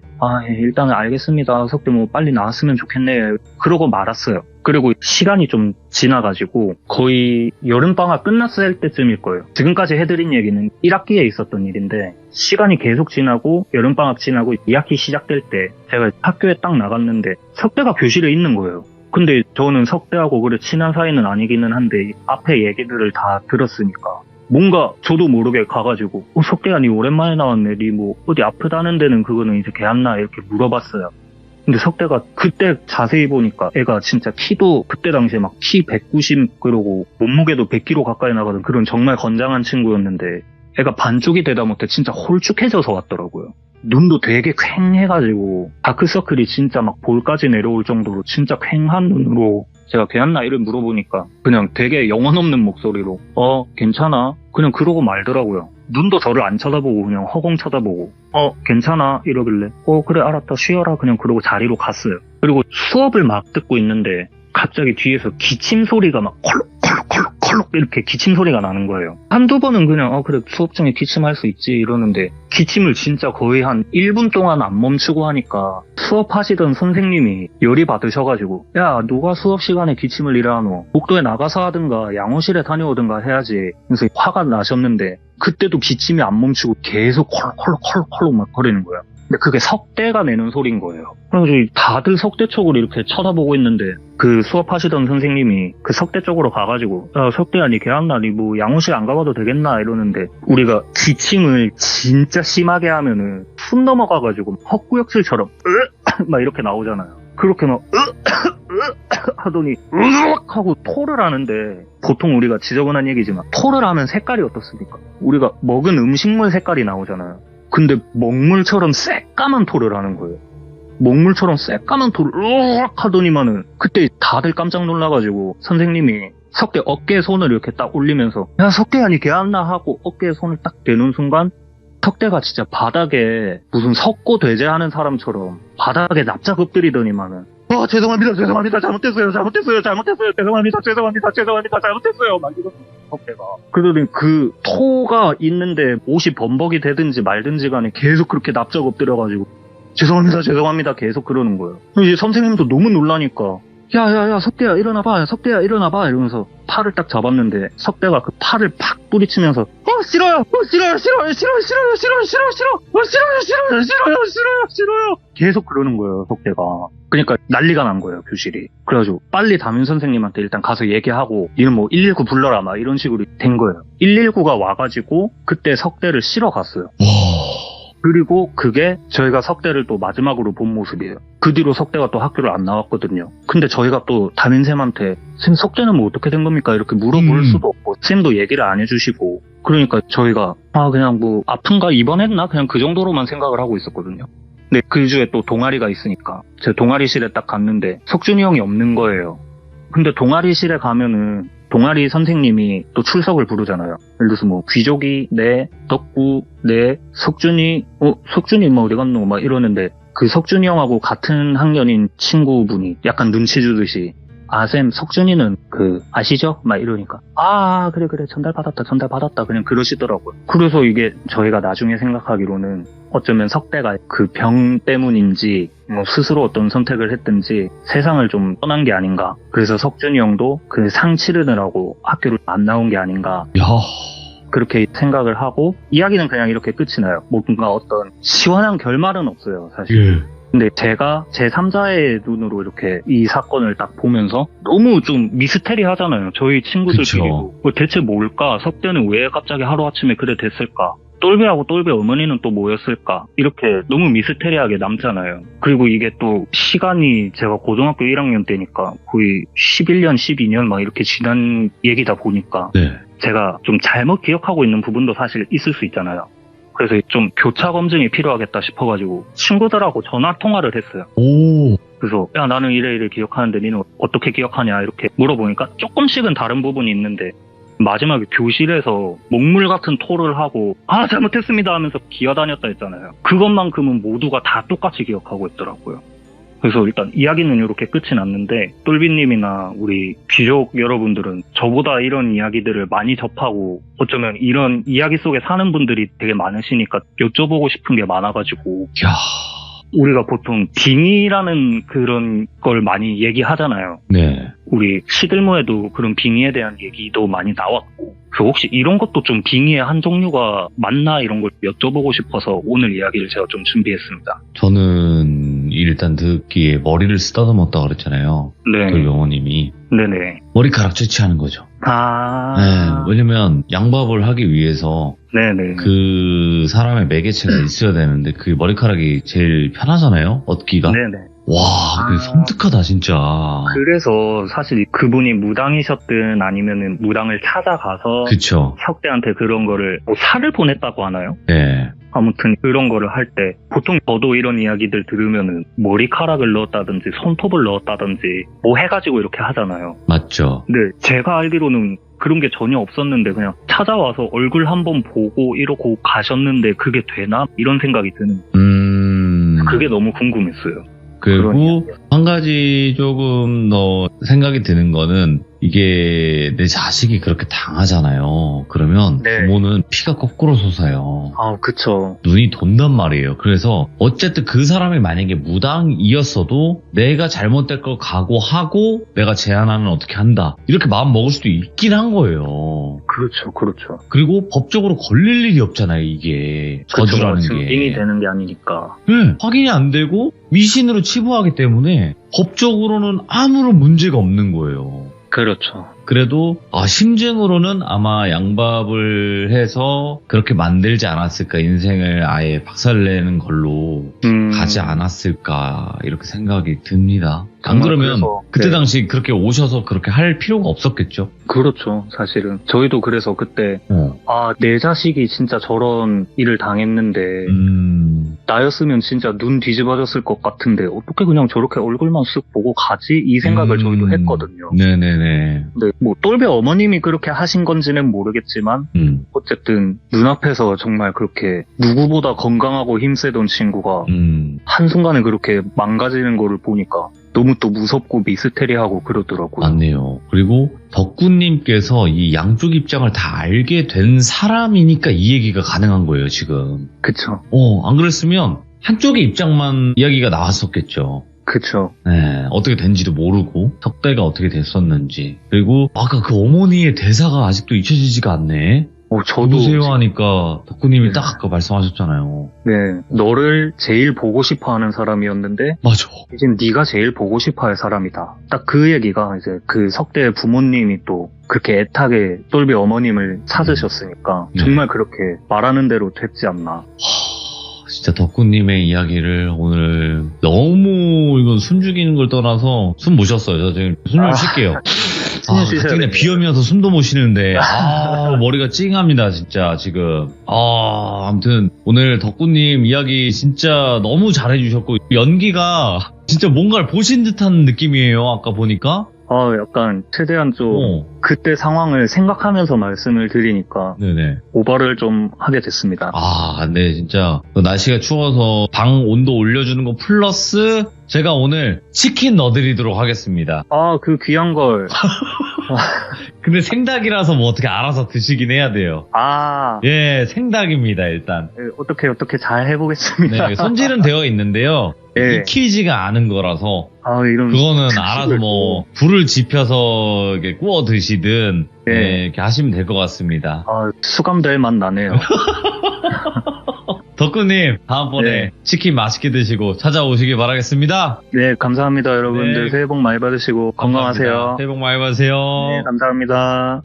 일단은 알겠습니다. 석대 뭐 빨리 나왔으면 좋겠네. 그러고 말았어요. 그리고 시간이 좀 지나가지고 거의 여름방학 끝났을 때쯤일 거예요. 지금까지 해드린 얘기는 1학기에 있었던 일인데 시간이 계속 지나고 여름방학 지나고 2학기 시작될 때 제가 학교에 딱 나갔는데 석대가 교실에 있는 거예요. 근데 저는 석대하고 그래 친한 사이는 아니기는 한데 앞에 얘기들을 다 들었으니까 뭔가 저도 모르게 가가지고 석대야 니 오랜만에 나왔네. 니 뭐 어디 아프다는 데는 그거는 이제 걔안나 이렇게 물어봤어요. 근데 석대가 그때 자세히 보니까 애가 진짜 키도 그때 당시에 막 키 190 그러고 몸무게도 100kg 가까이 나가던 그런 정말 건장한 친구였는데 애가 반쪽이 되다 못해 진짜 홀쭉해져서 왔더라고요. 눈도 되게 퀭해가지고 다크서클이 진짜 막 볼까지 내려올 정도로 진짜 퀭한 눈으로 제가 걔한 나이를 물어보니까 그냥 되게 영혼 없는 목소리로 괜찮아? 그냥 그러고 말더라고요. 눈도 저를 안 쳐다보고 그냥 허공 쳐다보고 괜찮아? 이러길래 그래 알았다 쉬어라 그냥 그러고 자리로 갔어요. 그리고 수업을 막 듣고 있는데 갑자기 뒤에서 기침 소리가 막 콜록콜록콜록 콜록 이렇게 기침 소리가 나는 거예요. 한두 번은 그냥 그래 수업 중에 기침할 수 있지 이러는데 기침을 진짜 거의 한 1분 동안 안 멈추고 하니까 수업하시던 선생님이 열이 받으셔가지고 야 누가 수업 시간에 기침을 일하노 복도에 나가서 하든가 양호실에 다녀오든가 해야지. 그래서 화가 나셨는데 그때도 기침이 안 멈추고 계속 콜록콜록 막 거리는 거예요. 근데 그게 석대가 내는 소리인 거예요. 그래서 다들 석대 쪽으로 이렇게 쳐다보고 있는데 그 수업하시던 선생님이 그 석대 쪽으로 가가지고 야 석대야 니 개안나 니 뭐 양호실 안 가봐도 되겠나 이러는데 우리가 기침을 진짜 심하게 하면은 숨 넘어가가지고 헛구역질처럼 막 이렇게 나오잖아요. 그렇게 막 하더니 하고 토를 하는데 보통 우리가 지저분한 얘기지만 토를 하면 색깔이 어떻습니까? 우리가 먹은 음식물 색깔이 나오잖아요. 근데 먹물처럼 새까만 토를 하는 거예요. 먹물처럼 새까만 토를 하더니만은 그때 다들 깜짝 놀라가지고 선생님이 석대 어깨에 손을 이렇게 딱 올리면서 야 석대야 니 개안나 하고 어깨에 손을 딱 대는 순간 석대가 진짜 바닥에 무슨 석고 대제하는 사람처럼 바닥에 납작 엎드리더니만은 죄송합니다 잘못했어요 막 이러고 석대가 그러더니 그 토가 있는데 옷이 범벅이 되든지 말든지 간에 계속 그렇게 납작 엎드려가지고 죄송합니다 계속 그러는 거예요. 이제 선생님도 너무 놀라니까 야 석대야 일어나봐 이러면서 팔을 딱 잡았는데 석대가 그 팔을 팍 뿌리치면서 싫어요 계속 그러는 거예요 석대가. 그러니까 난리가 난 거예요 교실이. 그래가지고 빨리 담임 선생님한테 일단 가서 얘기하고 이런 뭐 119 불러라 막 이런 식으로 된 거예요. 119가 와가지고 그때 석대를 실어 갔어요. 그리고 그게 저희가 석대를 또 마지막으로 본 모습이에요. 그 뒤로 석대가 또 학교를 안 나왔거든요. 근데 저희가 또 담임쌤한테 쌤 석대는 뭐 어떻게 된 겁니까? 이렇게 물어볼 수도 없고 쌤도 얘기를 안 해주시고 그러니까 저희가 그냥 뭐 아픈가 입원했나? 그냥 그 정도로만 생각을 하고 있었거든요. 근데 그 주에 또 동아리가 있으니까 제가 동아리실에 딱 갔는데 석준이 형이 없는 거예요. 근데 동아리실에 가면은 동아리 선생님이 또 출석을 부르잖아요. 예를 들어서 뭐 귀족이 네, 덕구 네, 석준이 석준이 뭐 어디 갔노 막 이러는데 그 석준이 형하고 같은 학년인 친구분이 약간 눈치 주듯이 쌤 석준이는 그 아시죠? 막 이러니까 그래 전달 받았다 그냥 그러시더라고요. 그래서 이게 저희가 나중에 생각하기로는 어쩌면 석대가 그 병 때문인지 뭐 스스로 어떤 선택을 했든지 세상을 좀 떠난 게 아닌가. 그래서 석준이 형도 그 상 치르느라고 학교를 안 나온 게 아닌가. 그렇게 생각을 하고 이야기는 그냥 이렇게 끝이 나요. 뭔가 어떤 시원한 결말은 없어요 사실. 근데 제가 제3자의 눈으로 이렇게 이 사건을 딱 보면서 너무 좀 미스테리하잖아요. 저희 친구들끼리도 대체 뭘까? 석대는 왜 갑자기 하루아침에 그래 됐을까? 똘비하고 똘비 어머니는 또 뭐였을까? 이렇게 너무 미스테리하게 남잖아요. 그리고 이게 또 시간이 제가 고등학교 1학년 때니까 거의 11년, 12년 막 이렇게 지난 얘기다 보니까 제가 좀 잘못 기억하고 있는 부분도 사실 있을 수 있잖아요. 그래서 좀 교차 검증이 필요하겠다 싶어가지고 친구들하고 전화 통화를 했어요. 그래서 야 나는 이래 기억하는데 니는 어떻게 기억하냐 이렇게 물어보니까 조금씩은 다른 부분이 있는데 마지막에 교실에서 먹물 같은 토를 하고 잘못했습니다 하면서 기어다녔다 했잖아요. 그것만큼은 모두가 다 똑같이 기억하고 있더라고요. 그래서 일단 이야기는 이렇게 끝이 났는데 똘비님이나 우리 귀족 여러분들은 저보다 이런 이야기들을 많이 접하고 어쩌면 이런 이야기 속에 사는 분들이 되게 많으시니까 여쭤보고 싶은 게 많아가지고 우리가 보통 빙의라는 그런 걸 많이 얘기하잖아요. 우리 시들모에도 그런 빙의에 대한 얘기도 많이 나왔고 그래서 혹시 이런 것도 좀 빙의의 한 종류가 맞나 이런 걸 여쭤보고 싶어서 오늘 이야기를 제가 좀 준비했습니다. 저는 일단 듣기에 머리를 쓰다듬었다 그랬잖아요. 그 영호님이. 네네. 머리카락 채취하는 거죠. 왜냐면 양밥을 하기 위해서 그 사람의 매개체가 있어야 되는데 그 머리카락이 제일 편하잖아요. 얻기가. 그 섬뜩하다 진짜. 그래서 사실 그분이 무당이셨든 아니면은 무당을 찾아가서 석대한테 그런 거를 뭐 살을 보냈다고 하나요? 아무튼 그런 거를 할 때 보통 저도 이런 이야기들 들으면은 머리카락을 넣었다든지 손톱을 넣었다든지 뭐 해가지고 이렇게 하잖아요. 맞죠. 근데 제가 알기로는 그런 게 전혀 없었는데 그냥 찾아와서 얼굴 한번 보고 이러고 가셨는데 그게 되나? 이런 생각이 드는 그게 너무 궁금했어요. 그리고 한 가지 조금 더 생각이 드는 거는 이게 내 자식이 그렇게 당하잖아요. 그러면 네. 부모는 피가 거꾸로 솟아요. 아, 그쵸. 눈이 돈단 말이에요. 그래서 어쨌든 그 사람이 만약에 무당이었어도 내가 잘못될 걸 각오하고 내가 제안하는 어떻게 한다. 이렇게 마음 먹을 수도 있긴 한 거예요. 그렇죠, 그렇죠. 그리고 법적으로 걸릴 일이 없잖아요, 이게. 저주라는 게. 증빙이 되는 게 아니니까. 네, 확인이 안 되고 미신으로 치부하기 때문에 법적으로는 아무런 문제가 없는 거예요. 그렇죠. 그래도 심증으로는 아마 양밥을 해서 그렇게 만들지 않았을까, 인생을 아예 박살내는 걸로 가지 않았을까 이렇게 생각이 듭니다. 안 그러면 그래서, 그때 네. 당시 그렇게 오셔서 그렇게 할 필요가 없었겠죠. 그렇죠, 사실은. 저희도 그래서 그때, 내 자식이 진짜 저런 일을 당했는데, 나였으면 진짜 눈 뒤집어졌을 것 같은데, 어떻게 그냥 저렇게 얼굴만 쓱 보고 가지? 이 생각을 저희도 했거든요. 네네네. 근데 뭐, 똘비 어머님이 그렇게 하신 건지는 모르겠지만, 어쨌든, 눈앞에서 정말 그렇게, 누구보다 건강하고 힘세던 친구가, 한순간에 그렇게 망가지는 거를 보니까, 너무 또 무섭고 미스테리하고 그러더라고요. 맞네요. 그리고 덕구님께서 이 양쪽 입장을 다 알게 된 사람이니까 이 얘기가 가능한 거예요, 지금. 그쵸. 안 그랬으면 한쪽의 입장만 이야기가 나왔었겠죠. 그쵸. 네, 어떻게 된지도 모르고 석대가 어떻게 됐었는지. 그리고 아까 그 어머니의 대사가 아직도 잊혀지지가 않네. 저도. 누구세요 하니까 덕구님이 네. 딱 아까 말씀하셨잖아요. 네, 너를 제일 보고 싶어 하는 사람이었는데, 맞아. 이제 네가 제일 보고 싶어 할 사람이다. 딱 그 얘기가 이제 그 석대 부모님이 또 그렇게 애타게 똘비 어머님을 찾으셨으니까, 네. 정말 그렇게 말하는 대로 됐지 않나. 진짜 덕구님의 이야기를 오늘 너무 이건 숨 죽이는 걸 떠나서 숨 못 쉬었어요. 저 지금 숨 좀 쉴게요. 쉬셔야 그냥 돼요. 비염이어서 숨도 못 쉬는데 머리가 찡합니다 진짜 지금. 아무튼 오늘 덕구님 이야기 진짜 너무 잘해주셨고 연기가 진짜 뭔가를 보신 듯한 느낌이에요. 아까 보니까. 약간 최대한 좀 그때 상황을 생각하면서 말씀을 드리니까 네네. 오버를 좀 하게 됐습니다. 네, 진짜 날씨가 추워서 방 온도 올려주는 거 플러스 제가 오늘 치킨 넣어드리도록 하겠습니다. 그 귀한 걸. 근데 생닭이라서 뭐 어떻게 알아서 드시긴 해야 돼요. 예, 생닭입니다 일단. 어떻게 잘 해보겠습니다. 네, 손질은 되어 있는데요. 네. 익히지가 않은 거라서 이런 그거는 알아서 뭐 불을 지펴서 이렇게 구워 드시든 네. 이렇게 하시면 될 것 같습니다. 수감될 맛 나네요. 덕구님 다음번에 네. 치킨 맛있게 드시고 찾아오시길 바라겠습니다. 네, 감사합니다, 여러분들. 네. 새해 복 많이 받으시고 건강하세요. 감사합니다. 새해 복 많이 받으세요. 네, 감사합니다.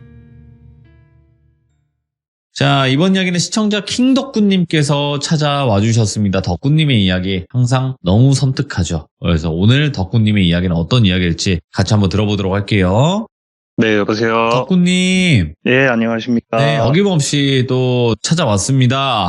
자, 이번 이야기는 시청자 킹덕구님께서 찾아와 주셨습니다. 덕구님의 이야기 항상 너무 섬뜩하죠. 그래서 오늘 덕구님의 이야기는 어떤 이야기일지 같이 한번 들어보도록 할게요. 네, 여보세요. 덕구님. 네, 안녕하십니까. 네, 어김없이 또 찾아왔습니다.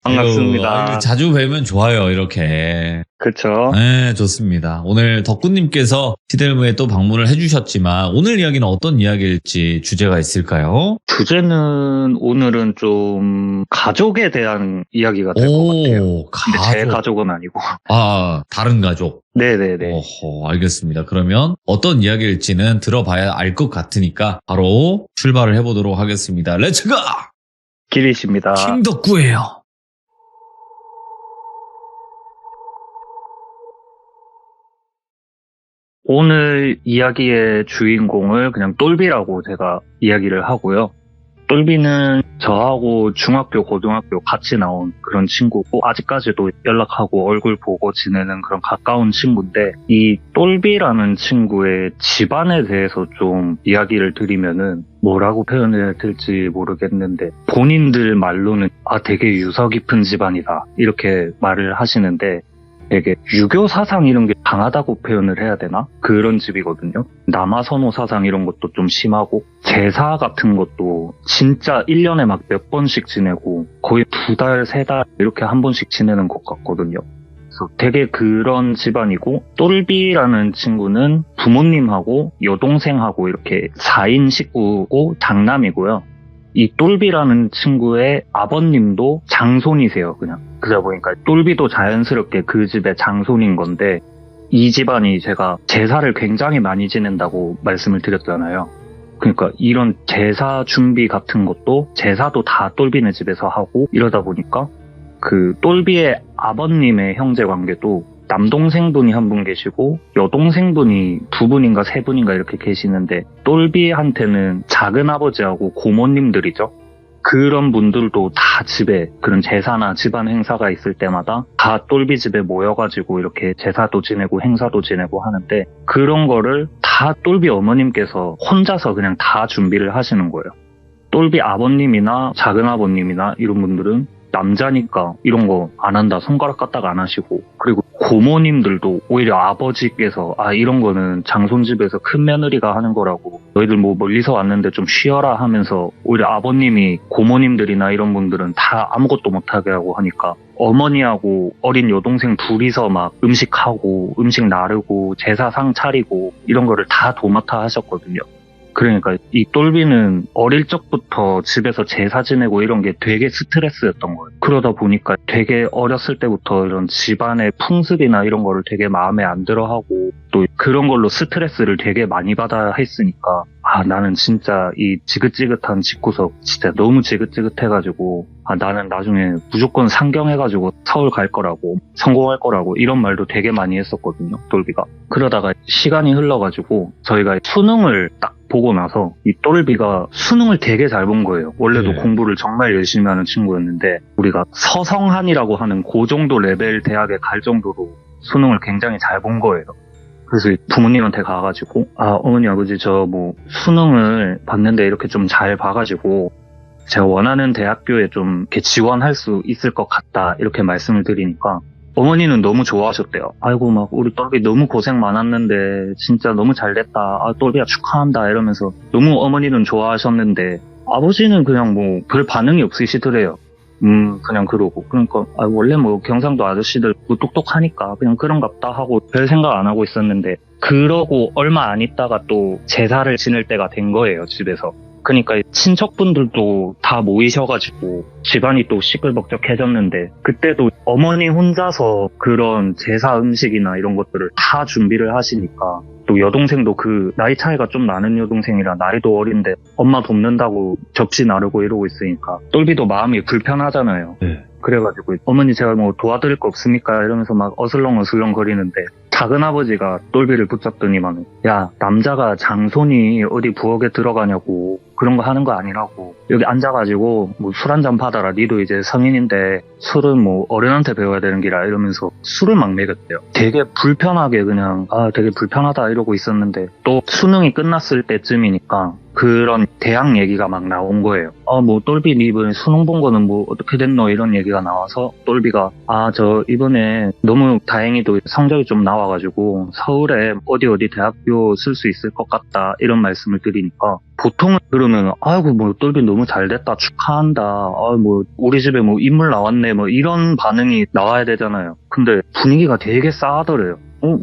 반갑습니다. 자주 뵈면 좋아요, 이렇게. 그쵸. 네, 좋습니다. 오늘 덕구님께서 시델무에 또 방문을 해주셨지만 오늘 이야기는 어떤 이야기일지 주제가 있을까요? 주제는 오늘은 좀 가족에 대한 이야기가 될 것 같아요. 근데 제 가족은 아니고. 다른 가족. 네네네. 알겠습니다. 그러면 어떤 이야기일지는 들어봐야 알 것 같으니까 바로 출발을 해보도록 하겠습니다. 렛츠고! 길이십니다. 킹덕구예요. 오늘 이야기의 주인공을 그냥 똘비라고 제가 이야기를 하고요. 똘비는 저하고 중학교, 고등학교 같이 나온 그런 친구고 아직까지도 연락하고 얼굴 보고 지내는 그런 가까운 친구인데 이 똘비라는 친구의 집안에 대해서 좀 이야기를 드리면은 뭐라고 표현해야 될지 모르겠는데 본인들 말로는 되게 유서 깊은 집안이다 이렇게 말을 하시는데 되게 유교 사상 이런 게 강하다고 표현을 해야 되나? 그런 집이거든요. 남아선호 사상 이런 것도 좀 심하고 제사 같은 것도 진짜 1년에 막 몇 번씩 지내고 거의 2달, 3달 이렇게 한 번씩 지내는 것 같거든요. 그래서 되게 그런 집안이고 똘비라는 친구는 부모님하고 여동생하고 이렇게 4인 식구고 장남이고요. 이 똘비라는 친구의 아버님도 장손이세요, 그냥. 그러다 보니까 똘비도 자연스럽게 그 집의 장손인 건데, 이 집안이 제가 제사를 굉장히 많이 지낸다고 말씀을 드렸잖아요. 그러니까 이런 제사 준비 같은 것도 제사도 다 똘비네 집에서 하고 이러다 보니까 그 똘비의 아버님의 형제 관계도 남동생분이 한 분 계시고 여동생분이 2분인가 3분인가 이렇게 계시는데 똘비한테는 작은아버지하고 고모님들이죠. 그런 분들도 다 집에 그런 제사나 집안 행사가 있을 때마다 다 똘비 집에 모여가지고 이렇게 제사도 지내고 행사도 지내고 하는데 그런 거를 다 똘비 어머님께서 혼자서 그냥 다 준비를 하시는 거예요. 똘비 아버님이나 작은아버님이나 이런 분들은 남자니까 이런 거 안 한다 손가락 까딱 안 하시고 그리고 고모님들도 오히려 아버지께서 이런 거는 장손집에서 큰 며느리가 하는 거라고 너희들 뭐 멀리서 왔는데 좀 쉬어라 하면서 오히려 아버님이 고모님들이나 이런 분들은 다 아무것도 못하게 하고 하니까 어머니하고 어린 여동생 둘이서 막 음식하고 음식 나르고 제사상 차리고 이런 거를 다 도맡아 하셨거든요. 그러니까 이 똘비는 어릴 적부터 집에서 제사 지내고 이런 게 되게 스트레스였던 거예요. 그러다 보니까 되게 어렸을 때부터 이런 집안의 풍습이나 이런 거를 되게 마음에 안 들어하고 또 그런 걸로 스트레스를 되게 많이 받아야 했으니까 나는 진짜 이 지긋지긋한 집구석 진짜 너무 지긋지긋해가지고 나는 나중에 무조건 상경해가지고 서울 갈 거라고 성공할 거라고 이런 말도 되게 많이 했었거든요. 똘비가. 그러다가 시간이 흘러가지고 저희가 수능을 딱 보고 나서 이 똘비가 수능을 되게 잘 본 거예요. 원래도 공부를 정말 열심히 하는 친구였는데 우리가 서성한이라고 하는 그 정도 레벨 대학에 갈 정도로 수능을 굉장히 잘 본 거예요. 그래서 부모님한테 가가지고 어머니 아버지 저 뭐 수능을 봤는데 이렇게 좀 잘 봐가지고 제가 원하는 대학교에 좀 이렇게 지원할 수 있을 것 같다 이렇게 말씀을 드리니까 어머니는 너무 좋아하셨대요. 아이고 막 우리 똘비 너무 고생 많았는데 진짜 너무 잘됐다. 똘비야 축하한다 이러면서 너무 어머니는 좋아하셨는데 아버지는 그냥 뭐 별 반응이 없으시더래요. 그냥 그러고. 그러니까, 원래 뭐 경상도 아저씨들 뭐 똑똑하니까 그냥 그런갑다 하고 별 생각 안 하고 있었는데, 그러고 얼마 안 있다가 또 제사를 지낼 때가 된 거예요, 집에서. 그러니까 친척분들도 다 모이셔가지고 집안이 또 시끌벅적해졌는데, 그때도 어머니 혼자서 그런 제사 음식이나 이런 것들을 다 준비를 하시니까, 또 여동생도 그 나이 차이가 좀 나는 여동생이라 나이도 어린데 엄마 돕는다고 접시 나르고 이러고 있으니까 똘비도 마음이 불편하잖아요. 그래가지고 어머니 제가 뭐 도와드릴 거 없습니까? 이러면서 막 어슬렁어슬렁 거리는데 작은아버지가 똘비를 붙잡더니만 야 남자가 장손이 어디 부엌에 들어가냐고 그런 거 하는 거 아니라고 여기 앉아가지고 뭐 술 한잔 받아라 니도 이제 성인인데 술은 뭐 어른한테 배워야 되는 기라 이러면서 술을 막 먹였대요. 되게 불편하게 그냥 되게 불편하다 이러고 있었는데 또 수능이 끝났을 때쯤이니까 그런 대학 얘기가 막 나온 거예요. 뭐 똘비 니 이번에 수능 본 거는 뭐 어떻게 됐노 이런 얘기가 나와서 똘비가 저 이번에 너무 다행히도 성적이 좀 나와가지고 서울에 어디 대학교 쓸 수 있을 것 같다 이런 말씀을 드리니까 보통은 그러면 아이고 뭐 똘비 너무 잘됐다 축하한다 뭐 우리 집에 뭐 인물 나왔네 뭐 이런 반응이 나와야 되잖아요. 근데 분위기가 되게 싸하더래요.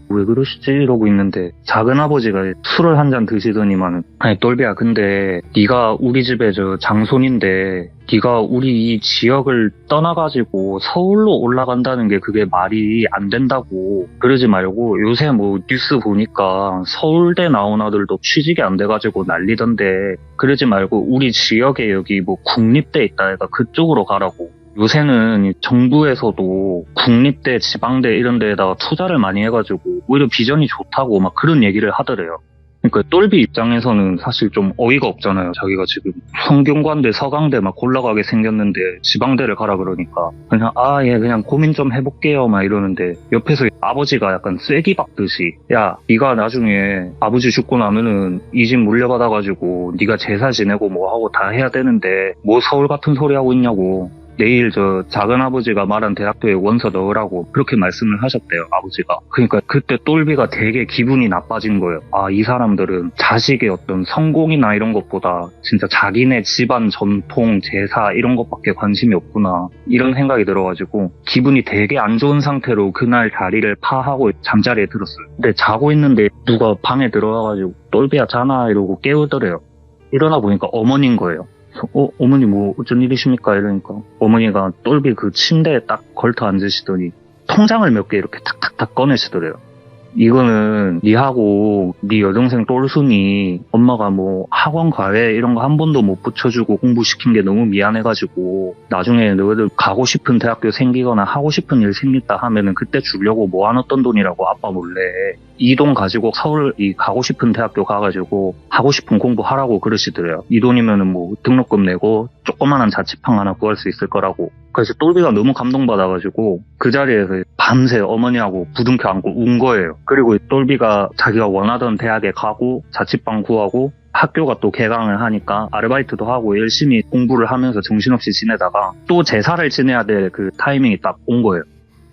왜 그러시지? 이러고 있는데 작은아버지가 술을 한 잔 드시더니만은 아니 똘비야 근데 네가 우리 집에 저 장손인데 네가 우리 이 지역을 떠나가지고 서울로 올라간다는 게 그게 말이 안 된다고 그러지 말고 요새 뭐 뉴스 보니까 서울대 나온 아들도 취직이 안 돼가지고 난리던데 그러지 말고 우리 지역에 여기 뭐 국립대 있다 해가 그쪽으로 가라고 요새는 정부에서도 국립대, 지방대 이런 데에다가 투자를 많이 해가지고 오히려 비전이 좋다고 막 그런 얘기를 하더래요. 그러니까 똘비 입장에서는 사실 좀 어이가 없잖아요. 자기가 지금 성균관대, 서강대 막 골라가게 생겼는데 지방대를 가라 그러니까 그냥 예 그냥 고민 좀 해볼게요 막 이러는데 옆에서 아버지가 약간 쐐기 박듯이 야 네가 나중에 아버지 죽고 나면은 이 집 물려받아가지고 네가 제사 지내고 뭐 하고 다 해야 되는데 뭐 서울 같은 소리 하고 있냐고 내일 저 작은아버지가 말한 대학교에 원서 넣으라고 그렇게 말씀을 하셨대요, 아버지가. 그러니까 그때 똘비가 되게 기분이 나빠진 거예요. 이 사람들은 자식의 어떤 성공이나 이런 것보다 진짜 자기네 집안 전통, 제사 이런 것밖에 관심이 없구나. 이런 생각이 들어가지고 기분이 되게 안 좋은 상태로 그날 자리를 파하고 잠자리에 들었어요. 근데 자고 있는데 누가 방에 들어와가지고 똘비야 자나 이러고 깨우더래요. 일어나 보니까 어머니인 거예요. 어머니 뭐 어쩐 일이십니까? 이러니까 어머니가 똘비 그 침대에 딱 걸터 앉으시더니 통장을 몇 개 이렇게 탁탁탁 꺼내시더래요. 이거는 니하고 니 여동생 똘순이 엄마가 뭐 학원 과외 이런 거 한 번도 못 붙여주고 공부시킨 게 너무 미안해가지고 나중에 너희들 가고 싶은 대학교 생기거나 하고 싶은 일 생겼다 하면은 그때 주려고 모아놨던 돈이라고 아빠 몰래 이 돈 가지고 서울 이 가고 싶은 대학교 가가지고 하고 싶은 공부하라고 그러시더래요. 이 돈이면은 뭐 등록금 내고 조그만한 자취방 하나 구할 수 있을 거라고. 그래서 똘비가 너무 감동받아가지고 그 자리에서 밤새 어머니하고 부둥켜 안고 운 거예요. 그리고 똘비가 자기가 원하던 대학에 가고 자취방 구하고 학교가 또 개강을 하니까 아르바이트도 하고 열심히 공부를 하면서 정신없이 지내다가 또 제사를 지내야 될 그 타이밍이 딱 온 거예요.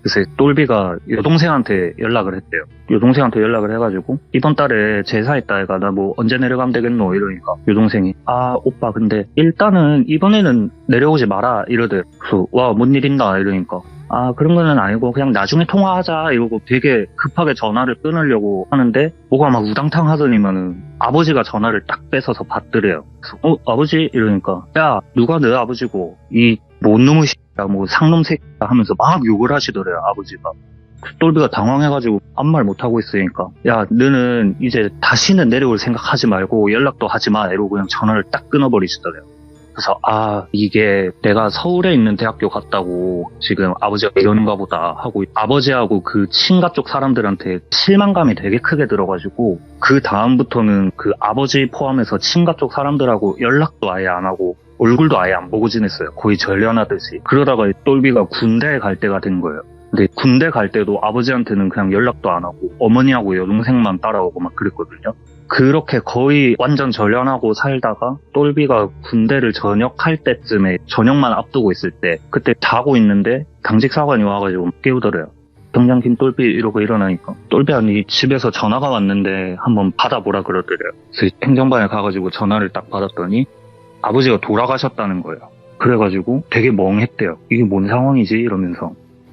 그래서 똘비가 여동생한테 연락을 했대요. 여동생한테 연락을 해가지고 이번 달에 제사 있다 해가 나 뭐 언제 내려가면 되겠노 이러니까 여동생이 아 오빠 근데 일단은 이번에는 내려오지 마라 이러대. 그래서 와 뭔 일 있나 이러니까 아 그런 거는 아니고 그냥 나중에 통화하자 이러고 되게 급하게 전화를 끊으려고 하는데 뭐가 막 우당탕 하더니만은 아버지가 전화를 딱 뺏어서 받더래요. 그래서 아버지 이러니까 야 누가 너 아버지고 이 뭔 놈의 새끼야 뭐 상놈 새끼야 하면서 막 욕을 하시더래요 아버지가. 똘비가 당황해가지고 아무 말 못하고 있으니까 야 너는 이제 다시는 내려올 생각하지 말고 연락도 하지 마 이러고 그냥 전화를 딱 끊어버리시더래요. 그래서 아 이게 내가 서울에 있는 대학교 갔다고 지금 아버지가 이러는가 보다 하고 아버지하고 그 친가 쪽 사람들한테 실망감이 되게 크게 들어가지고 그 다음부터는 그 아버지 포함해서 친가 쪽 사람들하고 연락도 아예 안 하고 얼굴도 아예 안 보고 지냈어요. 거의 전련하듯이. 그러다가 똘비가 군대에 갈 때가 된 거예요. 근데 군대 갈 때도 아버지한테는 그냥 연락도 안 하고 어머니하고 여동생만 따라오고 막 그랬거든요. 그렇게 거의 완전 전련하고 살다가 똘비가 군대를 전역할 때쯤에 전역만 앞두고 있을 때 그때 자고 있는데 당직 사관이 와가지고 깨우더래요. 병장 김똘비 이러고 일어나니까 똘비야 니 집에서 전화가 왔는데 한번 받아보라 그러더래요. 그래서 행정반에 가가지고 전화를 딱 받았더니 아버지가 돌아가셨다는 거예요. 그래가지고 되게 멍했대요. 이게 뭔 상황이지 이러면서.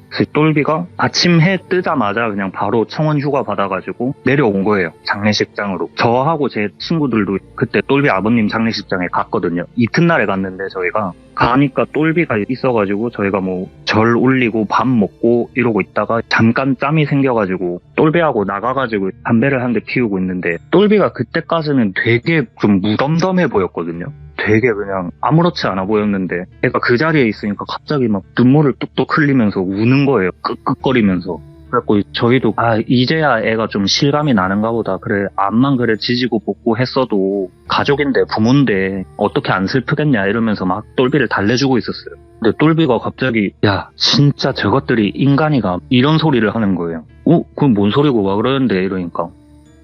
그래서 똘비가 아침 해 뜨자마자 그냥 바로 청원 휴가 받아가지고 내려온 거예요. 장례식장으로. 저하고 제 친구들도 그때 똘비 아버님 장례식장에 갔거든요. 이튿날에 갔는데 저희가 가니까 똘비가 있어가지고 저희가 뭐 절 올리고 밥 먹고 이러고 있다가 잠깐 짬이 생겨가지고 똘비하고 나가가지고 담배를 한 대 피우고 있는데 똘비가 그때까지는 되게 좀 무덤덤해 보였거든요. 되게 그냥 아무렇지 않아 보였는데 애가 그 자리에 있으니까 갑자기 막 눈물을 뚝뚝 흘리면서 우는 거예요. 끄끄거리면서. 그래갖고 저희도 아 이제야 애가 좀 실감이 나는가 보다. 그래 암만 그래 지지고 볶고 했어도 가족인데 부모인데 어떻게 안 슬프겠냐 이러면서 막 똘비를 달래주고 있었어요. 근데 똘비가 갑자기 야 진짜 저것들이 인간이가 이런 소리를 하는 거예요. 그건 뭔 소리고 막 그러는데 이러니까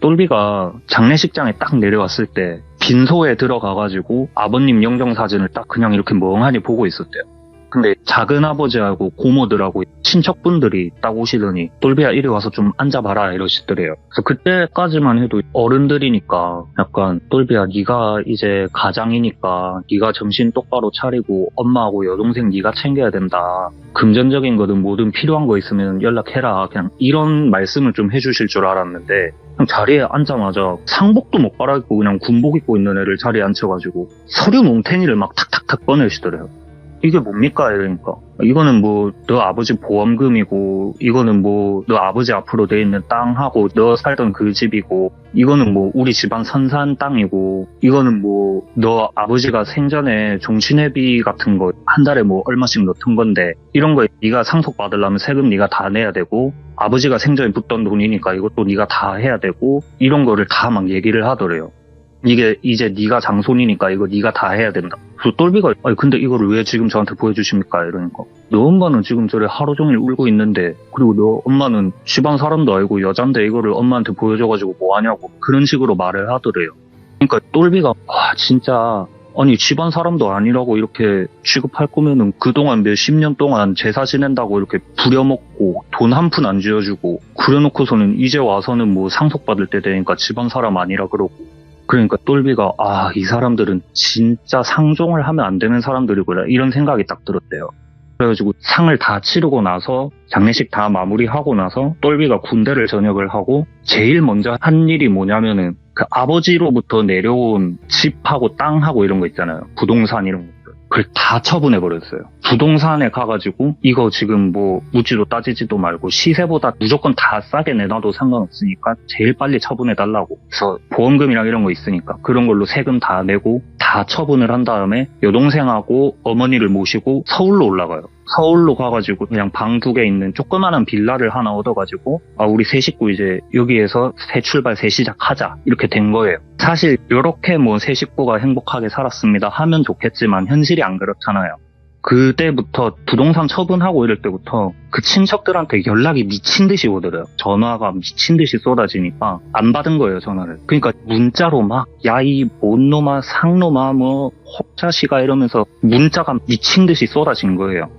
똘비가 장례식장에 딱 내려왔을 때 빈소에 들어가가지고 아버님 영정사진을 딱 그냥 이렇게 멍하니 보고 있었대요. 근데 작은아버지하고 고모들하고 친척분들이 딱 오시더니 똘비야 이리 와서 좀 앉아봐라 이러시더래요. 그래서 그때까지만 해도 어른들이니까 약간 똘비야 네가 이제 가장이니까 네가 정신 똑바로 차리고 엄마하고 여동생 네가 챙겨야 된다. 금전적인 거든 뭐든 필요한 거 있으면 연락해라. 그냥 이런 말씀을 좀 해주실 줄 알았는데 그냥 자리에 앉자마자 상복도 못 갈아입고 그냥 군복 입고 있는 애를 자리에 앉혀가지고 서류 몽탱이를 막 탁탁탁 꺼내시더래요. 이게 뭡니까? 이러니까 이거는 뭐 너 아버지 보험금이고 이거는 뭐 너 아버지 앞으로 돼 있는 땅하고 너 살던 그 집이고 이거는 뭐 우리 집안 선산 땅이고 이거는 뭐 너 아버지가 생전에 종신회비 같은 거 한 달에 뭐 얼마씩 넣던 건데 이런 거 네가 상속받으려면 세금 네가 다 내야 되고 아버지가 생전에 붙던 돈이니까 이것도 네가 다 해야 되고 이런 거를 다 막 얘기를 하더래요. 이게 이제 네가 장손이니까 이거 네가 다 해야 된다. 그래서 똘비가 아니 근데 이거를 왜 지금 저한테 보여주십니까? 이러니까 너 엄마는 지금 저래 하루 종일 울고 있는데 그리고 너 엄마는 집안 사람도 아니고 여잔데 이거를 엄마한테 보여줘가지고 뭐하냐고 그런 식으로 말을 하더래요. 그러니까 똘비가 와 진짜 아니 집안 사람도 아니라고 이렇게 취급할 거면은 그동안 몇십 년 동안 제사 지낸다고 이렇게 부려먹고 돈 한 푼 안 쥐어주고 그래놓고서는 이제 와서는 뭐 상속받을 때 되니까 집안 사람 아니라 그러고 그러니까 똘비가 아 이 사람들은 진짜 상종을 하면 안 되는 사람들이구나 이런 생각이 딱 들었대요. 그래가지고 상을 다 치르고 나서 장례식 다 마무리하고 나서 똘비가 군대를 전역을 하고 제일 먼저 한 일이 뭐냐면은 그 아버지로부터 내려온 집하고 땅하고 이런 거 있잖아요. 부동산 이런 것들. 그걸 다 처분해버렸어요. 부동산에 가가지고 이거 지금 뭐 묻지도 따지지도 말고 시세보다 무조건 다 싸게 내놔도 상관없으니까 제일 빨리 처분해달라고. 그래서 보험금이랑 이런 거 있으니까 그런 걸로 세금 다 내고 다 처분을 한 다음에 여동생하고 어머니를 모시고 서울로 올라가요. 서울로 가가지고 그냥 방 2개 있는 조그마한 빌라를 하나 얻어가지고 우리 세 식구 이제 여기에서 새 출발 새 시작하자 이렇게 된 거예요. 사실 이렇게 뭐 세 식구가 행복하게 살았습니다 하면 좋겠지만 현실이 안 그렇잖아요. 그때부터 부동산 처분하고 이럴 때부터 그 친척들한테 연락이 미친 듯이 오더래요. 전화가 미친 듯이 쏟아지니까 안 받은 거예요, 전화를. 그러니까 문자로 막 야 이 뭔 놈아 상놈아 뭐 혹자시가 이러면서 문자가 미친 듯이 쏟아진 거예요.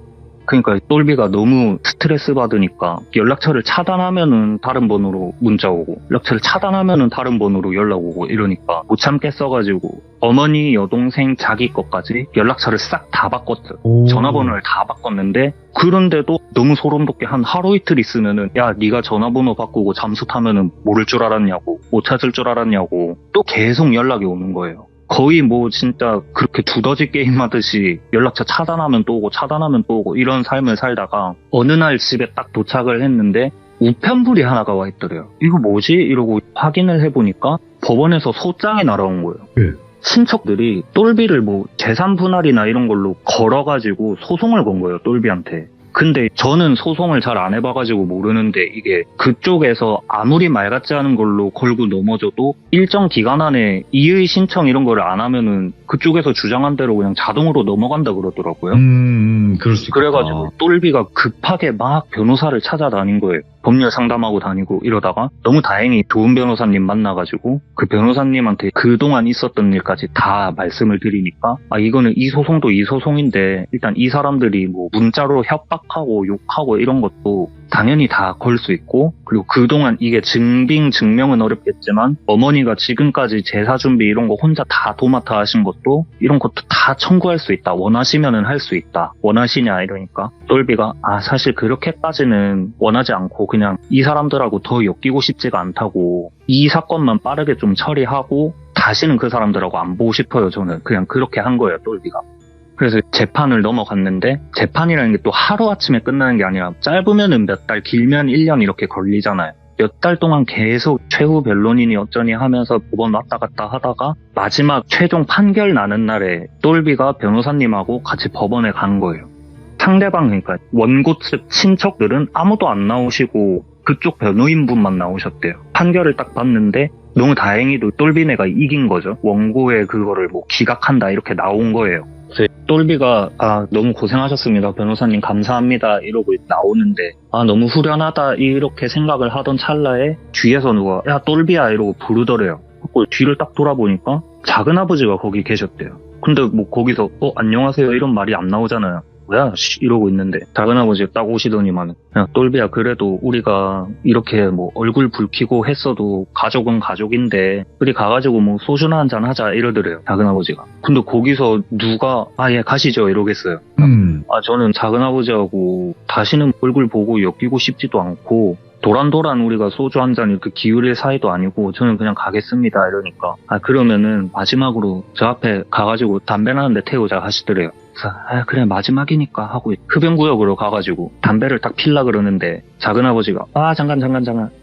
그러니까 똘비가 너무 스트레스 받으니까 연락처를 차단하면은 다른 번호로 문자 오고 연락처를 차단하면은 다른 번호로 연락 오고 이러니까 못 참겠어가지고 어머니, 여동생, 자기 것까지 연락처를 싹 다 바꿨어요. 전화번호를 다 바꿨는데 그런데도 너무 소름 돋게 한 하루 이틀 있으면은 야 네가 전화번호 바꾸고 잠수 타면은 모를 줄 알았냐고 못 찾을 줄 알았냐고 또 계속 연락이 오는 거예요. 거의 뭐 진짜 그렇게 두더지 게임 하듯이 연락처 차단하면 또 오고 차단하면 또 오고 이런 삶을 살다가 어느 날 집에 딱 도착을 했는데 우편물이 하나가 와 있더래요. 이거 뭐지? 이러고 확인을 해보니까 법원에서 소장이 날아온 거예요. 네. 친척들이 똘비를 뭐 재산 분할이나 이런 걸로 걸어가지고 소송을 건 거예요, 똘비한테. 근데 저는 소송을 잘 안 해봐가지고 모르는데 이게 그쪽에서 아무리 말 같지 않은 걸로 걸고 넘어져도 일정 기간 안에 이의 신청 이런 거를 안 하면은 그쪽에서 주장한 대로 그냥 자동으로 넘어간다 그러더라고요. 그럴 수 있겠다. 그래가지고 똘비가 급하게 막 변호사를 찾아다닌 거예요. 법률 상담하고 다니고 이러다가 너무 다행히 좋은 변호사님 만나가지고 그 변호사님한테 그동안 있었던 일까지 다 말씀을 드리니까 이거는 이 소송도 이 소송인데 일단 이 사람들이 뭐 문자로 협박하고 욕하고 이런 것도 당연히 다 걸 수 있고 그리고 그동안 이게 증명은 어렵겠지만 어머니가 지금까지 제사 준비 이런 거 혼자 다 도맡아 하신 것도 이런 것도 다 청구할 수 있다. 원하시면은 할 수 있다. 원하시냐 이러니까 똘비가 사실 그렇게까지는 원하지 않고 그냥 이 사람들하고 더 엮이고 싶지가 않다고 이 사건만 빠르게 좀 처리하고 다시는 그 사람들하고 안 보고 싶어요. 저는 그냥 그렇게 한 거예요. 똘비가. 그래서 재판을 넘어갔는데 재판이라는 게 또 하루아침에 끝나는 게 아니라 짧으면은 몇 달 길면 1년 이렇게 걸리잖아요. 몇 달 동안 계속 최후 변론인이 어쩌니 하면서 법원 왔다 갔다 하다가 마지막 최종 판결 나는 날에 똘비가 변호사님하고 같이 법원에 간 거예요. 상대방 그러니까 원고 측 친척들은 아무도 안 나오시고 그쪽 변호인분만 나오셨대요. 판결을 딱 봤는데 너무 다행히도 똘비네가 이긴 거죠. 원고의 그거를 뭐 기각한다 이렇게 나온 거예요. 그래서 똘비가 너무 고생하셨습니다. 변호사님 감사합니다. 이러고 나오는데 너무 후련하다 이렇게 생각을 하던 찰나에 뒤에서 누가 야 똘비야 이러고 부르더래요. 뒤를 딱 돌아보니까 작은아버지가 거기 계셨대요. 근데 뭐 거기서 안녕하세요 이런 말이 안 나오잖아요. 뭐야 이러고 있는데 작은아버지가 딱 오시더니만 야 똘비야 그래도 우리가 이렇게 뭐 얼굴 붉히고 했어도 가족은 가족인데 우리 가가지고 뭐 소주나 한잔 하자 이러더래요 작은아버지가. 근데 거기서 누가 예 가시죠 이러겠어요. 저는 작은아버지하고 다시는 얼굴 보고 엮이고 싶지도 않고 도란도란 우리가 소주 한 잔 이렇게 기울일 사이도 아니고 저는 그냥 가겠습니다 이러니까 그러면은 마지막으로 저 앞에 가가지고 담배나 한 대 태우자 하시더래요. 그래서 그래 마지막이니까 하고 흡연구역으로 가가지고 담배를 딱 필라 그러는데 작은아버지가 잠깐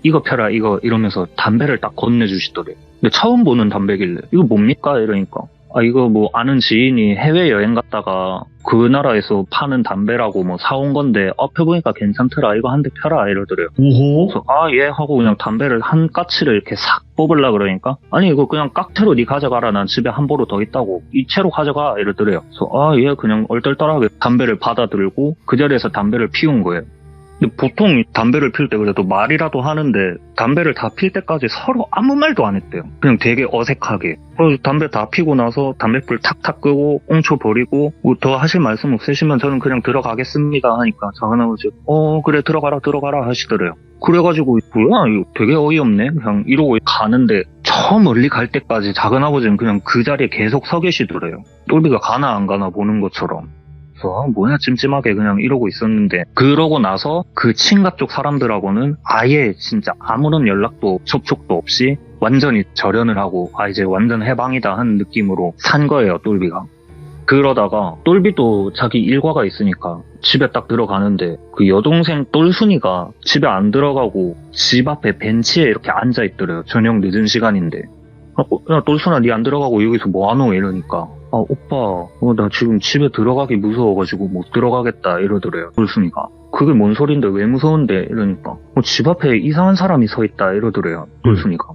이거 펴라 이거 이러면서 담배를 딱 건네주시더래요. 근데 처음 보는 담배길래 이거 뭡니까 이러니까 이거 뭐 아는 지인이 해외여행 갔다가 그 나라에서 파는 담배라고 뭐 사온 건데 펴보니까 괜찮더라 이거 한 대 펴라 이러더래요. 오호. 그래서 예 하고 그냥 담배를 한 까치를 이렇게 싹 뽑으려 그러니까 아니 이거 그냥 깍채로 네 가져가라 난 집에 한 보루 더 있다고 이 채로 가져가 이러더래요. 그래서 예 그냥 얼떨떨하게 담배를 받아들고 그 자리에서 담배를 피운 거예요. 근데 보통 담배를 필 때 그래도 말이라도 하는데 담배를 다 필 때까지 서로 아무 말도 안 했대요. 그냥 되게 어색하게. 그래서 담배 다 피고 나서 담배불 탁탁 끄고 꽁초 버리고 뭐 더 하실 말씀 없으시면 저는 그냥 들어가겠습니다 하니까 작은아버지 그래 들어가라 하시더래요. 그래가지고 뭐야 이거 되게 어이없네 그냥 이러고 가는데 저 멀리 갈 때까지 작은아버지는 그냥 그 자리에 계속 서 계시더래요. 똘비가 가나 안 가나 보는 것처럼. 그래서 뭐야 찜찜하게 그냥 이러고 있었는데 그러고 나서 그 친가 쪽 사람들하고는 아예 진짜 아무런 연락도 접촉도 없이 완전히 절연을 하고 이제 완전 해방이다 하는 느낌으로 산 거예요 똘비가. 그러다가 똘비도 자기 일과가 있으니까 집에 딱 들어가는데 그 여동생 똘순이가 집에 안 들어가고 집 앞에 벤치에 이렇게 앉아있더래요. 저녁 늦은 시간인데. 야, 똘순아, 니 안 들어가고 여기서 뭐하노? 이러니까. 아, 오빠, 나 지금 집에 들어가기 무서워가지고 못 들어가겠다. 이러더래요, 똘순이가. 그게 뭔 소린데, 왜 무서운데? 이러니까. 집 앞에 이상한 사람이 서 있다. 이러더래요, 똘순이가.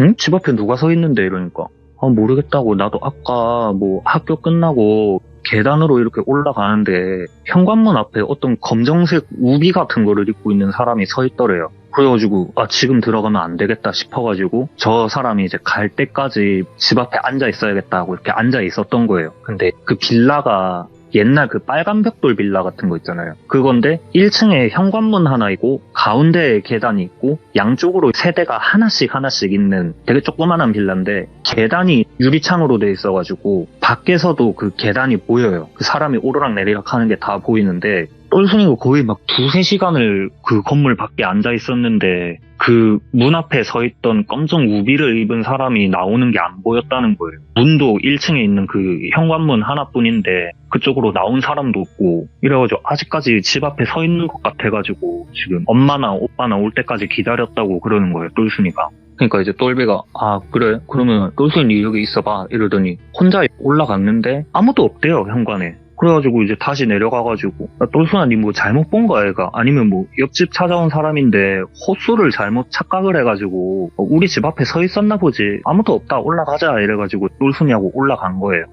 응? 집 앞에 누가 서 있는데? 이러니까. 아, 모르겠다고. 나도 아까 뭐 학교 끝나고 계단으로 이렇게 올라가는데 현관문 앞에 어떤 검정색 우비 같은 거를 입고 있는 사람이 서 있더래요. 그래가지고 아 지금 들어가면 안 되겠다 싶어가지고 저 사람이 이제 갈 때까지 집 앞에 앉아 있어야겠다고 이렇게 앉아 있었던 거예요. 근데 그 빌라가 옛날 그 빨간 벽돌 빌라 같은 거 있잖아요. 그건데 1층에 현관문 하나 있고 가운데에 계단이 있고 양쪽으로 세대가 하나씩 있는 되게 조그만한 빌라인데 계단이 유리창으로 돼 있어가지고 밖에서도 그 계단이 보여요. 그 사람이 오르락 내리락 하는 게 다 보이는데 똘순이가 거의 막 2-3시간을 그 건물 밖에 앉아 있었는데 그 문 앞에 서 있던 검정 우비를 입은 사람이 나오는 게 안 보였다는 거예요. 문도 1층에 있는 그 현관문 하나뿐인데 그쪽으로 나온 사람도 없고 이래가지고 아직까지 집 앞에 서 있는 것 같아가지고 지금 엄마나 오빠나 올 때까지 기다렸다고 그러는 거예요, 똘순이가. 그러니까 이제 똘비가 아 그래? 그러면 똘순이 여기 있어봐 이러더니 혼자 올라갔는데 아무도 없대요, 현관에. 그래가지고 이제 다시 내려가가지고 똘순아 니 뭐 잘못 본 거야 얘가 아니면 뭐 옆집 찾아온 사람인데 호수를 잘못 착각을 해가지고 우리 집 앞에 서 있었나 보지 아무도 없다 올라가자 이래가지고 똘순이하고 올라간 거예요.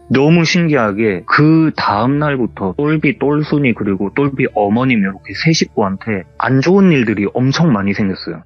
너무 신기하게 그 다음날부터 똘비 똘순이 그리고 똘비 어머님 이렇게 세 식구한테 안 좋은 일들이 엄청 많이 생겼어요.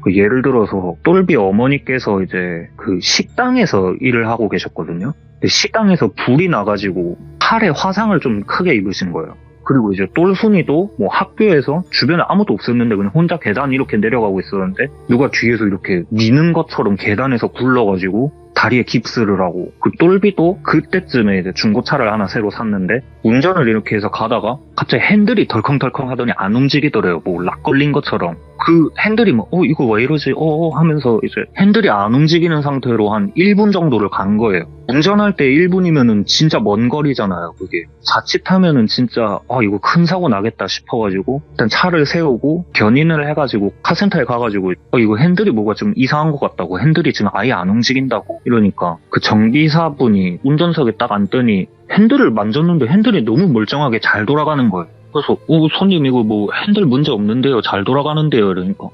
그 예를 들어서 똘비 어머니께서 이제 그 식당에서 일을 하고 계셨거든요. 식당에서 불이 나가지고 팔에 화상을 좀 크게 입으신 거예요. 그리고 이제 똘순이도 뭐 학교에서 주변에 아무도 없었는데 그냥 혼자 계단 이렇게 내려가고 있었는데 누가 뒤에서 이렇게 미는 것처럼 계단에서 굴러가지고 다리에 깁스를 하고 그 똘비도 그때쯤에 이제 중고차를 하나 새로 샀는데 운전을 이렇게 해서 가다가 갑자기 핸들이 덜컹덜컹 하더니 안 움직이더래요. 뭐 락 걸린 것처럼. 그 핸들이 막 이거 왜 이러지? 하면서 이제 핸들이 안 움직이는 상태로 한 1분 정도를 간 거예요. 운전할 때 1분이면은 진짜 먼 거리잖아요, 그게. 자칫하면은 진짜 이거 큰 사고 나겠다 싶어가지고 일단 차를 세우고 견인을 해가지고 카센터에 가가지고 이거 핸들이 뭐가 좀 이상한 것 같다고 핸들이 지금 아예 안 움직인다고 이러니까 그 정비사분이 운전석에 딱 앉더니 핸들을 만졌는데 핸들이 너무 멀쩡하게 잘 돌아가는 거예요. 그래서 손님 이거 뭐 핸들 문제 없는데요, 잘 돌아가는데요 이러니까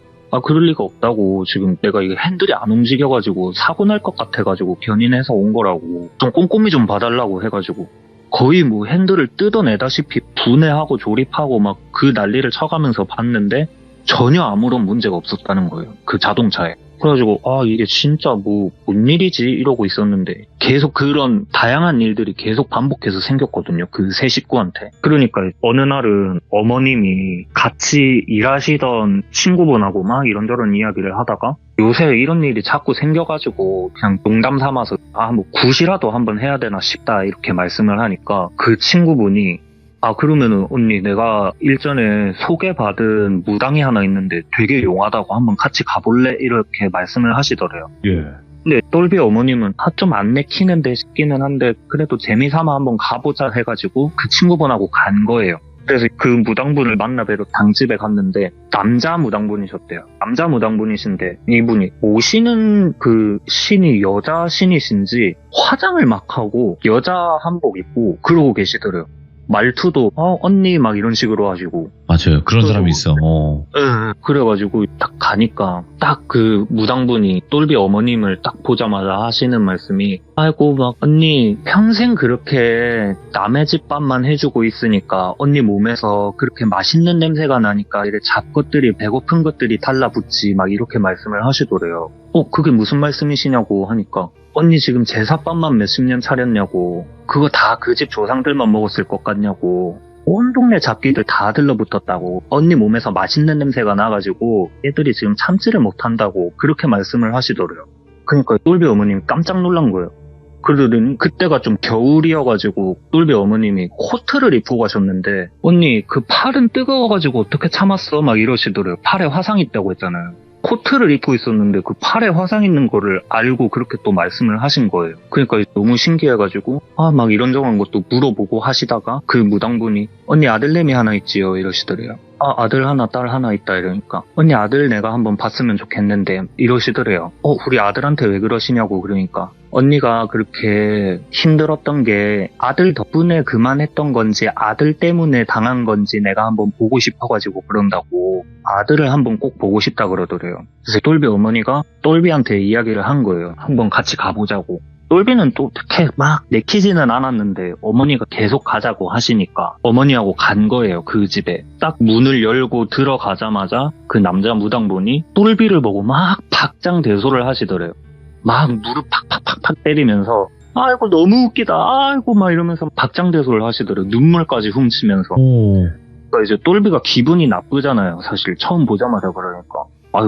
그럴 리가 없다고 지금 내가 이게 핸들이 안 움직여가지고 사고 날 것 같아가지고 견인해서 온 거라고 좀 꼼꼼히 좀 봐달라고 해가지고 거의 뭐 핸들을 뜯어내다시피 분해하고 조립하고 막 그 난리를 쳐가면서 봤는데 전혀 아무런 문제가 없었다는 거예요, 그 자동차에. 그래가지고 이게 진짜 뭐 뭔 일이지 이러고 있었는데 계속 그런 다양한 일들이 계속 반복해서 생겼거든요, 그 세 식구한테. 그러니까 어느 날은 어머님이 같이 일하시던 친구분하고 막 이런저런 이야기를 하다가 요새 이런 일이 자꾸 생겨가지고 그냥 농담 삼아서 뭐 굿이라도 한번 해야 되나 싶다 이렇게 말씀을 하니까 그 친구분이 그러면은 언니 내가 일전에 소개받은 무당이 하나 있는데 되게 용하다고 한번 같이 가볼래? 이렇게 말씀을 하시더래요. 예. 근데 똘비 어머님은 좀 안 내키는데 싶기는 한데 그래도 재미삼아 한번 가보자 해가지고 그 친구분하고 간 거예요. 그래서 그 무당분을 만나뵈러 당집에 갔는데 남자 무당분이셨대요. 남자 무당분이신데 이분이 모시는 그 신이 여자 신이신지 화장을 막 하고 여자 한복 입고 그러고 계시더래요. 말투도 언니 막 이런 식으로 하시고. 맞아요, 그런 사람이 있어. 그래가지고 딱 가니까 딱 그 무당분이 똘비 어머님을 딱 보자마자 하시는 말씀이 아이고 막 언니 평생 그렇게 남의 집 밥만 해주고 있으니까 언니 몸에서 그렇게 맛있는 냄새가 나니까 이래 잡것들이 배고픈 것들이 달라붙지 막 이렇게 말씀을 하시더래요. 그게 무슨 말씀이시냐고 하니까 언니 지금 제사밥만 몇십 년 차렸냐고 그거 다 그 집 조상들만 먹었을 것 같냐고 온 동네 잡기들 다 들러붙었다고 언니 몸에서 맛있는 냄새가 나가지고 애들이 지금 참지를 못한다고 그렇게 말씀을 하시더래요. 그러니까 똘비 어머님이 깜짝 놀란 거예요. 그러더니 그때가 좀 겨울이어가지고 똘비 어머님이 코트를 입고 가셨는데 언니 그 팔은 뜨거워가지고 어떻게 참았어? 막 이러시더래요. 팔에 화상 있다고 했잖아요. 코트를 입고 있었는데 그 팔에 화상 있는 거를 알고 그렇게 또 말씀을 하신 거예요. 그러니까 너무 신기해가지고 막 이런저런 것도 물어보고 하시다가 그 무당분이 언니 아들내미 하나 있지요 이러시더래요. 아들 하나 딸 하나 있다 이러니까 언니 아들 내가 한번 봤으면 좋겠는데 이러시더래요. 우리 아들한테 왜 그러시냐고 그러니까 언니가 그렇게 힘들었던 게 아들 덕분에 그만했던 건지 아들 때문에 당한 건지 내가 한번 보고 싶어가지고 그런다고 아들을 한번 꼭 보고 싶다 그러더래요. 그래서 똘비 어머니가 똘비한테 이야기를 한 거예요. 한번 같이 가보자고. 똘비는 또 그렇게 막 내키지는 않았는데 어머니가 계속 가자고 하시니까 어머니하고 간 거예요. 그 집에. 딱 문을 열고 들어가자마자 그 남자 무당분이 똘비를 보고 막 박장대소를 하시더래요. 막 무릎 팍팍팍팍 때리면서 아이고 너무 웃기다 아이고 막 이러면서 박장대소를 하시더래요. 눈물까지 훔치면서. 그러니까 이제 똘비가 기분이 나쁘잖아요. 사실 처음 보자마자 그러니까.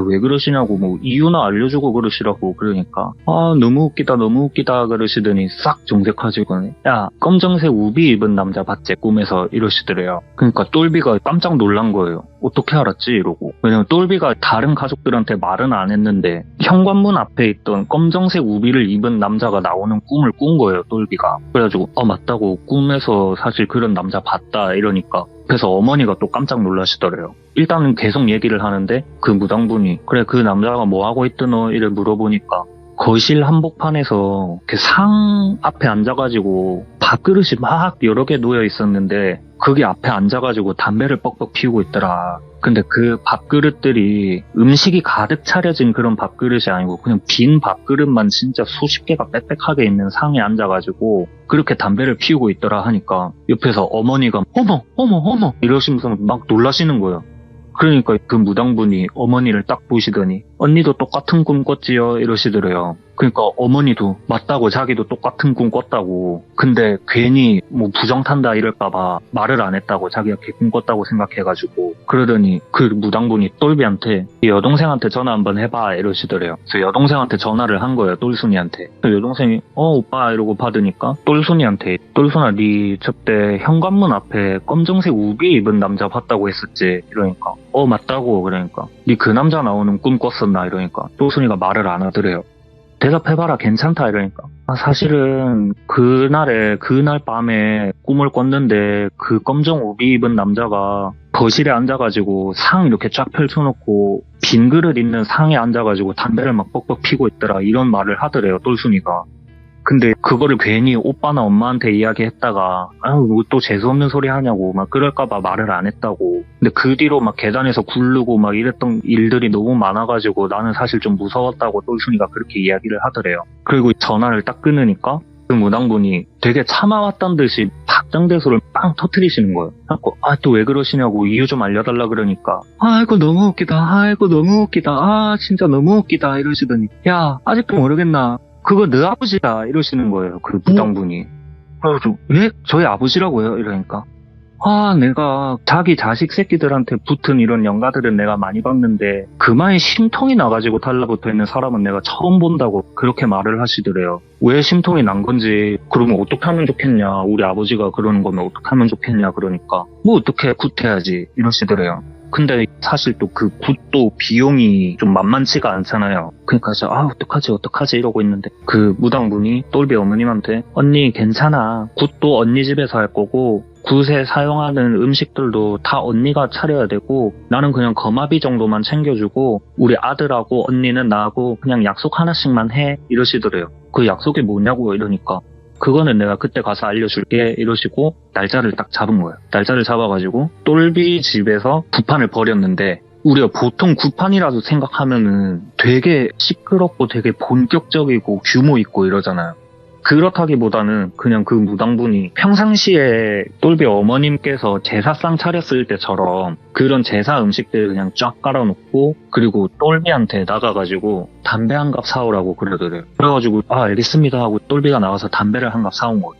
왜 그러시냐고 뭐 이유나 알려주고 그러시라고 그러니까 너무 웃기다 그러시더니 싹 정색하시고 야 검정색 우비 입은 남자 봤지 꿈에서 이러시더래요. 그러니까 똘비가 깜짝 놀란 거예요. 어떻게 알았지 이러고. 왜냐면 똘비가 다른 가족들한테 말은 안 했는데 현관문 앞에 있던 검정색 우비를 입은 남자가 나오는 꿈을 꾼 거예요. 똘비가. 그래가지고 맞다고 꿈에서 사실 그런 남자 봤다 이러니까 그래서 어머니가 또 깜짝 놀라시더래요. 일단은 계속 얘기를 하는데 그 무당분이 그래 그 남자가 뭐 하고 있더노 이래 물어보니까 거실 한복판에서 이렇게 상 앞에 앉아가지고 밥그릇이 막 여러 개 놓여 있었는데 거기 앞에 앉아가지고 담배를 뻑뻑 피우고 있더라. 근데 그 밥그릇들이 음식이 가득 차려진 그런 밥그릇이 아니고 그냥 빈 밥그릇만 진짜 수십 개가 빽빽하게 있는 상에 앉아가지고 그렇게 담배를 피우고 있더라 하니까 옆에서 어머니가 어머 이러시면서 막 놀라시는 거예요. 그러니까 그 무당분이 어머니를 딱 보시더니 언니도 똑같은 꿈 꿨지요 이러시더래요. 그러니까 어머니도 맞다고 자기도 똑같은 꿈 꿨다고. 근데 괜히 뭐 부정탄다 이럴까봐 말을 안 했다고 자기가 개꿈 꿨다고 생각해가지고 그러더니 그 무당분이 똘비한테 여동생한테 전화 한번 해봐 이러시더래요. 그래서 여동생한테 전화를 한 거예요. 똘순이한테. 여동생이 오빠 이러고 받으니까 똘순이한테 똘순아 니 저때 현관문 앞에 검정색 우비 입은 남자 봤다고 했었지 이러니까 맞다고 그러니까 니 그 남자 나오는 꿈 꿨었나 이러니까 똘순이가 말을 안 하더래요. 대답해봐라 괜찮다 이러니까 사실은 그날 밤에 꿈을 꿨는데 그 검정 우비 입은 남자가 거실에 앉아가지고 상 이렇게 쫙 펼쳐놓고 빈 그릇 있는 상에 앉아가지고 담배를 막 뻑뻑 피고 있더라 이런 말을 하더래요 똘순이가. 근데 그거를 괜히 오빠나 엄마한테 이야기했다가 뭐 또 재수없는 소리 하냐고 막 그럴까봐 말을 안 했다고. 근데 그 뒤로 막 계단에서 굴르고 막 이랬던 일들이 너무 많아가지고 나는 사실 좀 무서웠다고 똘순이가 그렇게 이야기를 하더래요. 그리고 전화를 딱 끊으니까 그 무당분이 되게 참아왔던 듯이 박장대소를 빵 터트리시는 거예요. 또 왜 그러시냐고 이유 좀 알려달라 그러니까 아이고 너무 웃기다 진짜 너무 웃기다 이러시더니 야 아직도 모르겠나 그거 너 아버지다 이러시는 거예요. 그 무당분이. 그래가지고 예? 저희 아버지라고요? 이러니까 내가 자기 자식 새끼들한테 붙은 이런 영가들은 내가 많이 봤는데 그마에 심통이 나가지고 달라붙어 있는 사람은 내가 처음 본다고 그렇게 말을 하시더래요. 왜 심통이 난 건지 그러면 어떻게 하면 좋겠냐 우리 아버지가 그러는 거면 어떻게 하면 좋겠냐 그러니까 뭐 어떻게 굿해야지 이러시더래요. 근데 사실 또 그 굿도 비용이 좀 만만치가 않잖아요. 그러니까 어떡하지 이러고 있는데 그 무당분이 똘비 어머님한테 언니 괜찮아 굿도 언니 집에서 할 거고 굿에 사용하는 음식들도 다 언니가 차려야 되고 나는 그냥 거마비 정도만 챙겨주고 우리 아들하고 언니는 나하고 그냥 약속 하나씩만 해 이러시더래요. 그 약속이 뭐냐고 이러니까 그거는 내가 그때 가서 알려줄게 이러시고 날짜를 딱 잡은 거예요. 날짜를 잡아가지고 똘비 집에서 구판을 벌였는데 우리가 보통 구판이라도 생각하면은 되게 시끄럽고 되게 본격적이고 규모 있고 이러잖아요. 그렇다기보다는 그냥 그 무당분이 평상시에 똘비 어머님께서 제사상 차렸을 때처럼 그런 제사 음식들 그냥 쫙 깔아놓고 그리고 똘비한테 나가가지고 담배 한 갑 사오라고 그러더래요. 그래가지고 알겠습니다 하고 똘비가 나가서 담배를 한 갑 사온 거예요.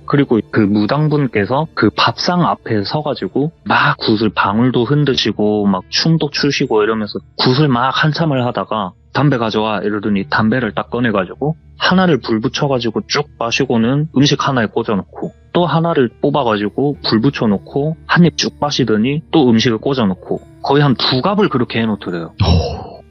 그리고 그 무당분께서 그 밥상 앞에 서가지고 막 굿을 방울도 흔드시고 막 춤도 추시고 이러면서 굿을 막 한참을 하다가 담배 가져와 이러더니 담배를 딱 꺼내가지고 하나를 불 붙여가지고 쭉 마시고는 음식 하나에 꽂아놓고 또 하나를 뽑아가지고 불 붙여놓고 한 입 쭉 마시더니 또 음식을 꽂아놓고 거의 한 2갑을 그렇게 해놓더래요.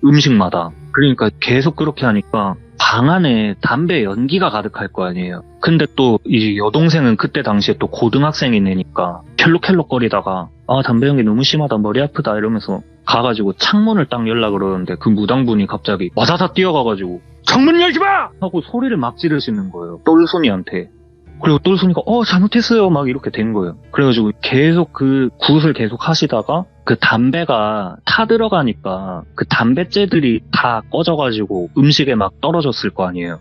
음식마다. 그러니까 계속 그렇게 하니까 방 안에 담배 연기가 가득할 거 아니에요. 근데 또 이 여동생은 그때 당시에 또 고등학생이 되니까 켈록켈록거리다가 아 담배 연기 너무 심하다 머리 아프다 이러면서 가가지고 창문을 딱 열라 그러는데 그 무당분이 갑자기 와다다 뛰어가가지고 창문 열지 마! 하고 소리를 막 지르시는 거예요. 똘순이한테. 그리고 똘순이가 잘못했어요 막 이렇게 된 거예요. 그래가지고 계속 그 굿을 계속 하시다가 그 담배가 타 들어가니까 그 담뱃재들이 다 꺼져가지고 음식에 막 떨어졌을 거 아니에요.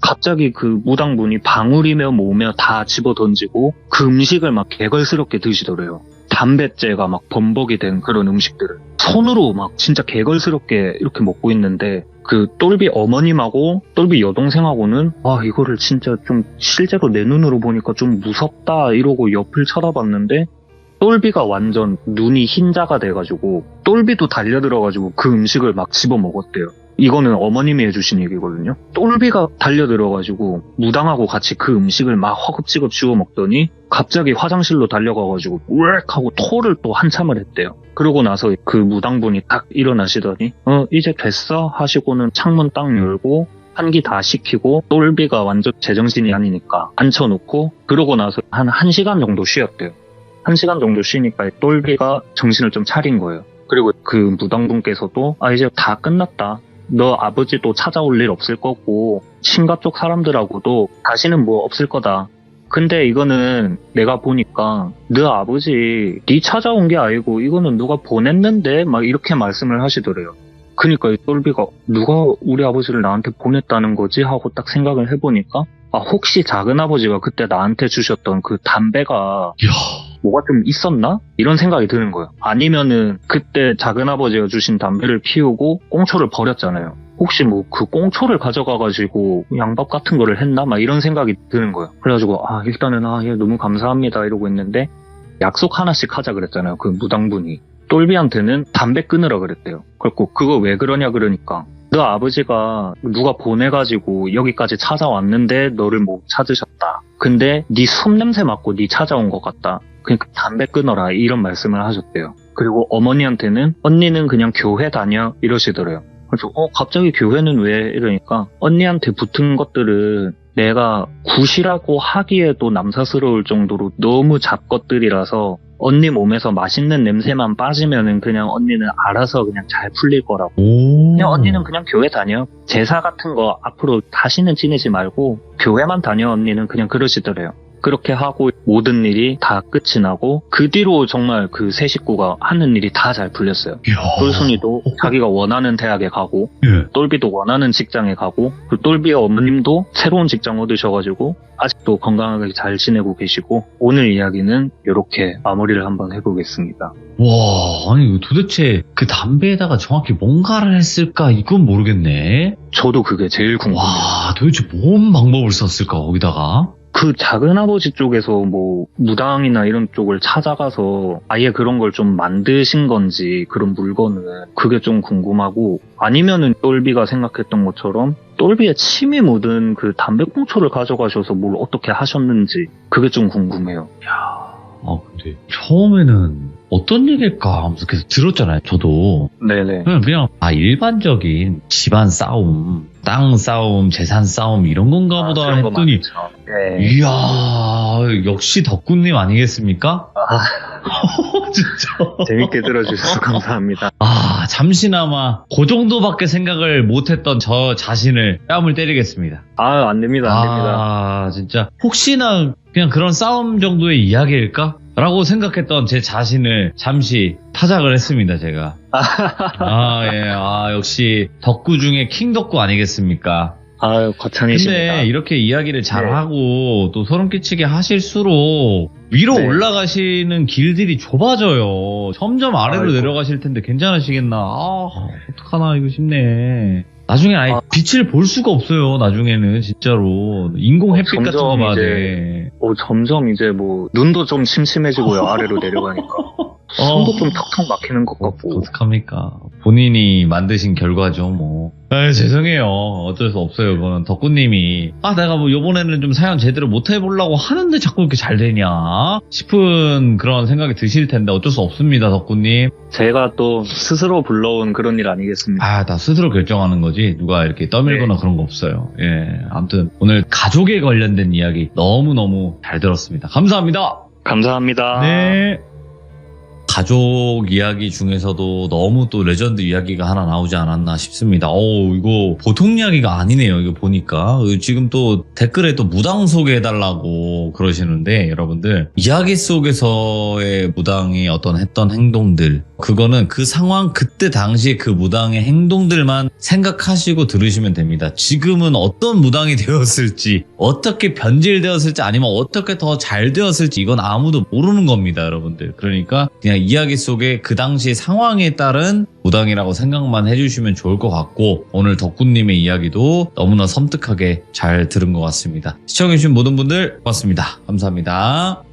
갑자기 그 무당분이 방울이며 뭐며 다 집어 던지고 그 음식을 막 개걸스럽게 드시더래요. 담뱃재가 막 범벅이 된 그런 음식들을 손으로 막 진짜 개걸스럽게 이렇게 먹고 있는데 그 똘비 어머님하고 똘비 여동생하고는 이거를 진짜 좀 실제로 내 눈으로 보니까 좀 무섭다 이러고 옆을 쳐다봤는데 똘비가 완전 눈이 흰자가 돼가지고 똘비도 달려들어가지고 그 음식을 막 집어 먹었대요. 이거는 어머님이 해주신 얘기거든요. 똘비가 달려들어가지고 무당하고 같이 그 음식을 막 허겁지겁 쥐어 먹더니 갑자기 화장실로 달려가가지고 우엑 하고 토를 또 한참을 했대요. 그러고 나서 그 무당분이 딱 일어나시더니 이제 됐어 하시고는 창문 딱 열고 환기 다 시키고 똘비가 완전 제정신이 아니니까 앉혀놓고 그러고 나서 한 1시간 정도 쉬었대요. 1시간 정도 쉬니까 똘비가 정신을 좀 차린 거예요. 그리고 그 무당분께서도 이제 다 끝났다. 너 아버지도 찾아올 일 없을 거고 친가 쪽 사람들하고도 다시는 뭐 없을 거다. 근데 이거는 내가 보니까 너 아버지 네 찾아온 게 아니고 이거는 누가 보냈는데 막 이렇게 말씀을 하시더래요. 그러니까 이 똘비가 누가 우리 아버지를 나한테 보냈다는 거지 하고 딱 생각을 해보니까 혹시 작은아버지가 그때 나한테 주셨던 그 담배가 뭐가 좀 있었나? 이런 생각이 드는 거예요. 아니면은 그때 작은아버지가 주신 담배를 피우고 꽁초를 버렸잖아요. 혹시 뭐 그 꽁초를 가져가가지고 양밥 같은 거를 했나? 막 이런 생각이 드는 거예요. 그래가지고 일단은 예, 너무 감사합니다 이러고 있는데 약속 하나씩 하자 그랬잖아요. 그 무당분이. 똘비한테는 담배 끊으라 그랬대요. 그래서 그거 왜 그러냐 그러니까 너 아버지가 누가 보내가지고 여기까지 찾아왔는데 너를 못 찾으셨다. 근데 네 숨냄새 맡고 네 찾아온 것 같다. 그러니까 담배 끊어라 이런 말씀을 하셨대요. 그리고 어머니한테는 언니는 그냥 교회 다녀 이러시더래요. 그래서 갑자기 교회는 왜 이러니까 언니한테 붙은 것들은 내가 굿이라고 하기에도 남사스러울 정도로 너무 잡것들이라서 언니 몸에서 맛있는 냄새만 빠지면은 그냥 언니는 알아서 그냥 잘 풀릴 거라고. 그냥 언니는 그냥 교회 다녀. 제사 같은 거 앞으로 다시는 지내지 말고 교회만 다녀 언니는 그냥 그러시더래요. 그렇게 하고 모든 일이 다 끝이 나고 그 뒤로 정말 그 세 식구가 하는 일이 다 잘 풀렸어요. 똘순이도 자기가 원하는 대학에 가고 똘비도 원하는 직장에 가고 그 똘비의 어머님도 새로운 직장 얻으셔가지고 아직도 건강하게 잘 지내고 계시고 오늘 이야기는 이렇게 마무리를 한번 해보겠습니다. 와, 아니 도대체 그 담배에다가 정확히 뭔가를 했을까 이건 모르겠네. 저도 그게 제일 궁금해요. 와, 도대체 뭔 방법을 썼을까 거기다가? 그 작은아버지 쪽에서 뭐 무당이나 이런 쪽을 찾아가서 아예 그런 걸 좀 만드신 건지 그런 물건은 그게 좀 궁금하고 아니면은 똘비가 생각했던 것처럼 똘비의 침이 묻은 그 담배꽁초를 가져가셔서 뭘 어떻게 하셨는지 그게 좀 궁금해요. 근데 처음에는 어떤 얘기일까 하면서 계속 들었잖아요. 저도. 네네. 그냥 일반적인 집안 싸움, 땅 싸움, 재산 싸움 이런 건가 보다 했더니 네. 이야 역시 덕구님 아니겠습니까? 진짜 재밌게 들어주셔서 감사합니다. 잠시나마 그 정도밖에 생각을 못했던 저 자신을 뺨을 때리겠습니다. 안 됩니다. 진짜 혹시나 그냥 그런 싸움 정도의 이야기일까? 라고 생각했던 제 자신을 잠시 타작을 했습니다, 제가. 역시 덕구 중에 킹 덕구 아니겠습니까? 거창이십니다. 근데 이렇게 이야기를 잘하고 또 소름 끼치게 하실수록 위로 올라가시는 길들이 좁아져요. 점점 아래로 내려가실 텐데 괜찮으시겠나? 어떡하나 이거 싶네. 나중에 아예 빛을 볼 수가 없어요. 나중에는 진짜로 인공 햇빛 같은 거 봐야 돼. 점점 이제 뭐 눈도 좀 침침해지고요. 아래로 내려가니까. 숨도 좀 턱턱 막히는 것 같고. 어떡합니까? 본인이 만드신 결과죠, 뭐. 죄송해요. 어쩔 수 없어요. 그거는 덕구님이 내가 뭐 요번에는 좀 사연 제대로 못 해보려고 하는데 자꾸 이렇게 잘 되냐 싶은 그런 생각이 드실 텐데 어쩔 수 없습니다, 덕구님. 제가 또 스스로 불러온 그런 일 아니겠습니까? 다 스스로 결정하는 거지 누가 이렇게 떠밀거나 그런 거 없어요. 아무튼 오늘 가족에 관련된 이야기 너무너무 잘 들었습니다. 감사합니다. 감사합니다. 네. 가족 이야기 중에서도 너무 또 레전드 이야기가 하나 나오지 않았나 싶습니다. 이거 보통 이야기가 아니네요. 이거 보니까. 지금 또 댓글에 또 무당 소개해달라고 그러시는데, 여러분들. 이야기 속에서의 무당이 어떤 했던 행동들, 그거는 그 상황, 그때 당시 그 무당의 행동들만 생각하시고 들으시면 됩니다. 지금은 어떤 무당이 되었을지, 어떻게 변질되었을지, 아니면 어떻게 더 잘 되었을지, 이건 아무도 모르는 겁니다, 여러분들. 그러니까 그냥 이야기 속에 그 당시 상황에 따른 무당이라고 생각만 해주시면 좋을 것 같고, 오늘 덕구님의 이야기도 너무나 섬뜩하게 잘 들은 것 같습니다. 시청해주신 모든 분들 고맙습니다. 감사합니다.